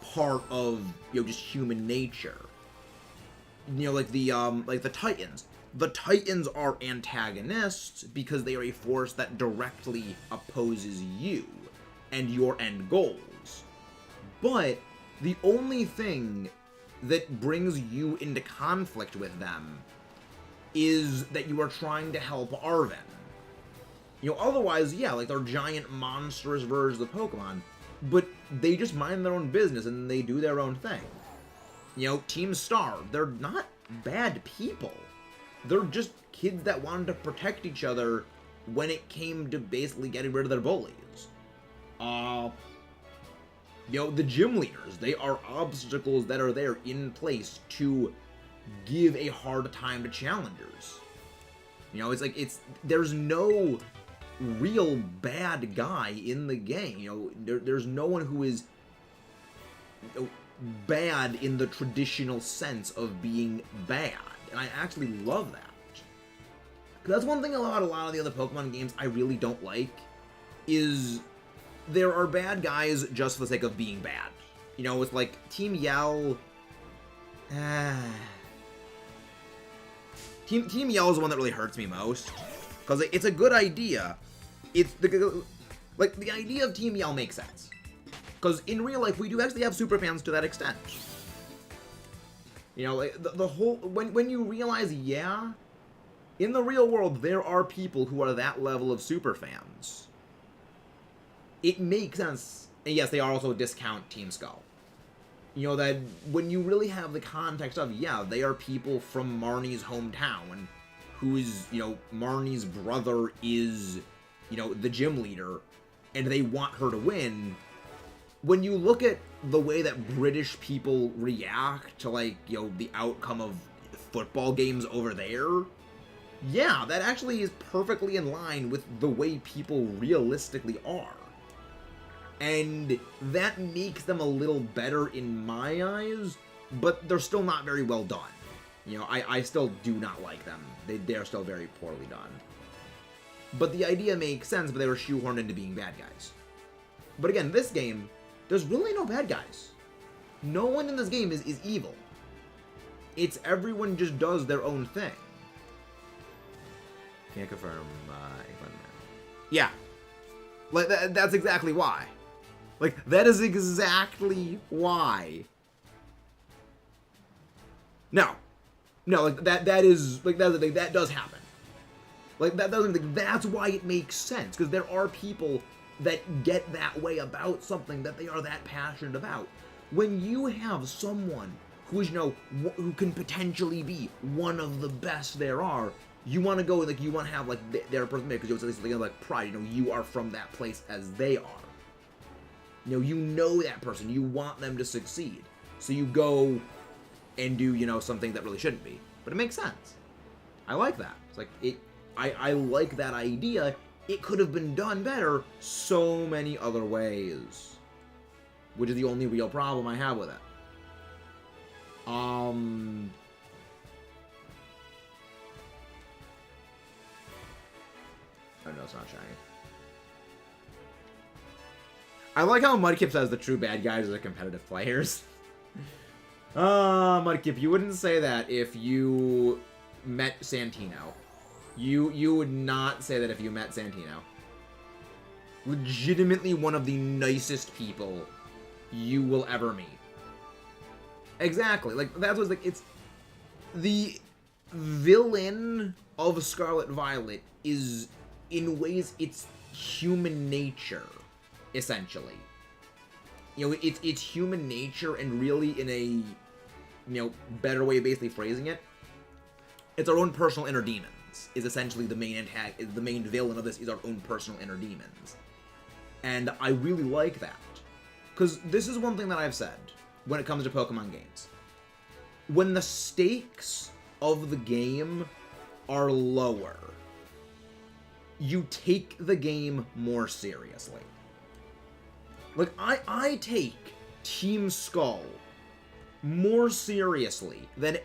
A: part of, you know, just human nature. You know, like the Titans. The Titans are antagonists because they are a force that directly opposes you and your end goals. But the only thing that brings you into conflict with them is that you are trying to help Arven. You know, otherwise, yeah, like, they're giant monstrous versions of Pokemon, but they just mind their own business and they do their own thing. You know, Team Star, they're not bad people. They're just kids that wanted to protect each other when it came to basically getting rid of their bullies. You know, the gym leaders, they are obstacles that are there in place to give a hard time to challengers. You know, it's like, there's no real bad guy in the game. You know, there's no one who is bad in the traditional sense of being bad. And I actually love that. Because that's one thing about a lot of the other Pokemon games I really don't like, is there are bad guys just for the sake of being bad. You know, it's like Team Yell. Team Yell is the one that really hurts me most, because it's a good idea. It's the idea of Team Yell makes sense, because in real life we do actually have super fans to that extent. You know, like the whole when you realize, yeah, in the real world there are people who are that level of super fans. It makes sense, and yes, they are also discount Team Skull. You know, that when you really have the context of, yeah, they are people from Marnie's hometown, who's, you know, Marnie's brother is, you know, the gym leader, and they want her to win. When you look at the way that British people react to, like, you know, the outcome of football games over there, yeah, that actually is perfectly in line with the way people realistically are. And that makes them a little better in my eyes, but they're still not very well done. You know, I still do not like them. They're still very poorly done. But the idea makes sense, but they were shoehorned into being bad guys. But again, this game, there's really no bad guys. No one in this game is evil. It's everyone just does their own thing. Can't confirm, England. Yeah. Like, that's exactly why. Like, that is exactly why. No, like, that is, like, that does happen. Like, that doesn't, like, that's why it makes sense, because there are people that get that way about something that they are that passionate about. When you have someone who is, you know, who can potentially be one of the best there are, you want to go, like, you want to have, like, their person, because you have something like pride, you know, you are from that place as they are. You know that person, you want them to succeed. So you go and do, you know, something that really shouldn't be. But it makes sense. I like that. It's like, I like that idea. It could have been done better so many other ways. Which is the only real problem I have with it. Oh no, it's not shiny. I like how Mudkip says the true bad guys are the competitive players. Mudkip, you wouldn't say that if you met Santino. You would not say that if you met Santino. Legitimately one of the nicest people you will ever meet. Exactly. Like, that's what's like, it's... The villain of Scarlet Violet is, in ways, it's human nature. Essentially, you know, it's human nature, and really in a, you know, better way of basically phrasing it, it's our own personal inner demons. Is essentially the main the main villain of this is our own personal inner demons, and I really like that, because this is one thing that I've said when it comes to Pokemon games. When the stakes of the game are lower, you take the game more seriously. Like, I take Team Skull more seriously than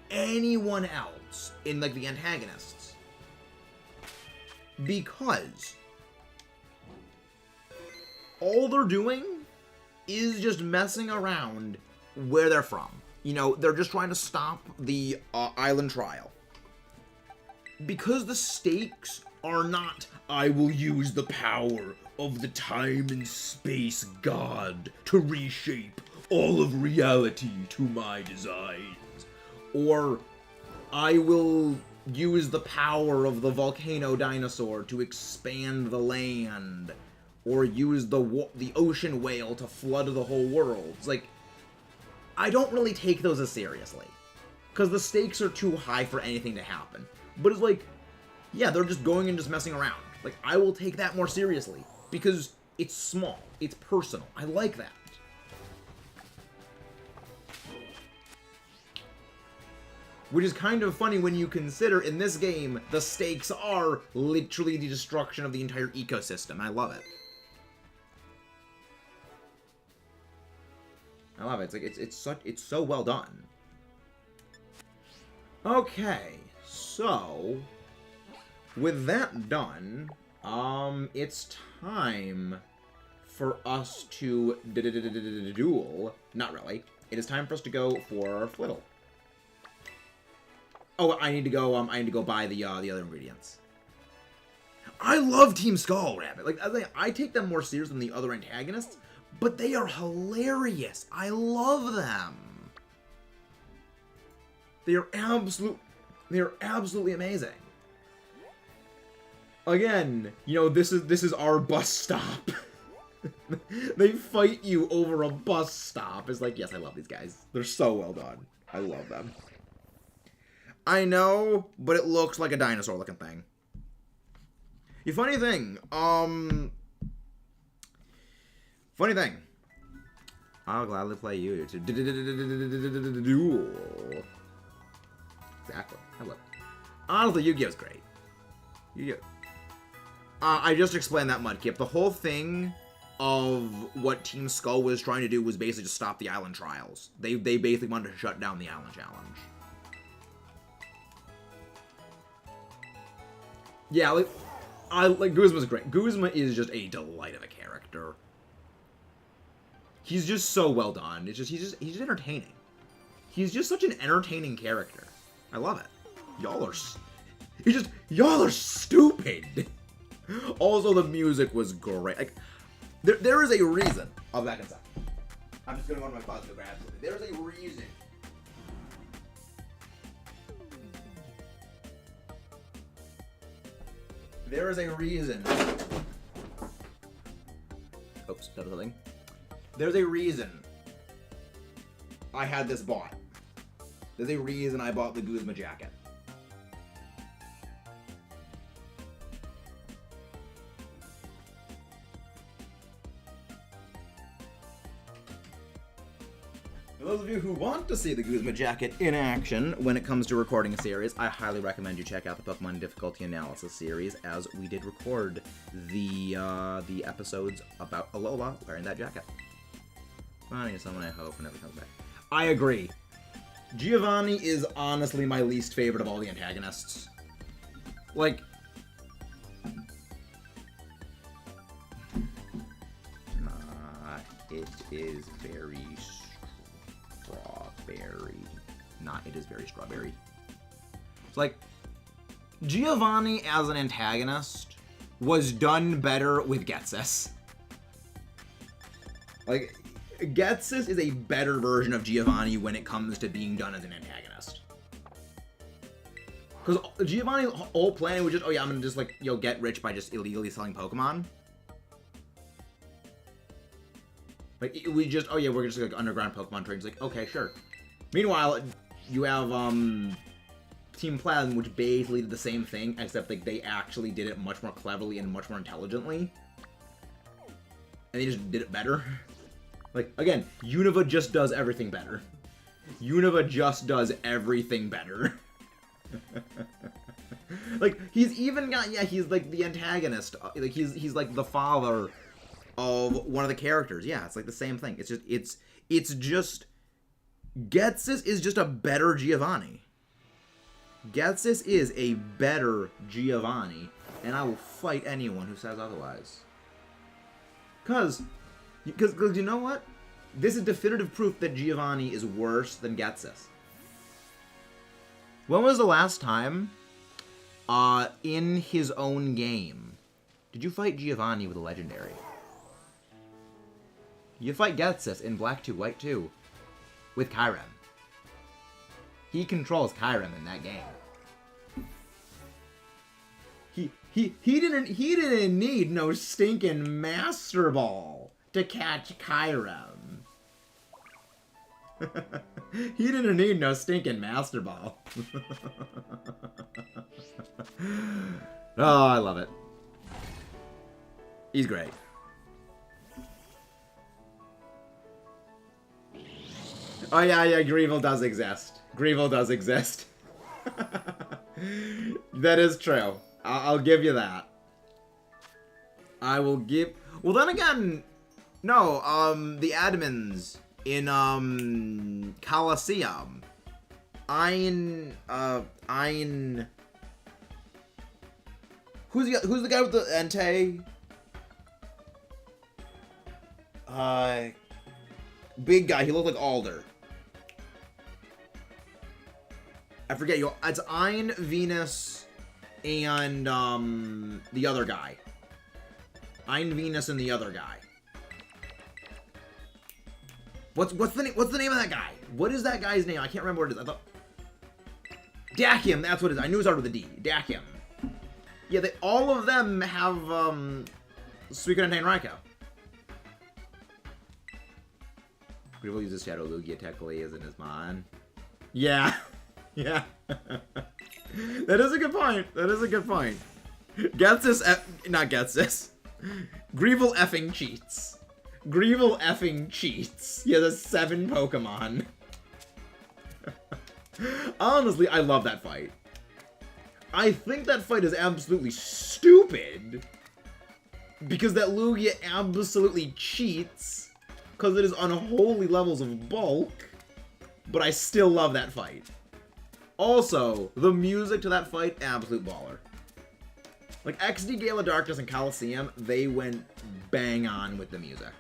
A: anyone else in, like, the antagonists. Because all they're doing is just messing around where they're from. You know, they're just trying to stop the island trial. Because the stakes are not, I will use the power of the time and space god to reshape all of reality to my designs. Or, I will use the power of the volcano dinosaur to expand the land. Or use the ocean whale to flood the whole world. It's like, I don't really take those as seriously. Because the stakes are too high for anything to happen. But it's like, yeah, they're just going and just messing around. Like, I will take that more seriously. Because it's small. It's personal. I like that. Which is kind of funny when you consider, in this game, the stakes are literally the destruction of the entire ecosystem. I love it. I love it. It's like it's so well done. Okay, so with that done, it's time for us to duel. Not really. It is time for us to go for Flittle. Oh, I need to go. I need to go buy the other ingredients. I love Team Skull Rabbit. Like I take them more serious than the other antagonists, but they are hilarious. I love them. They are absolutely amazing. Again, you know, this is our bus stop. They fight you over a bus stop. It's like, yes, I love these guys. They're so well done. I love them. I know, but it looks like a dinosaur looking thing. The funny thing, I'll gladly play you to duel. Exactly. I love it. Honestly, Yu-Gi-Oh's great. Yu-Gi-Oh. I just explained that, Mudkip. The whole thing of what Team Skull was trying to do was basically just stop the island trials. They basically wanted to shut down the island challenge. Yeah, like Guzma's great. Guzma is just a delight of a character. He's just so well done. It's just he's just entertaining. He's just such an entertaining character. I love it. Y'all are stupid. Also, the music was great. Like, there is a reason. I'll back inside. I'm just gonna go to my closet to grab something. There's a reason. There is a reason. Oops, that was a thing. There's a reason I had this bought. There's a reason I bought the Guzma jacket. For those of you who want to see the Guzma jacket in action when it comes to recording a series, I highly recommend you check out the Pokemon Difficulty Analysis series, as we did record the episodes about Alola wearing that jacket. I need someone I hope never comes back. I agree. Giovanni is honestly my least favorite of all the antagonists. Like, it is very strawberry. It is very strawberry. It's like, Giovanni as an antagonist was done better with Getsis. Like, Getsis is a better version of Giovanni when it comes to being done as an antagonist. Because Giovanni's whole plan was just, oh yeah, I'm gonna just like, get rich by just illegally selling Pokemon. Like, we just, oh yeah, we're just like underground Pokemon trades. Like, okay, sure. Meanwhile, you have Team Plasm, which basically did the same thing, except like they actually did it much more cleverly and much more intelligently. And they just did it better. Like, again, Unova just does everything better. Unova just does everything better. Like, he's even got, yeah, he's like the antagonist. Like, he's like the father of one of the characters. Yeah, it's like the same thing. It's just, Getsis is just a better Giovanni. Getsis is a better Giovanni, and I will fight anyone who says otherwise. Because you know what? This is definitive proof that Giovanni is worse than Getsis. When was the last time, in his own game, did you fight Giovanni with a legendary? You fight Getsis in Black 2, White 2 with Kyurem. He controls Kyurem in that game. He didn't need no stinking Master Ball to catch Kyurem. He didn't need no stinking Master Ball. Oh, I love it. He's great. Oh yeah, Greevil does exist. Greevil does exist. That is true. I'll give you that. I will give... Well, then again... No, the admins in, Coliseum. Ein... Who's the guy with the Entei? Big guy. He looked like Alder. I forget. It's Ein, Venus, and the other guy. Ein, Venus, and the other guy. What's the name of that guy? What is that guy's name? I can't remember what it is. I thought Dakim. That's what it is. I knew it started with a D. Dakim. Yeah, all of them have Suicune and Raiko. Grievous uses Shadow Lugia technically as in his mon. Yeah. Yeah. That is a good point. That is a good point. Not Getsus. Greevil effing cheats. Greevil effing cheats. He has a 7 Pokemon. Honestly, I love that fight. I think that fight is absolutely stupid. Because that Lugia absolutely cheats. Because it is unholy levels of bulk. But I still love that fight. Also, the music to that fight, absolute baller. Like, XD Gala Darkness and Coliseum, they went bang on with the music.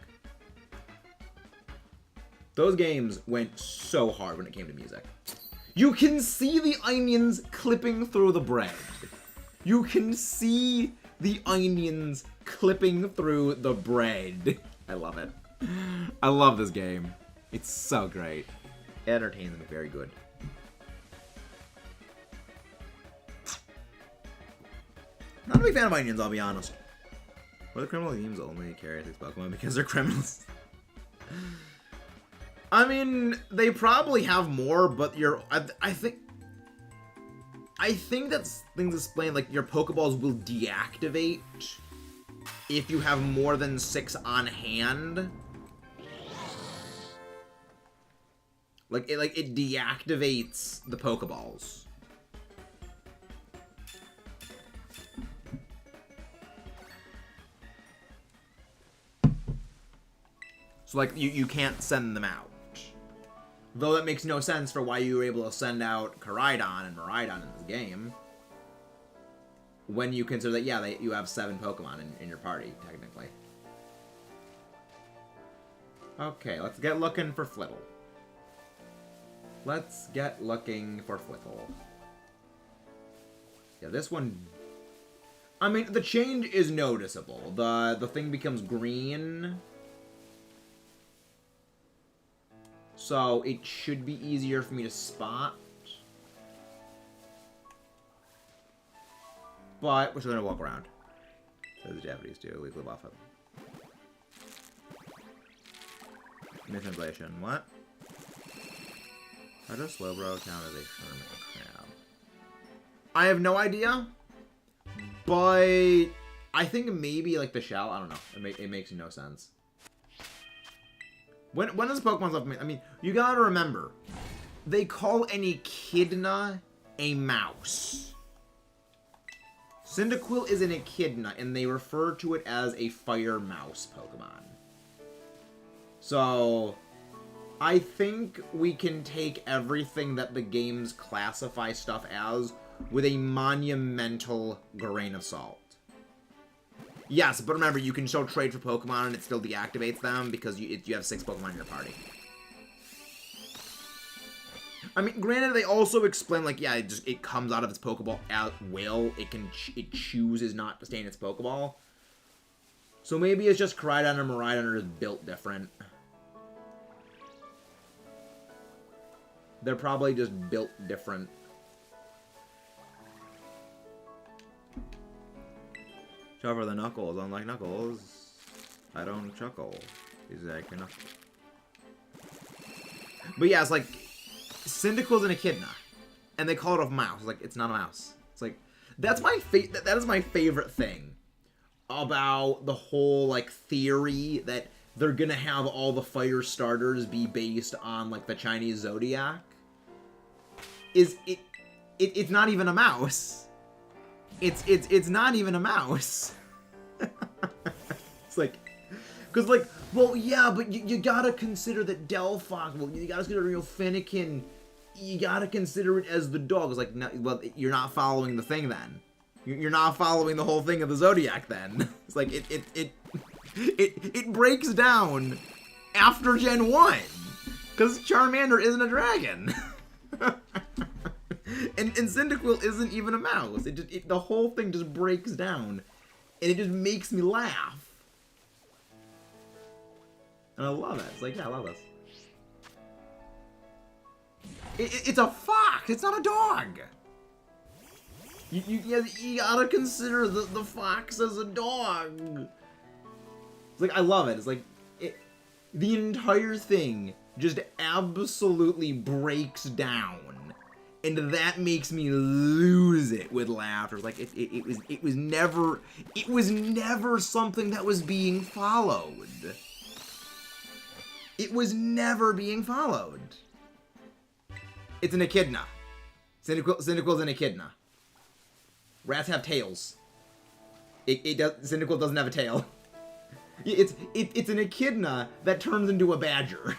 A: Those games went so hard when it came to music. You can see the onions clipping through the bread. You can see the onions clipping through the bread. I love it. I love this game. It's so great. Entertaining and very good. Not a big fan of onions, I'll be honest. Or the criminal themes only carry these Pokemon because they're criminals. I mean, they probably have more, but I think that's things explained, like your Pokeballs will deactivate if you have more than 6 on hand. Like it deactivates the Pokeballs. So like you can't send them out. Though that makes no sense for why you were able to send out Koraidon and Miraidon in this game. When you consider that, yeah, you have 7 Pokemon in your party, technically. Okay, let's get looking for Flittle. Let's get looking for Flittle. Yeah, this one... I mean, the change is noticeable. The thing becomes green. So, it should be easier for me to spot. But, we're still gonna walk around. So the Japanese do. We live off of them. Mistranslation. What? How does Slowbro count as a hermit crab? I have no idea. But I think maybe like the shell. I don't know. It makes no sense. When does Pokemon stuff? I mean, you gotta remember, they call an echidna a mouse. Cyndaquil is an echidna, and they refer to it as a fire mouse Pokemon. So, I think we can take everything that the games classify stuff as with a monumental grain of salt. Yes, but remember, you can still trade for Pokemon and it still deactivates them because you have 6 Pokemon in your party. I mean, granted, they also explain, like, yeah, it comes out of its Pokeball at will. It chooses not to stay in its Pokeball. So maybe it's just Koraidon and Miraidon are just built different. They're probably just built different. Cover the Knuckles. Unlike Knuckles, I don't chuckle. He's like a Knuckles. But yeah, it's like Cyndaquil's an echidna, and they call it a mouse. Like, it's not a mouse. It's like that is my favorite thing about the whole like theory that they're gonna have all the fire starters be based on like the Chinese zodiac. It's not even a mouse. It's not even a mouse. It's like, because like, well, yeah, but you gotta consider that Delphox. Well, you gotta consider Finnegan. You gotta consider it as the dog. It's like, no, well, you're not following the thing then. You're not following the whole thing of the zodiac then. It's like it it breaks down after Gen 1. Because Charmander isn't a dragon. and Cyndaquil isn't even a mouse. The whole thing just breaks down. And it just makes me laugh. And I love it. It's like, yeah, I love this. It's a fox. It's not a dog. You gotta consider the fox as a dog. It's like, I love it. It's like, the entire thing just absolutely breaks down. And that makes me lose it with laughter. Like, it was never something that was being followed. It was never being followed. It's an echidna. Cyndaquil's an echidna. Rats have tails. Cyndaquil doesn't have a tail. It's an echidna that turns into a badger.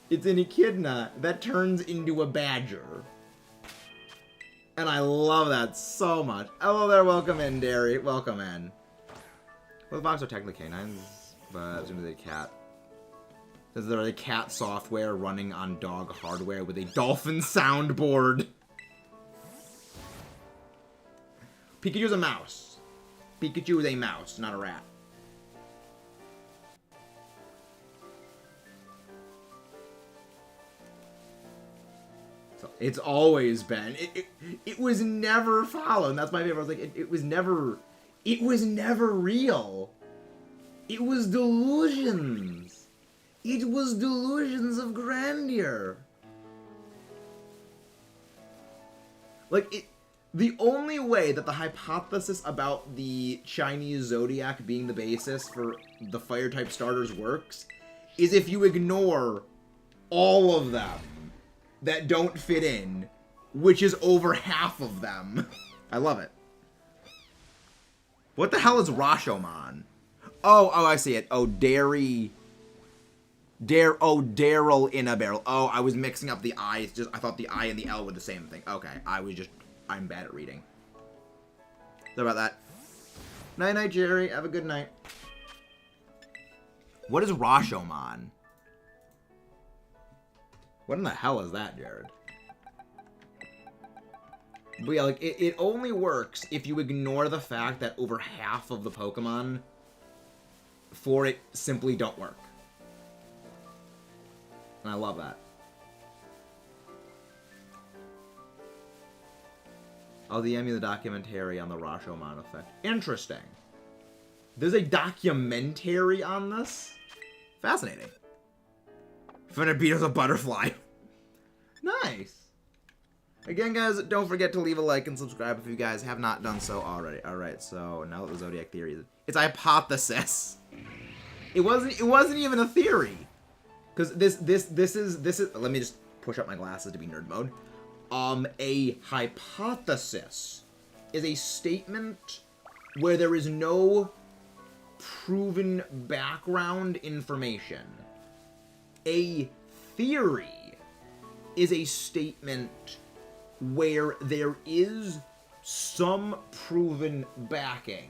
A: It's an echidna that turns into a badger. And I love that so much. Hello there, welcome in, Derry. Welcome in. Well, the fox are technically canines, but as soon as they cat. Because they're a cat software running on dog hardware with a dolphin soundboard. Pikachu's a mouse. Pikachu is a mouse, not a rat. So it's always been. It was never followed. And that's my favorite. I was like, it was never real. It was delusions. It was delusions of grandeur. Like, the only way that the hypothesis about the Chinese zodiac being the basis for the fire-type starters works is if you ignore all of them that don't fit in, which is over half of them. I love it. What the hell is Rashomon? Oh, I see it. Oh, Daryl in a barrel. Oh, I was mixing up the I's. I thought the I and the L were the same thing. Okay, I'm bad at reading. Sorry about that. Night-night, Jerry. Have a good night. What is Rashomon? What in the hell is that, Jared? But yeah, like, it only works if you ignore the fact that over half of the Pokemon for it simply don't work. And I love that. I'll DM you the documentary on the Rashomon effect. Interesting. There's a documentary on this? Fascinating. Finibito's a butterfly. Nice. Again, guys, don't forget to leave a like and subscribe if you guys have not done so already. Alright, so now that the Zodiac theory is... It's a hypothesis. It wasn't even a theory. Because this is... Let me just push up my glasses to be nerd mode. A hypothesis is a statement where there is no proven background information. A theory is a statement where there is some proven backing.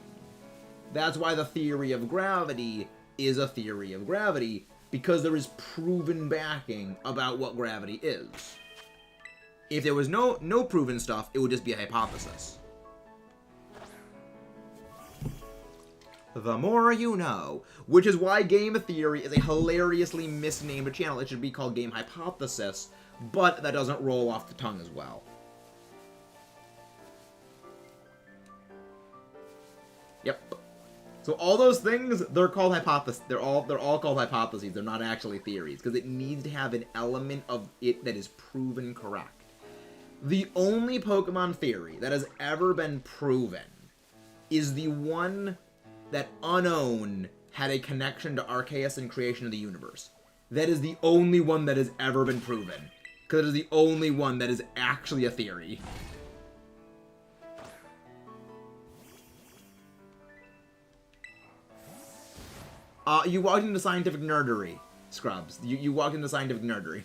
A: That's why the theory of gravity is a theory of gravity, because there is proven backing about what gravity is. If there was no proven stuff, it would just be a hypothesis. The more you know. Which is why Game Theory is a hilariously misnamed channel. It should be called Game Hypothesis, but that doesn't roll off the tongue as well. Yep. So all those things, they're called hypotheses. They're all called hypotheses. They're not actually theories, because it needs to have an element of it that is proven correct. The only Pokemon theory that has ever been proven is the one that Unown had a connection to Arceus and creation of the universe. That is the only one that has ever been proven, because it is the only one that is actually a theory. You walked into scientific nerdery, Scrubs. You walked into scientific nerdery.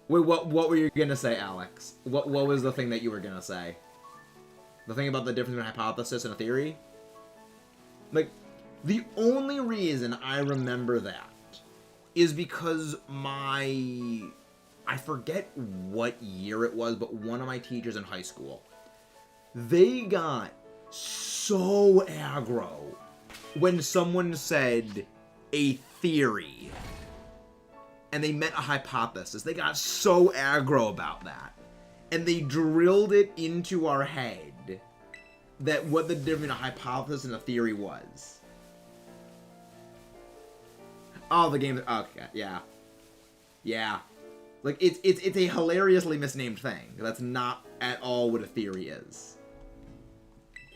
A: Wait, what were you gonna say, Alex? What was the thing that you were gonna say? The thing about the difference between a hypothesis and a theory? Like, the only reason I remember that is because I forget what year it was, but one of my teachers in high school, they got so aggro when someone said a theory and they meant a hypothesis. They got so aggro about that. And they drilled it into our head that what the difference between a hypothesis and a theory was. Oh, the game. Okay, yeah. Yeah. Like, it's a hilariously misnamed thing. That's not at all what a theory is.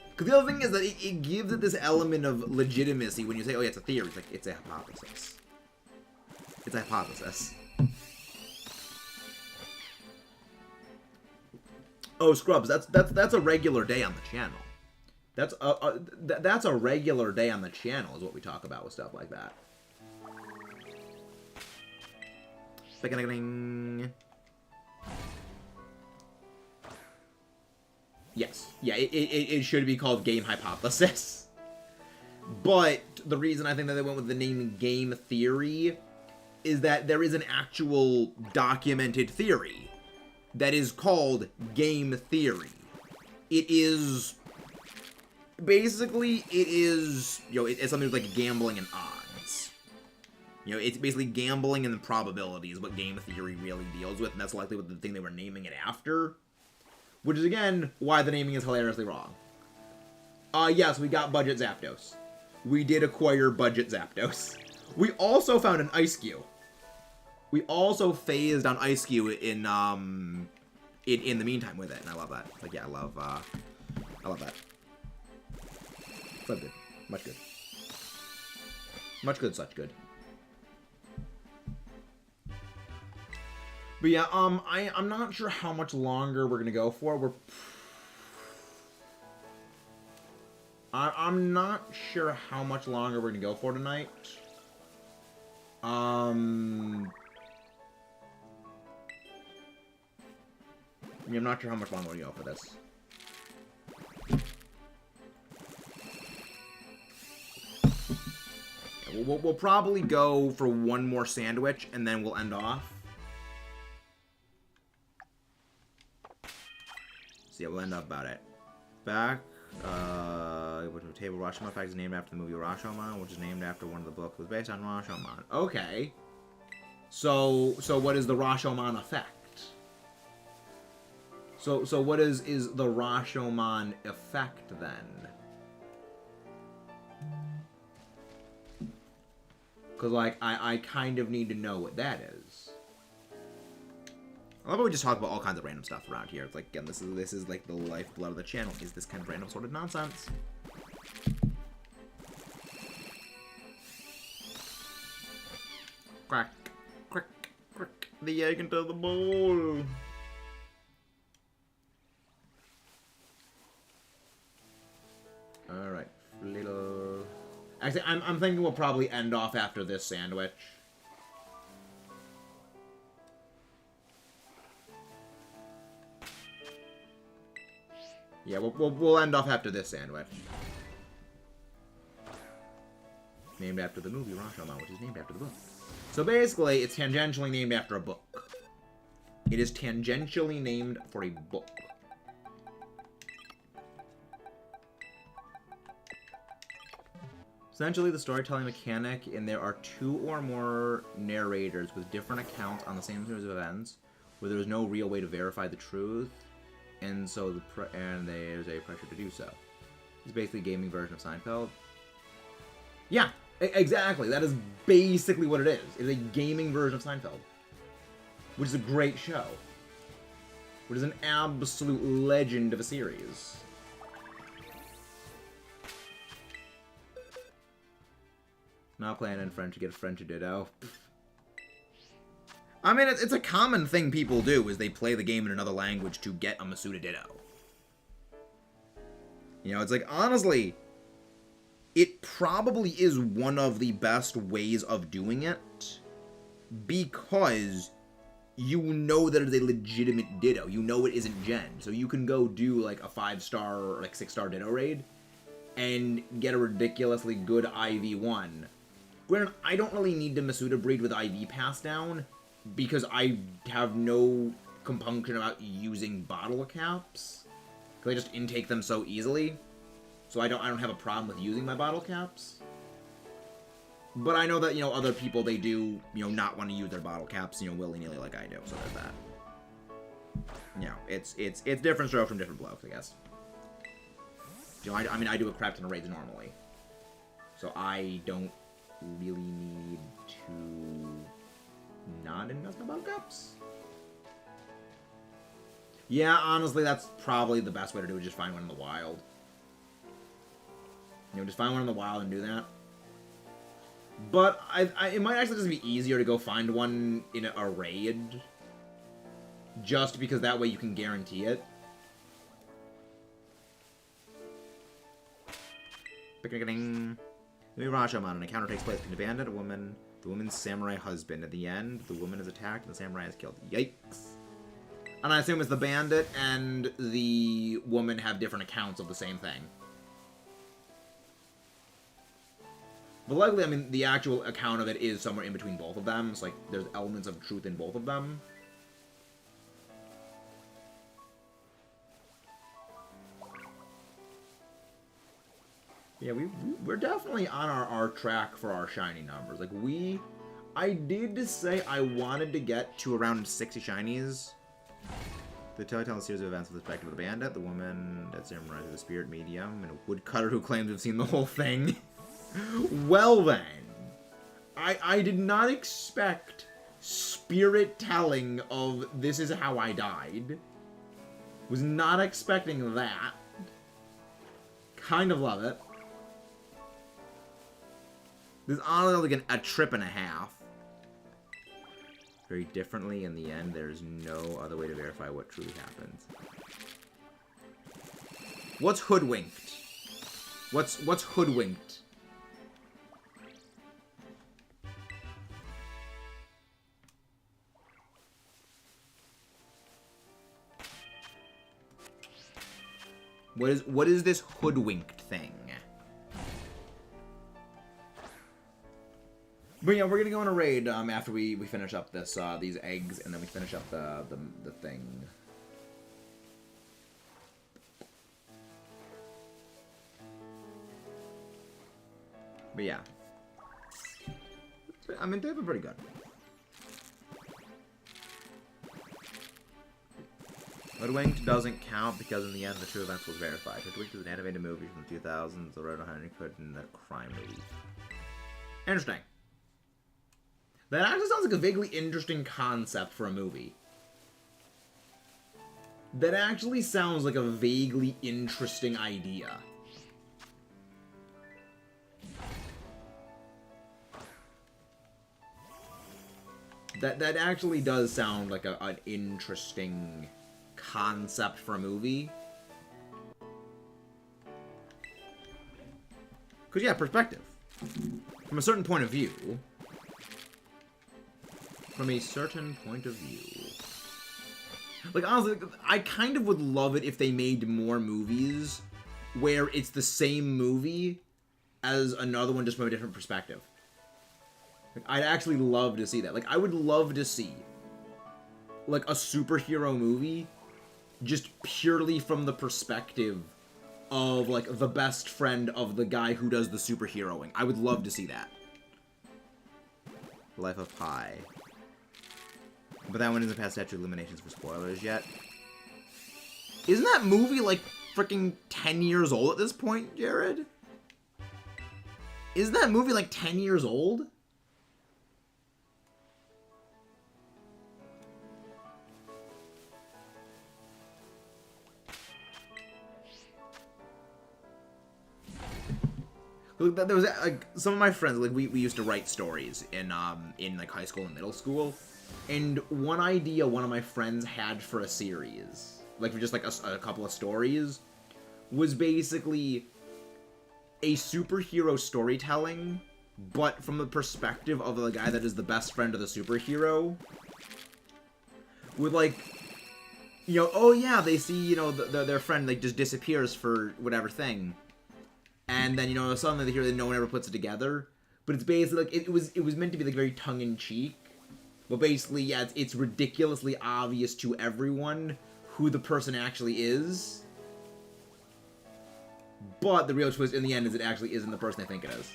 A: Because the other thing is that it gives it this element of legitimacy when you say, oh, yeah, it's a theory. It's like, it's a hypothesis. It's a hypothesis. Oh, Scrubs, that's a regular day on the channel. That's a regular day on the channel is what we talk about with stuff like that. Yes. Yeah, it should be called Game Hypothesis. But the reason I think that they went with the name Game Theory is that there is an actual documented theory that is called Game Theory. It is... Basically, it is... You know, it's something like gambling and odds. You know, it's basically gambling and the probabilities, what Game Theory really deals with, and that's likely what the thing they were naming it after. Which is, again, why the naming is hilariously wrong. Yes, we got Budget Zapdos. We did acquire Budget Zapdos. We also found an Ice Cube. We also phased on Ice Cube in the meantime with it, and I love that. Like, yeah, I love that. So good. Much good. Much good, such good. But yeah, I'm not sure how much longer we're gonna go for. I'm not sure how much longer we're gonna go for tonight. I'm not sure how much longer we're gonna go for this. Yeah, we'll probably go for one more sandwich and then we'll end off. So yeah, we'll end up about it. Back, table Rashomon fact is named after the movie Rashomon, which is named after one of the books was based on Rashomon. Okay. So what is the Rashomon effect? So what is the Rashomon effect then? Because, like, I kind of need to know what that is. I love how we just talk about all kinds of random stuff around here. It's like, again, this is like the lifeblood of the channel, is this kind of random sort of nonsense. Crack, crack, crack, the egg into the bowl. Alright, little... Actually, I'm thinking we'll probably end off after this sandwich. Yeah, we'll end off after this sandwich. Named after the movie Rashomon, which is named after the book. So basically, it's tangentially named after a book. It is tangentially named for a book. Essentially, the storytelling mechanic, and there are two or more narrators with different accounts on the same series of events, where there is no real way to verify the truth, and so there's a pressure to do so. It's basically a gaming version of Seinfeld. Yeah, exactly. That is basically what it is. It's a gaming version of Seinfeld, which is a great show, which is an absolute legend of a series. Not playing in French to get a French ditto. I mean, it's a common thing people do, is they play the game in another language to get a Masuda ditto. You know, it's like, honestly, it probably is one of the best ways of doing it, because you know that it is a legitimate Ditto. You know it isn't Gen. So you can go do, like, a 5-star or, like, 6-star Ditto raid and get a ridiculously good IV1. Granted, I don't really need to Masuda breed with IV pass down because I have no compunction about using bottle caps. Because I just intake them so easily. So I don't have a problem with using my bottle caps. But I know that, you know, other people, they do, you know, not want to use their bottle caps, you know, willy-nilly like I do. So there's that. You know, it's different strokes from different blokes, I guess. You know, I mean, I do a crap ton of raids normally. So I don't really need to not invest my bottle caps. Yeah, honestly, that's probably the best way to do it. Just find one in the wild. You know, just find one in the wild and do that. But it might actually just be easier to go find one in a raid. Just because that way you can guarantee it. The Mirage-Man, an encounter takes place between a bandit, a woman, the woman's samurai husband. At the end, the woman is attacked and the samurai is killed. Yikes. And I assume it's the bandit and the woman have different accounts of the same thing. But luckily, I mean, the actual account of it is somewhere in between both of them. It's like, there's elements of truth in both of them. Yeah, we're definitely on our track for our shiny numbers. Like, I did say I wanted to get to around 60 shinies. The telling a series of events with respect to the bandit, the woman that samurai is the spirit medium, and a woodcutter who claims to have seen the whole thing. Well then, I did not expect spirit telling of this is how I died. Was not expecting that. Kind of love it. This is honestly like a trip and a half. Very differently, in the end, there's no other way to verify what truly happens. What's hoodwinked? What's hoodwinked? What is this hoodwinked thing? But yeah, we're gonna go on a raid after we finish up this these eggs, and then we finish up the thing. But yeah, I mean, they've been pretty good. Hoodwinked doesn't count because in the end the true events was verified. Hoodwinked is an animated movie from the 2000s, the Road to Henry Hood, and the crime movie. Interesting. That actually sounds like a vaguely interesting concept for a movie. That actually sounds like a vaguely interesting idea. That actually does sound like an interesting concept for a movie. Because, yeah, perspective. From a certain point of view. From a certain point of view. Like, honestly, I kind of would love it if they made more movies where it's the same movie as another one just from a different perspective. Like, I'd actually love to see that. Like, I would love to see, like, a superhero movie just purely from the perspective of, like, the best friend of the guy who does the superheroing. I would love to see that. Life of Pi. But that one isn't past statute of limitations for spoilers yet. Isn't that movie, like, freaking 10 years old at this point, Jared? Isn't that movie, like, 10 years old? There was, like, some of my friends, like, we used to write stories in like, high school and middle school. And one idea one of my friends had for a series, like, for just, like, a couple of stories, was basically a superhero storytelling, but from the perspective of the guy that is the best friend of the superhero. with like, you know, oh yeah, they see, you know, their friend like just disappears for whatever thing, and then, you know, suddenly they hear that no one ever puts it together. But it's basically like it was meant to be like very tongue in cheek, but basically, yeah, it's ridiculously obvious to everyone who the person actually is. But the real twist in the end is it actually isn't the person they think it is.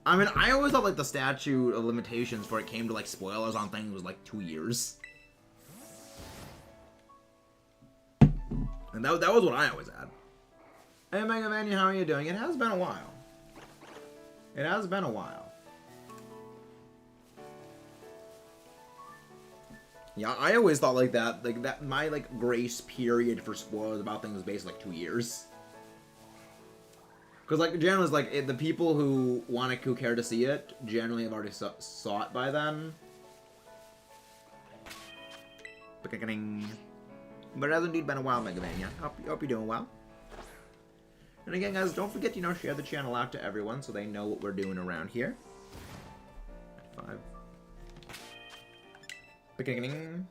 A: I mean, I always thought like the statute of limitations for it came to like spoilers on things was like 2 years. And that was what I always had. Hey Mega Mania, how are you doing? It has been a while. It has been a while. Yeah, I always thought like that my like grace period for spoilers about things was basically like 2 years. Because like generally it's like the people who care to see it generally have already saw it by then. But it has indeed been a while, Mega Mania. Hope you're doing well. And again, guys, don't forget, you know, share the channel out to everyone so they know what we're doing around here. 5. Beginning.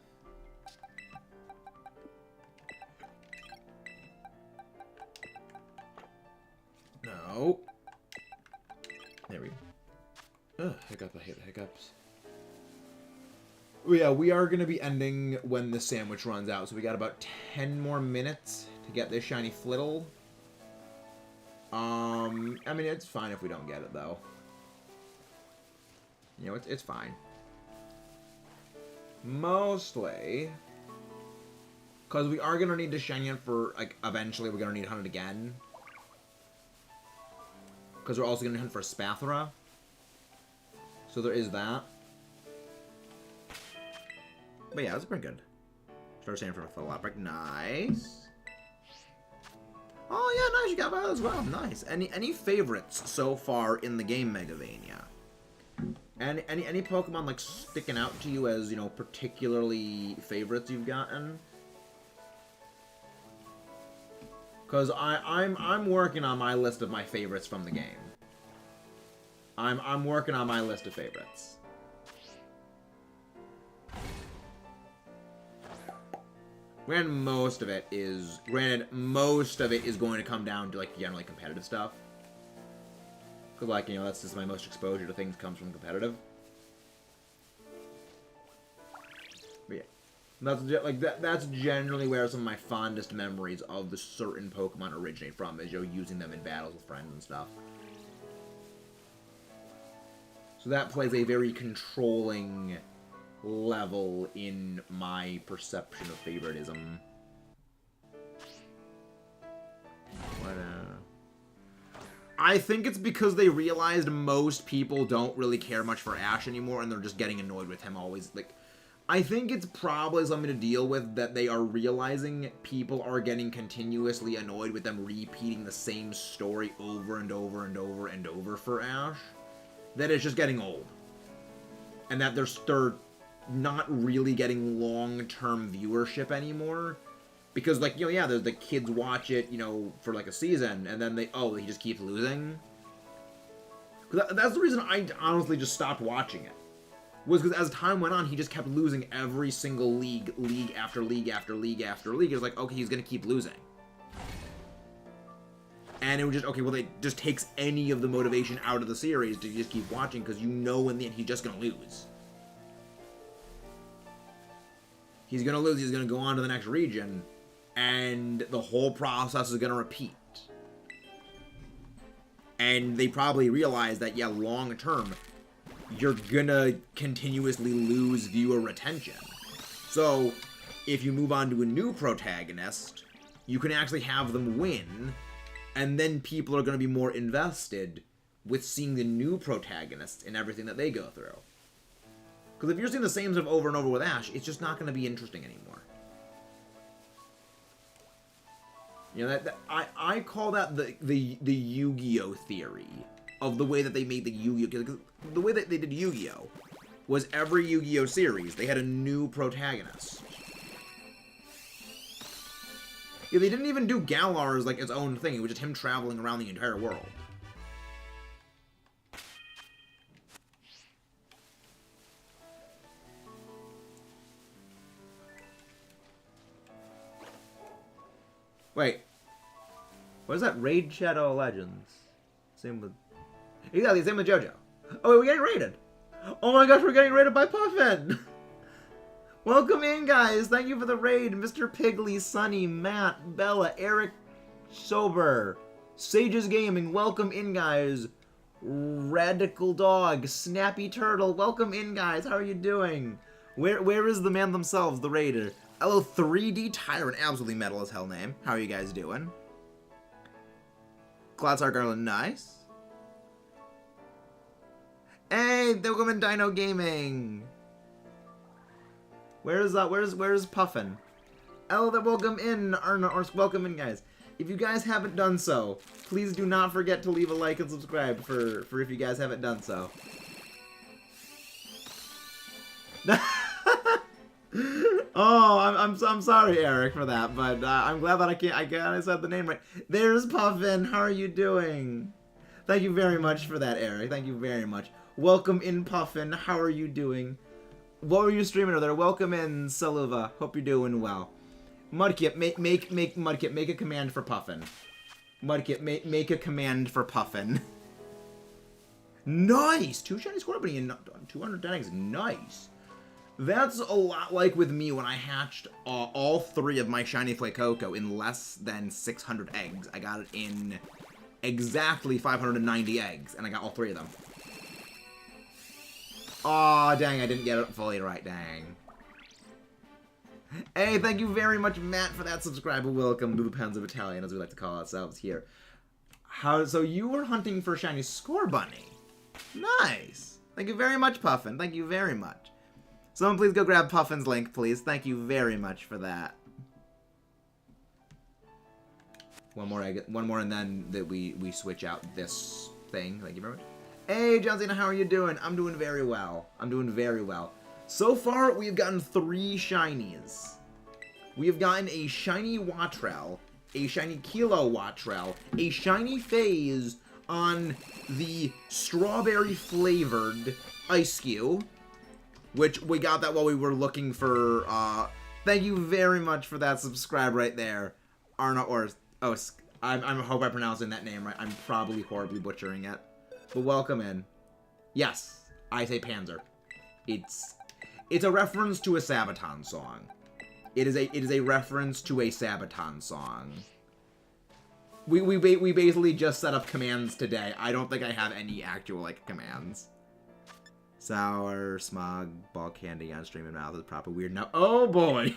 A: No. There we go. Ugh, hiccup. I hate the hiccups. Yeah, we are going to be ending when the sandwich runs out, so we got about 10 more minutes to get this shiny flittle. I mean, it's fine if we don't get it, though. You know, it's fine. Mostly because we are going to need to shiny it for, like, eventually we're going to need to hunt it again. Because we're also going to hunt for Spathra. So there is that. But yeah, that's pretty good. Start saying for a full outbreak. Nice. Oh yeah, nice. You got that as well. Nice. Any favorites so far in the game, Megavania? Any Pokemon like sticking out to you as, you know, particularly favorites you've gotten? Because I'm working on my list of my favorites from the game. I'm working on my list of favorites. Granted, most of it is going to come down to, like, generally competitive stuff. Because, like, you know, that's just my most exposure to things comes from competitive. But yeah, that's generally where some of my fondest memories of the certain Pokemon originate from, is, you know, using them in battles with friends and stuff. So that plays a very controlling level in my perception of favoritism. I think it's because they realized most people don't really care much for Ash anymore, and they're just getting annoyed with him always. Like, I think it's probably something to deal with that they are realizing people are getting continuously annoyed with them repeating the same story over and over and over and over for Ash. That it's just getting old. And that they're not really getting long-term viewership anymore. Because, like, you know, yeah, the kids watch it, you know, for, like, a season, and then he just keeps losing. That's the reason I honestly just stopped watching it. Was because as time went on, he just kept losing every single league after league after league after league. It was like, okay, he's gonna keep losing. And it was just, okay, well, it just takes any of the motivation out of the series to just keep watching, because you know in the end he's just gonna lose. He's gonna lose, he's gonna go on to the next region, and the whole process is gonna repeat. And they probably realize that, yeah, long term, you're gonna continuously lose viewer retention. So, if you move on to a new protagonist, you can actually have them win, and then people are gonna be more invested with seeing the new protagonists and everything that they go through. Because if you're seeing the same stuff over and over with Ash, it's just not going to be interesting anymore. You know, I call that the Yu-Gi-Oh theory of the way that they made the Yu-Gi-Oh. Because the way that they did Yu-Gi-Oh was every Yu-Gi-Oh series, they had a new protagonist. Yeah, they didn't even do Galar as, like, its own thing. It was just him traveling around the entire world. Wait. What is that? Raid Shadow Legends. Same with... Exactly, same with JoJo. Oh, wait, we're getting raided. Oh my gosh, we're getting raided by Puffin. Welcome in, guys. Thank you for the raid. Mr. Piggly, Sunny, Matt, Bella, Eric, Sober, Sages Gaming. Welcome in, guys. Radical Dog, Snappy Turtle. Welcome in, guys. How are you doing? Where is the man themselves, the raider? Hello, 3D Tyrant. Absolutely metal as hell name. How are you guys doing? Cloudstar Garland, nice. Hey, welcome in Dino Gaming. Where's Puffin? Oh, welcome in, Arna, or welcome in, guys. If you guys haven't done so, please do not forget to leave a like and subscribe for if you guys haven't done so. Oh, I'm sorry, Eric, for that, but I'm glad that I said the name right. There's Puffin. How are you doing? Thank you very much for that, Eric. Thank you very much. Welcome in, Puffin. How are you doing? What were you streaming over there? Welcome in, Saluva. Hope you're doing well. Mudkip, make Mudkip, make a command for Puffin. Mudkip, make a command for Puffin. Nice! 2 shiny Scorbunny and 210 eggs. Nice. That's a lot like with me when I hatched all 3 of my shiny Fuecoco in less than 600 eggs. I got it in exactly 590 eggs, and I got all 3 of them. Aw, dang, I didn't get it fully right, dang. Hey, thank you very much, Matt, for that subscriber. Welcome to the Panzer Battalion, as we like to call ourselves here. So you were hunting for shiny Scorbunny. Nice. Thank you very much, Puffin. Thank you very much. Someone please go grab Puffin's link, please. Thank you very much for that. One more, and then we switch out this thing. Thank you very much. Hey, John Cena, how are you doing? I'm doing very well. I'm doing very well. So far, we've gotten 3 shinies. We have gotten a shiny Wattrel, a shiny Kilo Wattrel, a shiny Phase on the strawberry-flavored Ice Cube, which we got that while we were looking for, thank you very much for that subscribe right there. Arna, or, oh, I hope I'm pronouncing that name right. I'm probably horribly butchering it. But welcome in. Yes, I say Panzer. It's a reference to a Sabaton song. It is a reference to a Sabaton song. We basically just set up commands today. I don't think I have any actual, like, commands. Sour, smog, ball candy on stream and mouth is proper weird now. Oh boy!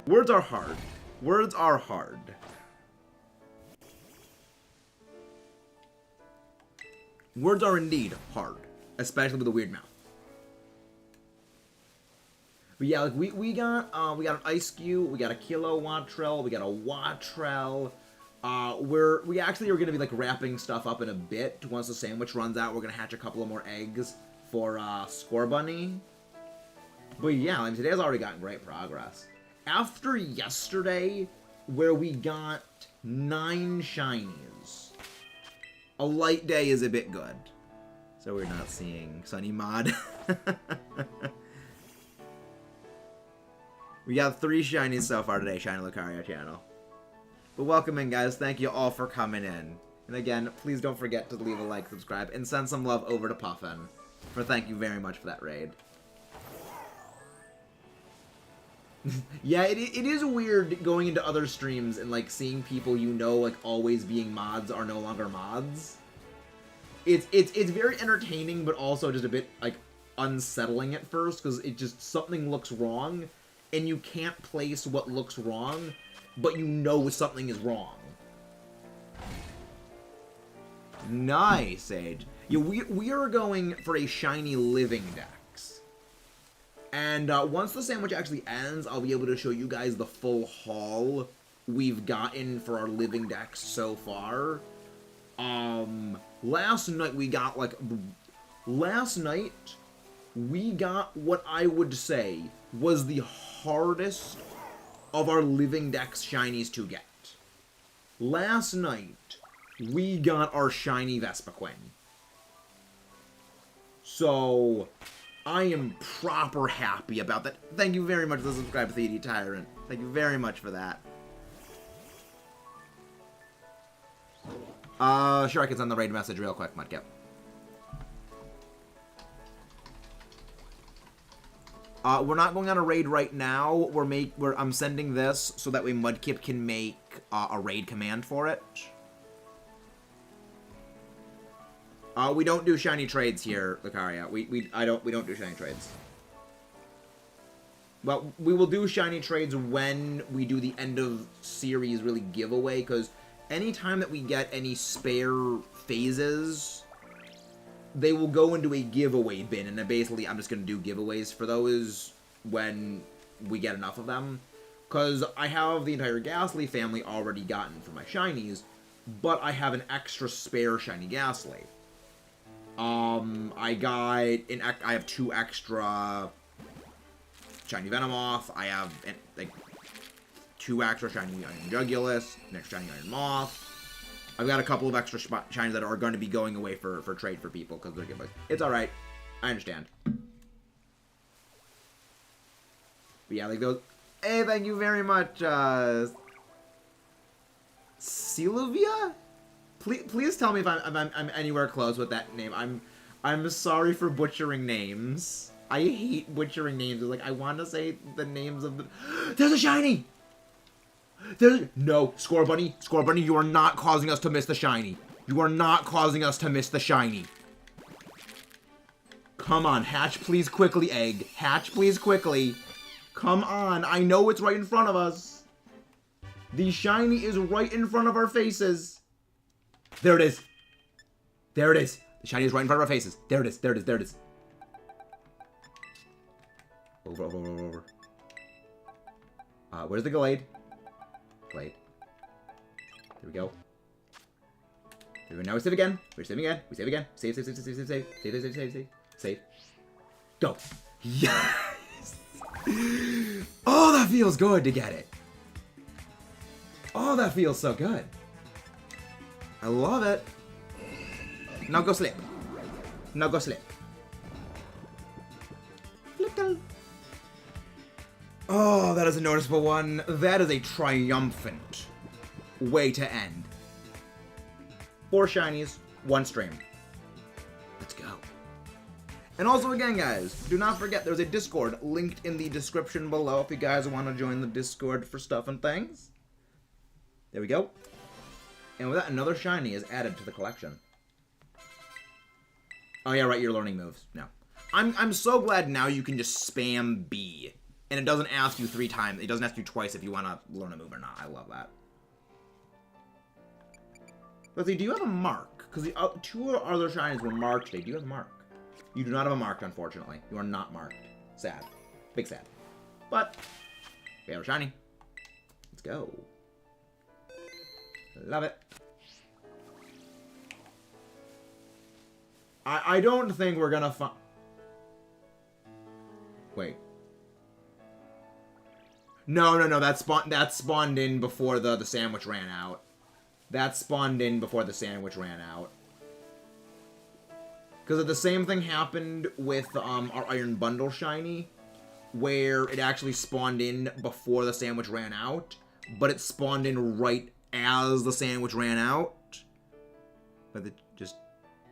A: Words are hard. Words are hard. Words are indeed hard. Especially with a weird mouth. But yeah, like we got an Ice Cube, we got a Kilo Wattrel, we got a Wattrel. We actually are gonna be like wrapping stuff up in a bit. Once the sandwich runs out, we're gonna hatch a couple of more eggs for Scorbunny. But yeah, I mean, today's already gotten great progress. After yesterday, where we got 9 shinies, a light day is a bit good. So we're not seeing Sunny Mod. We got 3 shinies so far today, Shiny Lucario channel. But welcome in, guys. Thank you all for coming in. And again, please don't forget to leave a like, subscribe, and send some love over to Puffin. For thank you very much for that raid. Yeah, it is weird going into other streams and, like, seeing people you know, like, always being mods are no longer mods. It's very entertaining, but also just a bit, like, unsettling at first, because it just, something looks wrong, and you can't place what looks wrong, but you know something is wrong. Nice, Sage. Yeah, we are going for a shiny living dex. And once the sandwich actually ends, I'll be able to show you guys the full haul we've gotten for our living dex so far. Last night we got, like... Last night, we got what I would say was the hardest of our living dex shinies to get. Last night, we got our shiny Vespiquen. So, I am proper happy about that. Thank you very much for the subscribe, 3D Tyrant. Thank you very much for that. Sure, I can send the raid message real quick, Mudkip. We're not going on a raid right now. I'm sending this so that way Mudkip can make a raid command for it. We don't do shiny trades here, Lucaria. We don't do shiny trades. Well, we will do shiny trades when we do the end of series really giveaway, because anytime that we get any spare phases, they will go into a giveaway bin, and then basically I'm just going to do giveaways for those when we get enough of them. Because I have the entire Ghastly family already gotten for my shinies, but I have an extra spare shiny Ghastly. I have 2 extra shiny Venomoth. I have like 2 extra shiny Iron Jugulus, an extra shiny Iron Moth. I've got a couple of extra shinies that are going to be going away for trade for people because they're giveaways. It's alright. I understand. But yeah, like those. Hey, thank you very much, Silvia? Please tell me if I'm anywhere close with that name. I'm sorry for butchering names. I hate butchering names. Like, I want to say the names of the... There's a shiny! No, Scorbunny, you are not causing us to miss the shiny. You are not causing us to miss the shiny. Come on, hatch please quickly, egg. Hatch please quickly. Come on, I know it's right in front of us. The shiny is right in front of our faces. There it is. There it is. The shiny is right in front of our faces. There it is, there it is, there it is. Over. Where's the Glade? Glade. There we go. There we go. Now we save again. We save again. We save again. Save. Go. Yes! Oh, that feels good to get it. Oh, that feels so good. I love it. Now go sleep. Now go sleep. Little. Oh, that is a noticeable one. That is a triumphant way to end. 4 shinies, 1 stream. Let's go. And also again, guys, do not forget there's a Discord linked in the description below if you guys want to join the Discord for stuff and things. There we go. And with that, another shiny is added to the collection. Oh yeah, right, you're learning moves. No. I'm so glad now you can just spam B. And it doesn't ask you 3 times. It doesn't ask you twice if you want to learn a move or not. I love that. Let's see, do you have a mark? Because the 2 other shinies were marked today. Do you have a mark? You do not have a mark, unfortunately. You are not marked. Sad. Big sad. But, we have a shiny. Let's go. Love it. I don't think we're gonna find... Wait. No. That spawned in before the sandwich ran out. That spawned in before the sandwich ran out. Because the same thing happened with our Iron Bundle shiny, where it actually spawned in before the sandwich ran out, but it spawned in right as the sandwich ran out. But just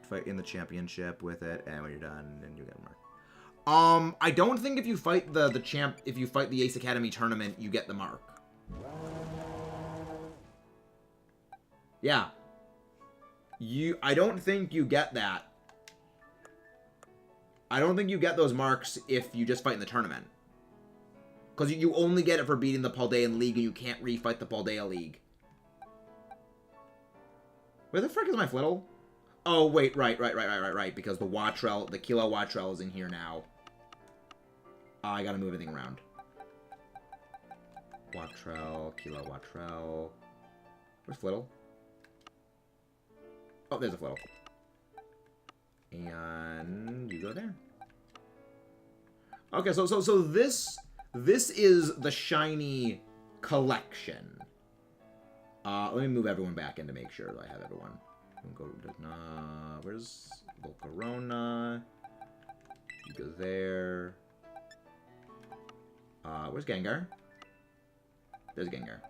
A: fight in the championship with it, and when you're done, then you get a mark. I don't think if you fight if you fight the Ace Academy tournament, you get the mark. Yeah. I don't think you get that. I don't think you get those marks if you just fight in the tournament. Because you only get it for beating the Paldean League, and you can't refight the Paldea League. Where the frick is my Flittle? Oh, wait, right, because the Wattrell, the Kilo Wattrell is in here now. I gotta move everything around. Wattrell, Kilo Wattrell. Where's Flittle? Oh, there's a Flittle. And you go there. Okay, so this is the shiny collection. Let me move everyone back in to make sure that I have everyone. Go to, where's Volcarona? You go there. Where's Gengar? There's Gengar.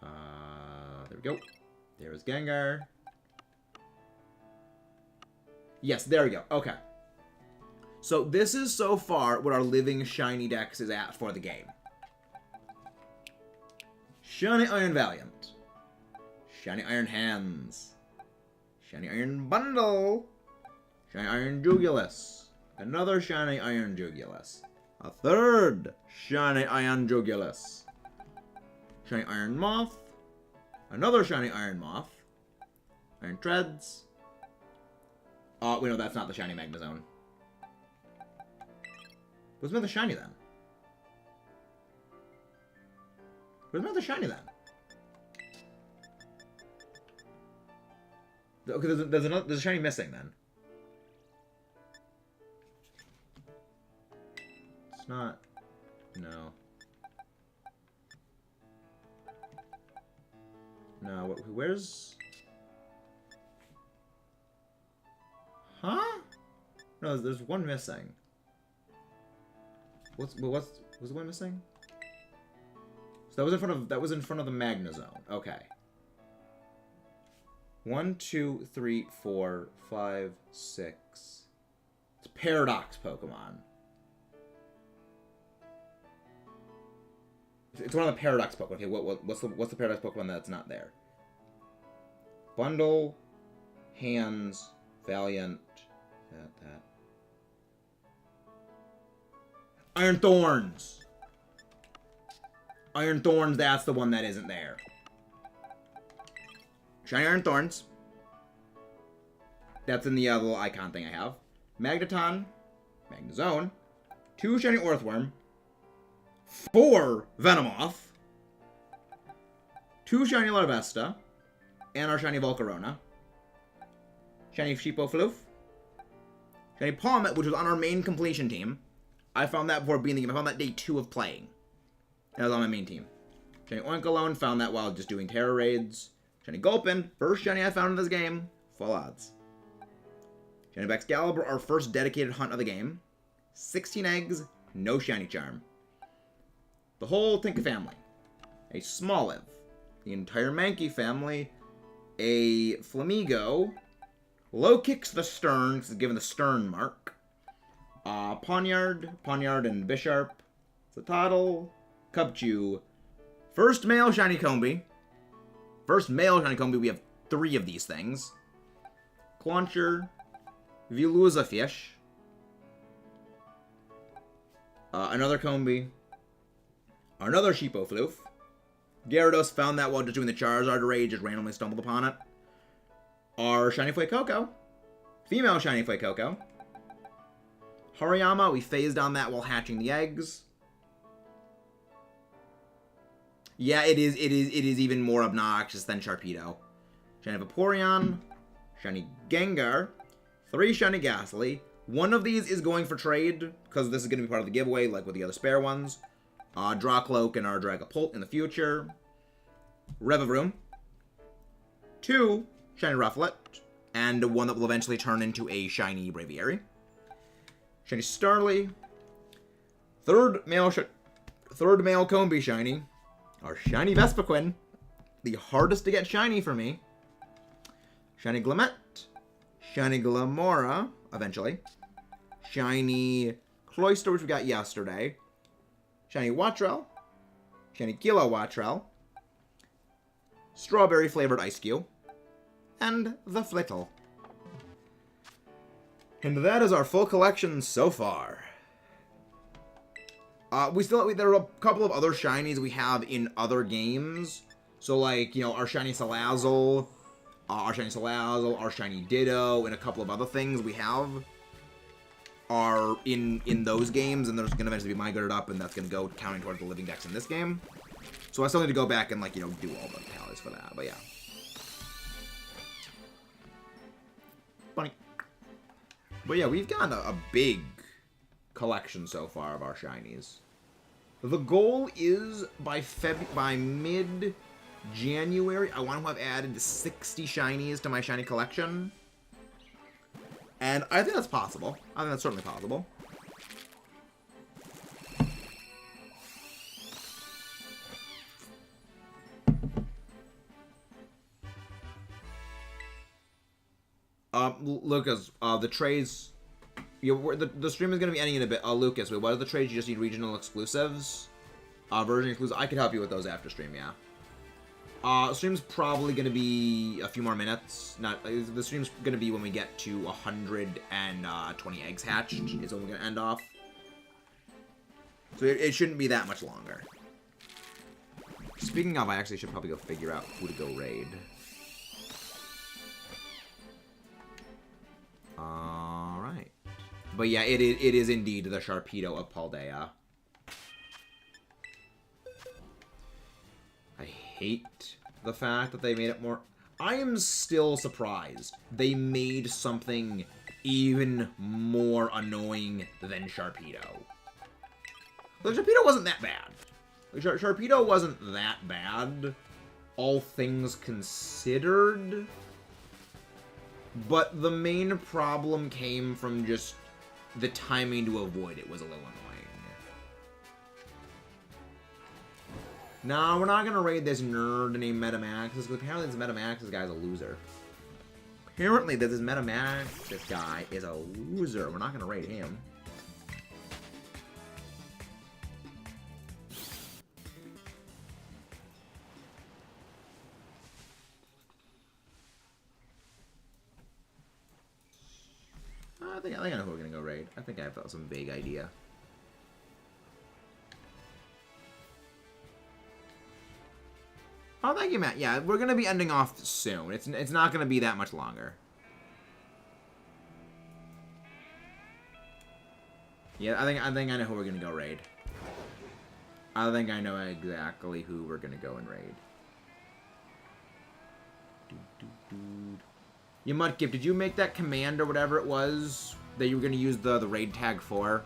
A: There we go. There's Gengar. Yes, there we go. Okay. So this is so far what our living shiny dex is at for the game. Shiny Iron Valiant. Shiny Iron Hands. Shiny Iron Bundle. Shiny Iron Jugulus. Another Shiny Iron Jugulus. A third Shiny Iron Jugulus. Shiny Iron Moth. Another Shiny Iron Moth. Iron Treads. Oh, wait, no, that's not the Shiny Magnezone. What's another Shiny then? Where's another Shiny then? Okay, there's a Shiny missing then. It's not... No. No, where's... Huh? No, there's one missing. Was the one missing? So that was in front of the Magnezone. Okay. 1, 2, 3, 4, 5, 6. It's Paradox Pokemon. It's one of the Paradox Pokemon. Okay, what's the Paradox Pokemon that's not there? Bundle, Hands, Valiant, that. Iron Thorns. Iron Thorns, that's the one that isn't there. Shiny Iron Thorns. That's in the little icon thing I have. Magneton. Magnezone. 2 Shiny Earthworm. 4 Venomoth. 2 Shiny Larvesta. And our Shiny Volcarona. Shiny Sheepofloof. Shiny Palmet, which was on our main completion team. I found that before being the game. I found that day 2 of playing. That was on my main team. Shiny Oinkologne, found that while just doing Terror Raids. Shiny Gulpin, first shiny I found in this game. Full odds. Shiny Excalibur, our first dedicated hunt of the game. 16 eggs, no shiny charm. The whole Tinka family. A Smoliv. The entire Mankey family. A Flamigo. Low kicks the stern, because it's given the stern mark. Pawniard and Bisharp. Zatottle. Cubchoo. First male Shiny Combee. First male Shiny Combee, we have 3 of these things. Clauncher. Veluza Fish. Another Combee. Another Sheepofloof. Gyarados, found that while just doing the Charizard raid, just randomly stumbled upon it. Our Shiny Fuecoco. Female Shiny Fuecoco. Hariyama, we phased on that while hatching the eggs. Yeah, it is even more obnoxious than Sharpedo. Shiny Vaporeon. Shiny Gengar. 3 Shiny Ghastly. One of these is going for trade, because this is going to be part of the giveaway, like with the other spare ones. Drawcloak and our Dragapult in the future. Revavroom. 2 Shiny Rufflet. And one that will eventually turn into a Shiny Braviary. Shiny Starly. Third male Combee Shiny. Our Shiny Vespiquen. The hardest to get shiny for me. Shiny Glammet. Shiny Glamora, eventually. Shiny Cloyster, which we got yesterday. Shiny Wattrel. Shiny Kilowattrel. Strawberry flavored Ice Cube. And the Flittle. And that is our full collection so far. There are a couple of other shinies we have in other games. So, like, our Shiny Salazzle, our Shiny Ditto, and a couple of other things we have are in those games, and they're going to eventually be migrated up, and that's going to go counting towards the living dex in this game. So I still need to go back and, do all the tallies for that, but yeah. Funny. But yeah, we've got a big collection so far of our shinies. The goal is by mid-January, I want to have added 60 shinies to my shiny collection. And I think that's possible. I think that's certainly possible. Lucas, the trades. The stream is going to be ending in a bit. Lucas, wait, what are the trades? You just need regional exclusives? Version exclusives. I could help you with those after stream, yeah. Stream's probably going to be a few more minutes. The stream's going to be when we get to 120 eggs hatched. Is when we're going to end off. So it shouldn't be that much longer. Speaking of, I actually should probably go figure out who to go raid. Alright. But yeah, it is indeed the Sharpedo of Paldea. I hate the fact that they made it more... I am still surprised they made something even more annoying than Sharpedo. Like, Sharpedo wasn't that bad. Like, Sharpedo wasn't that bad, all things considered. But the main problem came from just the timing to avoid it was a little annoying. Nah, we're not gonna raid this nerd named Metamaxis, because apparently this Metamaxis guy's a loser. Apparently this Metamaxis guy is a loser. We're not gonna raid him. I think I know who we're gonna go raid. I think I have some vague idea. Oh, thank you, Matt. Yeah, we're gonna be ending off soon. It's not gonna be that much longer. Yeah, I think I know who we're gonna go raid. I think I know exactly who we're gonna go and raid. You Mudkip, did you make that command or whatever it was that you were gonna use the raid tag for?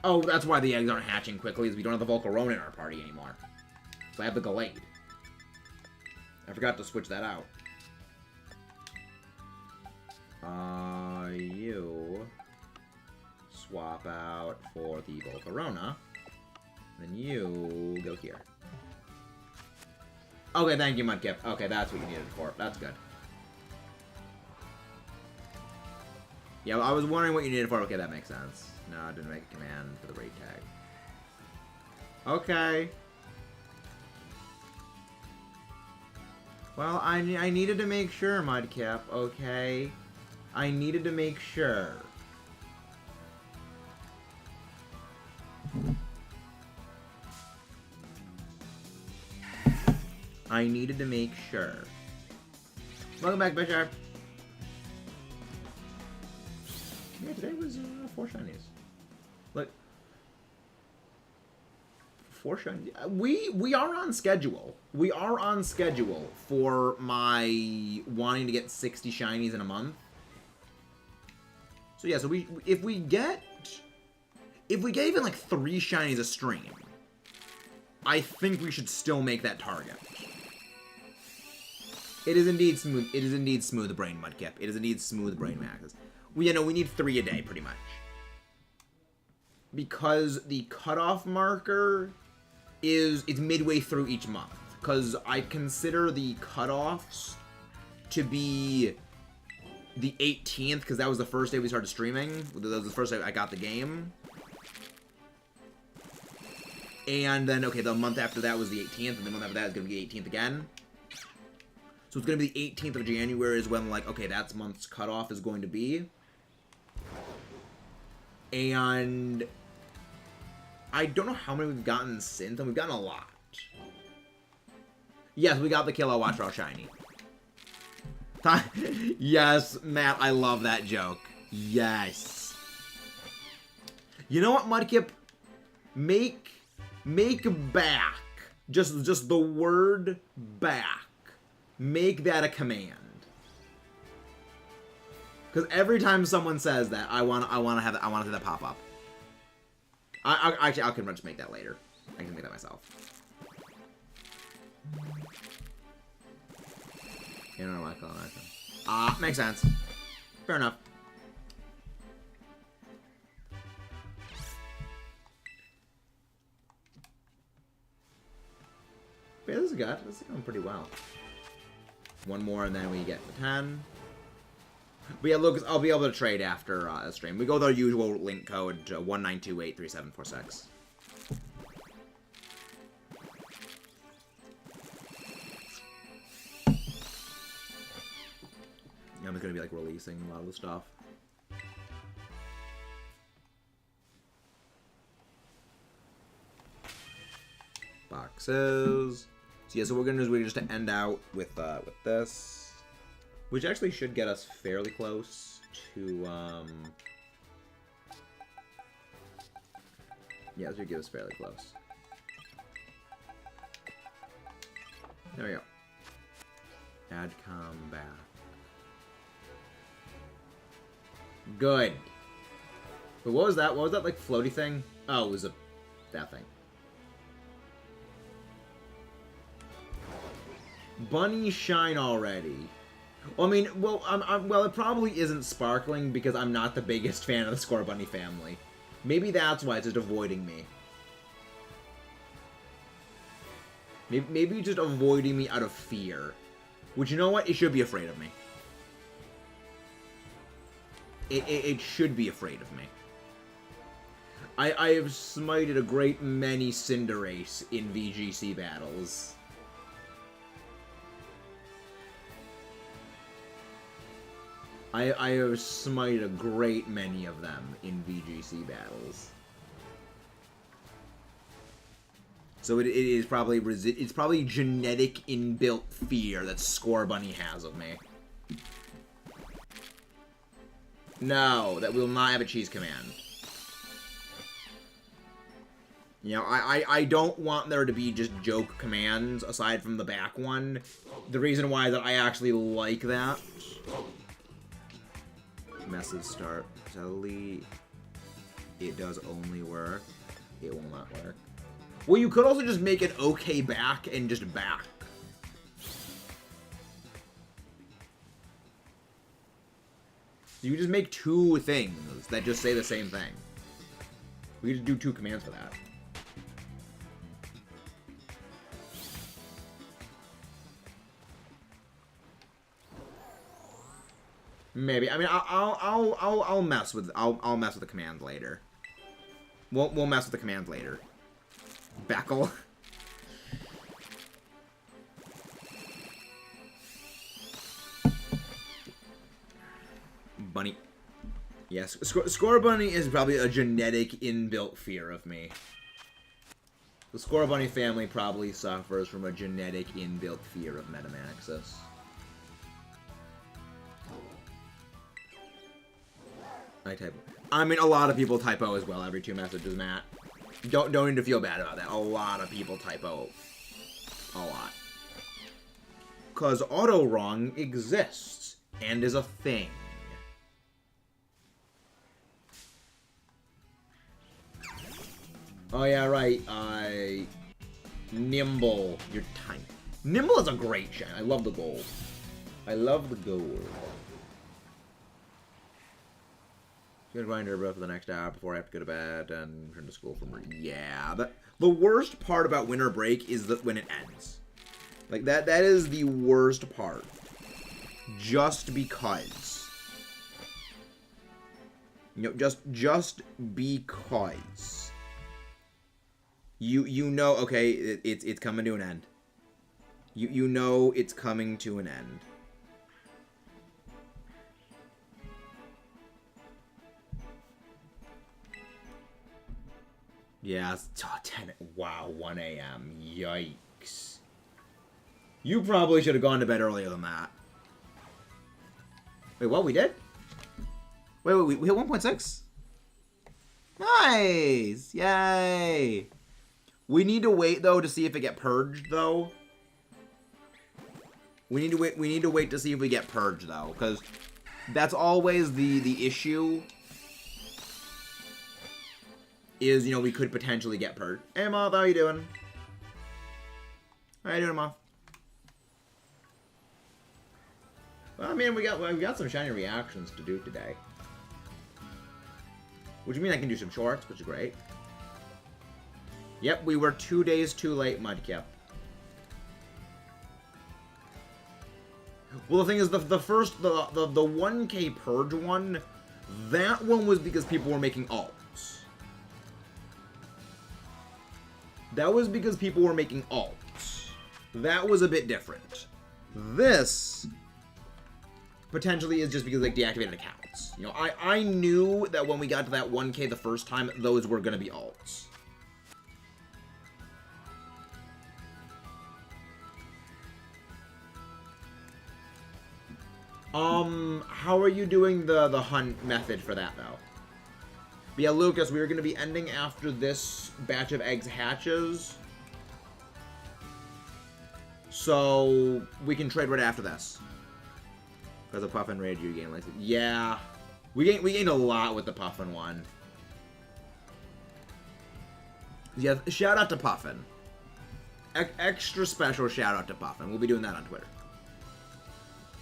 A: Oh, that's why the eggs aren't hatching quickly, is we don't have the Volcarona in our party anymore. So I have the Gallade. I forgot to switch that out. You swap out for the Volcarona. Then you go here. Okay, thank you, Mudkip. Okay, that's what you needed it for. That's good. Yeah, I was wondering what you needed for. Okay, that makes sense. No, I didn't make a command for the raid tag. Okay. Well, I needed to make sure, Mudkip, okay? I needed to make sure. I needed to make sure. Welcome back, Bishop. Yeah, today was 4 shinies. Look, 4 shinies. We are on schedule. We are on schedule for my wanting to get 60 shinies in a month. So yeah, so if we get even like 3 shinies a stream, I think we should still make that target. It is indeed smooth. It is indeed smooth brain, Mudkip. It is indeed smooth brain, Maxes. We need 3 a day, pretty much. Because the cutoff marker it's midway through each month. Because I consider the cutoffs to be the 18th, because that was the first day we started streaming. That was the first day I got the game. And then, okay, the month after that was the 18th, and the month after that is going to be the 18th again. So it's going to be the 18th of January is when, like, okay, that's month's cutoff is going to be. And I don't know how many we've gotten since, and we've gotten a lot. Yes, we got the Kilowatt Row shiny. Yes, Matt, I love that joke. Yes. You know what, Mudkip? Make back. Just the word back. Make that a command. Because every time someone says that, I want to have that pop up. I can just make that later. I can make that myself. You don't know what I call it. Makes sense. Fair enough. is good. This is going pretty well. One more, and then we get the 10. But yeah, Lucas, I'll be able to trade after the stream. We go with our usual link code, 19283746. I'm just gonna be like releasing a lot of the stuff. Boxes. So yeah, so what we're gonna do is just to end out with this, which actually should get us fairly close to yeah, this should get us fairly close. There we go. Add combat. Good. But what was that? What was that, like, floaty thing? Oh, it was that thing. Bunny shine already. Well, I mean, well, well, it probably isn't sparkling because I'm not the biggest fan of the Scorbunny family. Maybe that's why it's just avoiding me. Maybe just avoiding me out of fear. Which, you know what? It should be afraid of me. It should be afraid of me. I have smited a great many Cinderace in VGC battles. I have smited a great many of them in VGC battles. So it is probably it's probably genetic inbuilt fear that Scorbunny has of me. No, that will not have a cheese command. You know, I don't want there to be just joke commands aside from the back one. The reason why is that I actually like that. Message start. Sadly, it does only work. It will not work. Well, you could also just make it okay back and just back. You just make two things that just say the same thing. We just do two commands for that. Maybe. I mean, I'll mess with the command later. We'll mess with the command later. Backle. Bunny. Yes, Scorbunny is probably a genetic inbuilt fear of me. The Scorbunny family probably suffers from a genetic inbuilt fear of Metamaxis. I mean, a lot of people typo as well every 2 messages, Matt. Don't need to feel bad about that. A lot of people typo. A lot. 'Cause auto-wrong exists and is a thing. Oh yeah, right. Nimble. You're tiny. Nimble is a great shine. I love the gold. I love the gold. Gonna grind her for the next hour before I have to go to bed and return to school from work. Yeah, the worst part about winter break is that when it ends. Like that is the worst part. Just because. You know, just because. You know, okay, it's coming to an end. You know it's coming to an end. Yeah, it's 10. Wow, 1 a.m. Yikes. You probably should have gone to bed earlier than that. Wait, what? We did? Wait, we hit 1.6? Nice! Yay! We need to wait, though, to see if it get purged, though. We need to wait to see if we get purged, though, because that's always the issue. Is, you know, we could potentially get purged. Hey, Moth, how you doing? How you doing, Moth? Well, I mean, we got some shiny reactions to do today. Which means I can do some shorts, which is great. Yep, we were 2 days too late, Mudkip. Well, the thing is, the 1K Purge one, that one was because people were making alts. That was because people were making alts. That was a bit different. This potentially is just because, like, deactivated accounts. You know, I knew that when we got to that 1K the first time, those were going to be alts. How are you doing the hunt method for that, though? But yeah, Lucas, we are going to be ending after this batch of eggs hatches. So, we can trade right after this. Because of Puffin Rage, you gain like... Yeah. We gained a lot with the Puffin one. Yeah, shout out to Puffin. Extra special shout out to Puffin. We'll be doing that on Twitter.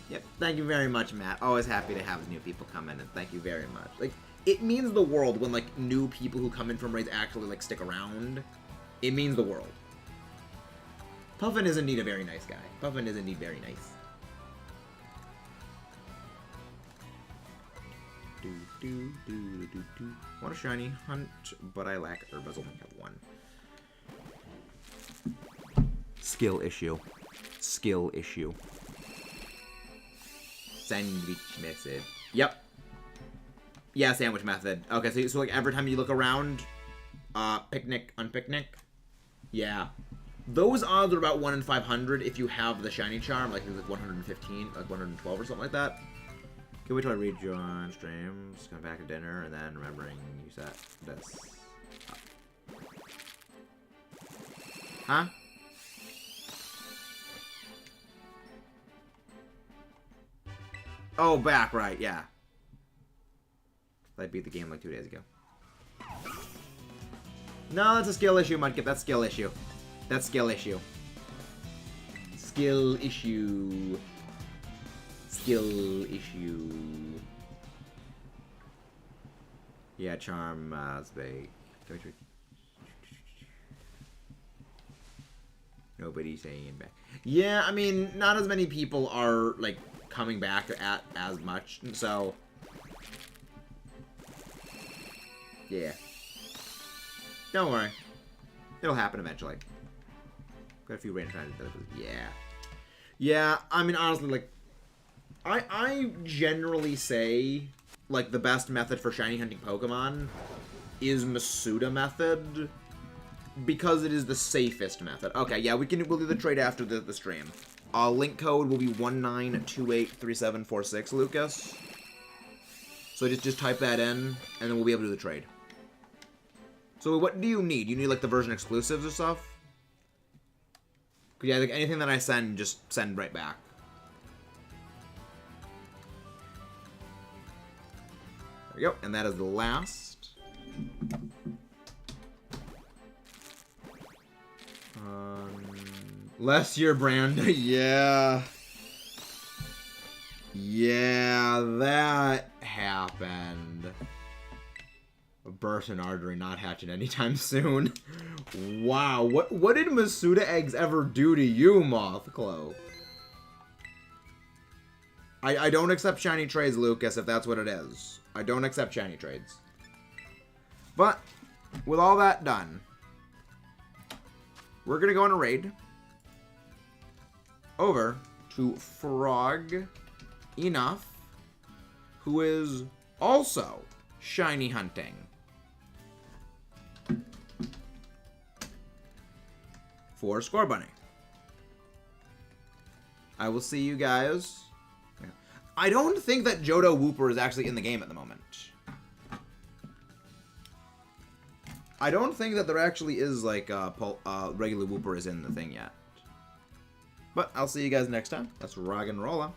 A: Yep, thank you very much, Matt. Always happy to have new people come in, and thank you very much. Like, it means the world when, like, new people who come in from raids actually, like, stick around. It means the world. Puffin is indeed a very nice guy. Puffin is indeed very nice. Want a shiny hunt, but I lack herbs. I only have one. Skill issue. Skill issue. Sandwich method. Yep. Yeah, sandwich method. Okay, so like every time you look around, picnic, unpicnic. Yeah. Those odds are about 1 in 500 if you have the shiny charm, like 115, like 112 or something like that. Okay, wait till I rejoin streams, come back to dinner, and then remembering you set this up. Huh? Oh, back, right, yeah. I beat the game like 2 days ago. No, that's a skill issue, Mudkip. That's skill issue. That's skill issue. Skill issue. Skill issue. Yeah, charm, spake. Nobody saying back. Yeah, I mean, not as many people are, like, coming back at as much, so... Yeah. Don't worry. It'll happen eventually. Got a few random times. Yeah. Yeah, I mean, honestly, like, I generally say, like, the best method for shiny hunting Pokemon is Masuda method, because it is the safest method. Okay, yeah, we'll do the trade after the stream. Link code will be 19283746, Lucas. So just type that in, and then we'll be able to do the trade. So what do you need? You need, like, the version exclusives or stuff? Yeah, like, anything that I send, just send right back. There we go, and that is the last. Last year, brand. Yeah. Yeah, that happened. A burst in artery not hatching anytime soon. Wow, what did Masuda eggs ever do to you, Mothcloak? I don't accept shiny trades, Lucas, if that's what it is. I don't accept shiny trades. But, with all that done, we're gonna go on a raid over to Frog Enough, who is also shiny hunting for Scorbunny. I will see you guys. I don't think that Johto Wooper is actually in the game at the moment. I don't think that there actually is, like, regular Wooper is in the thing yet. But I'll see you guys next time. That's Rog and Rolla.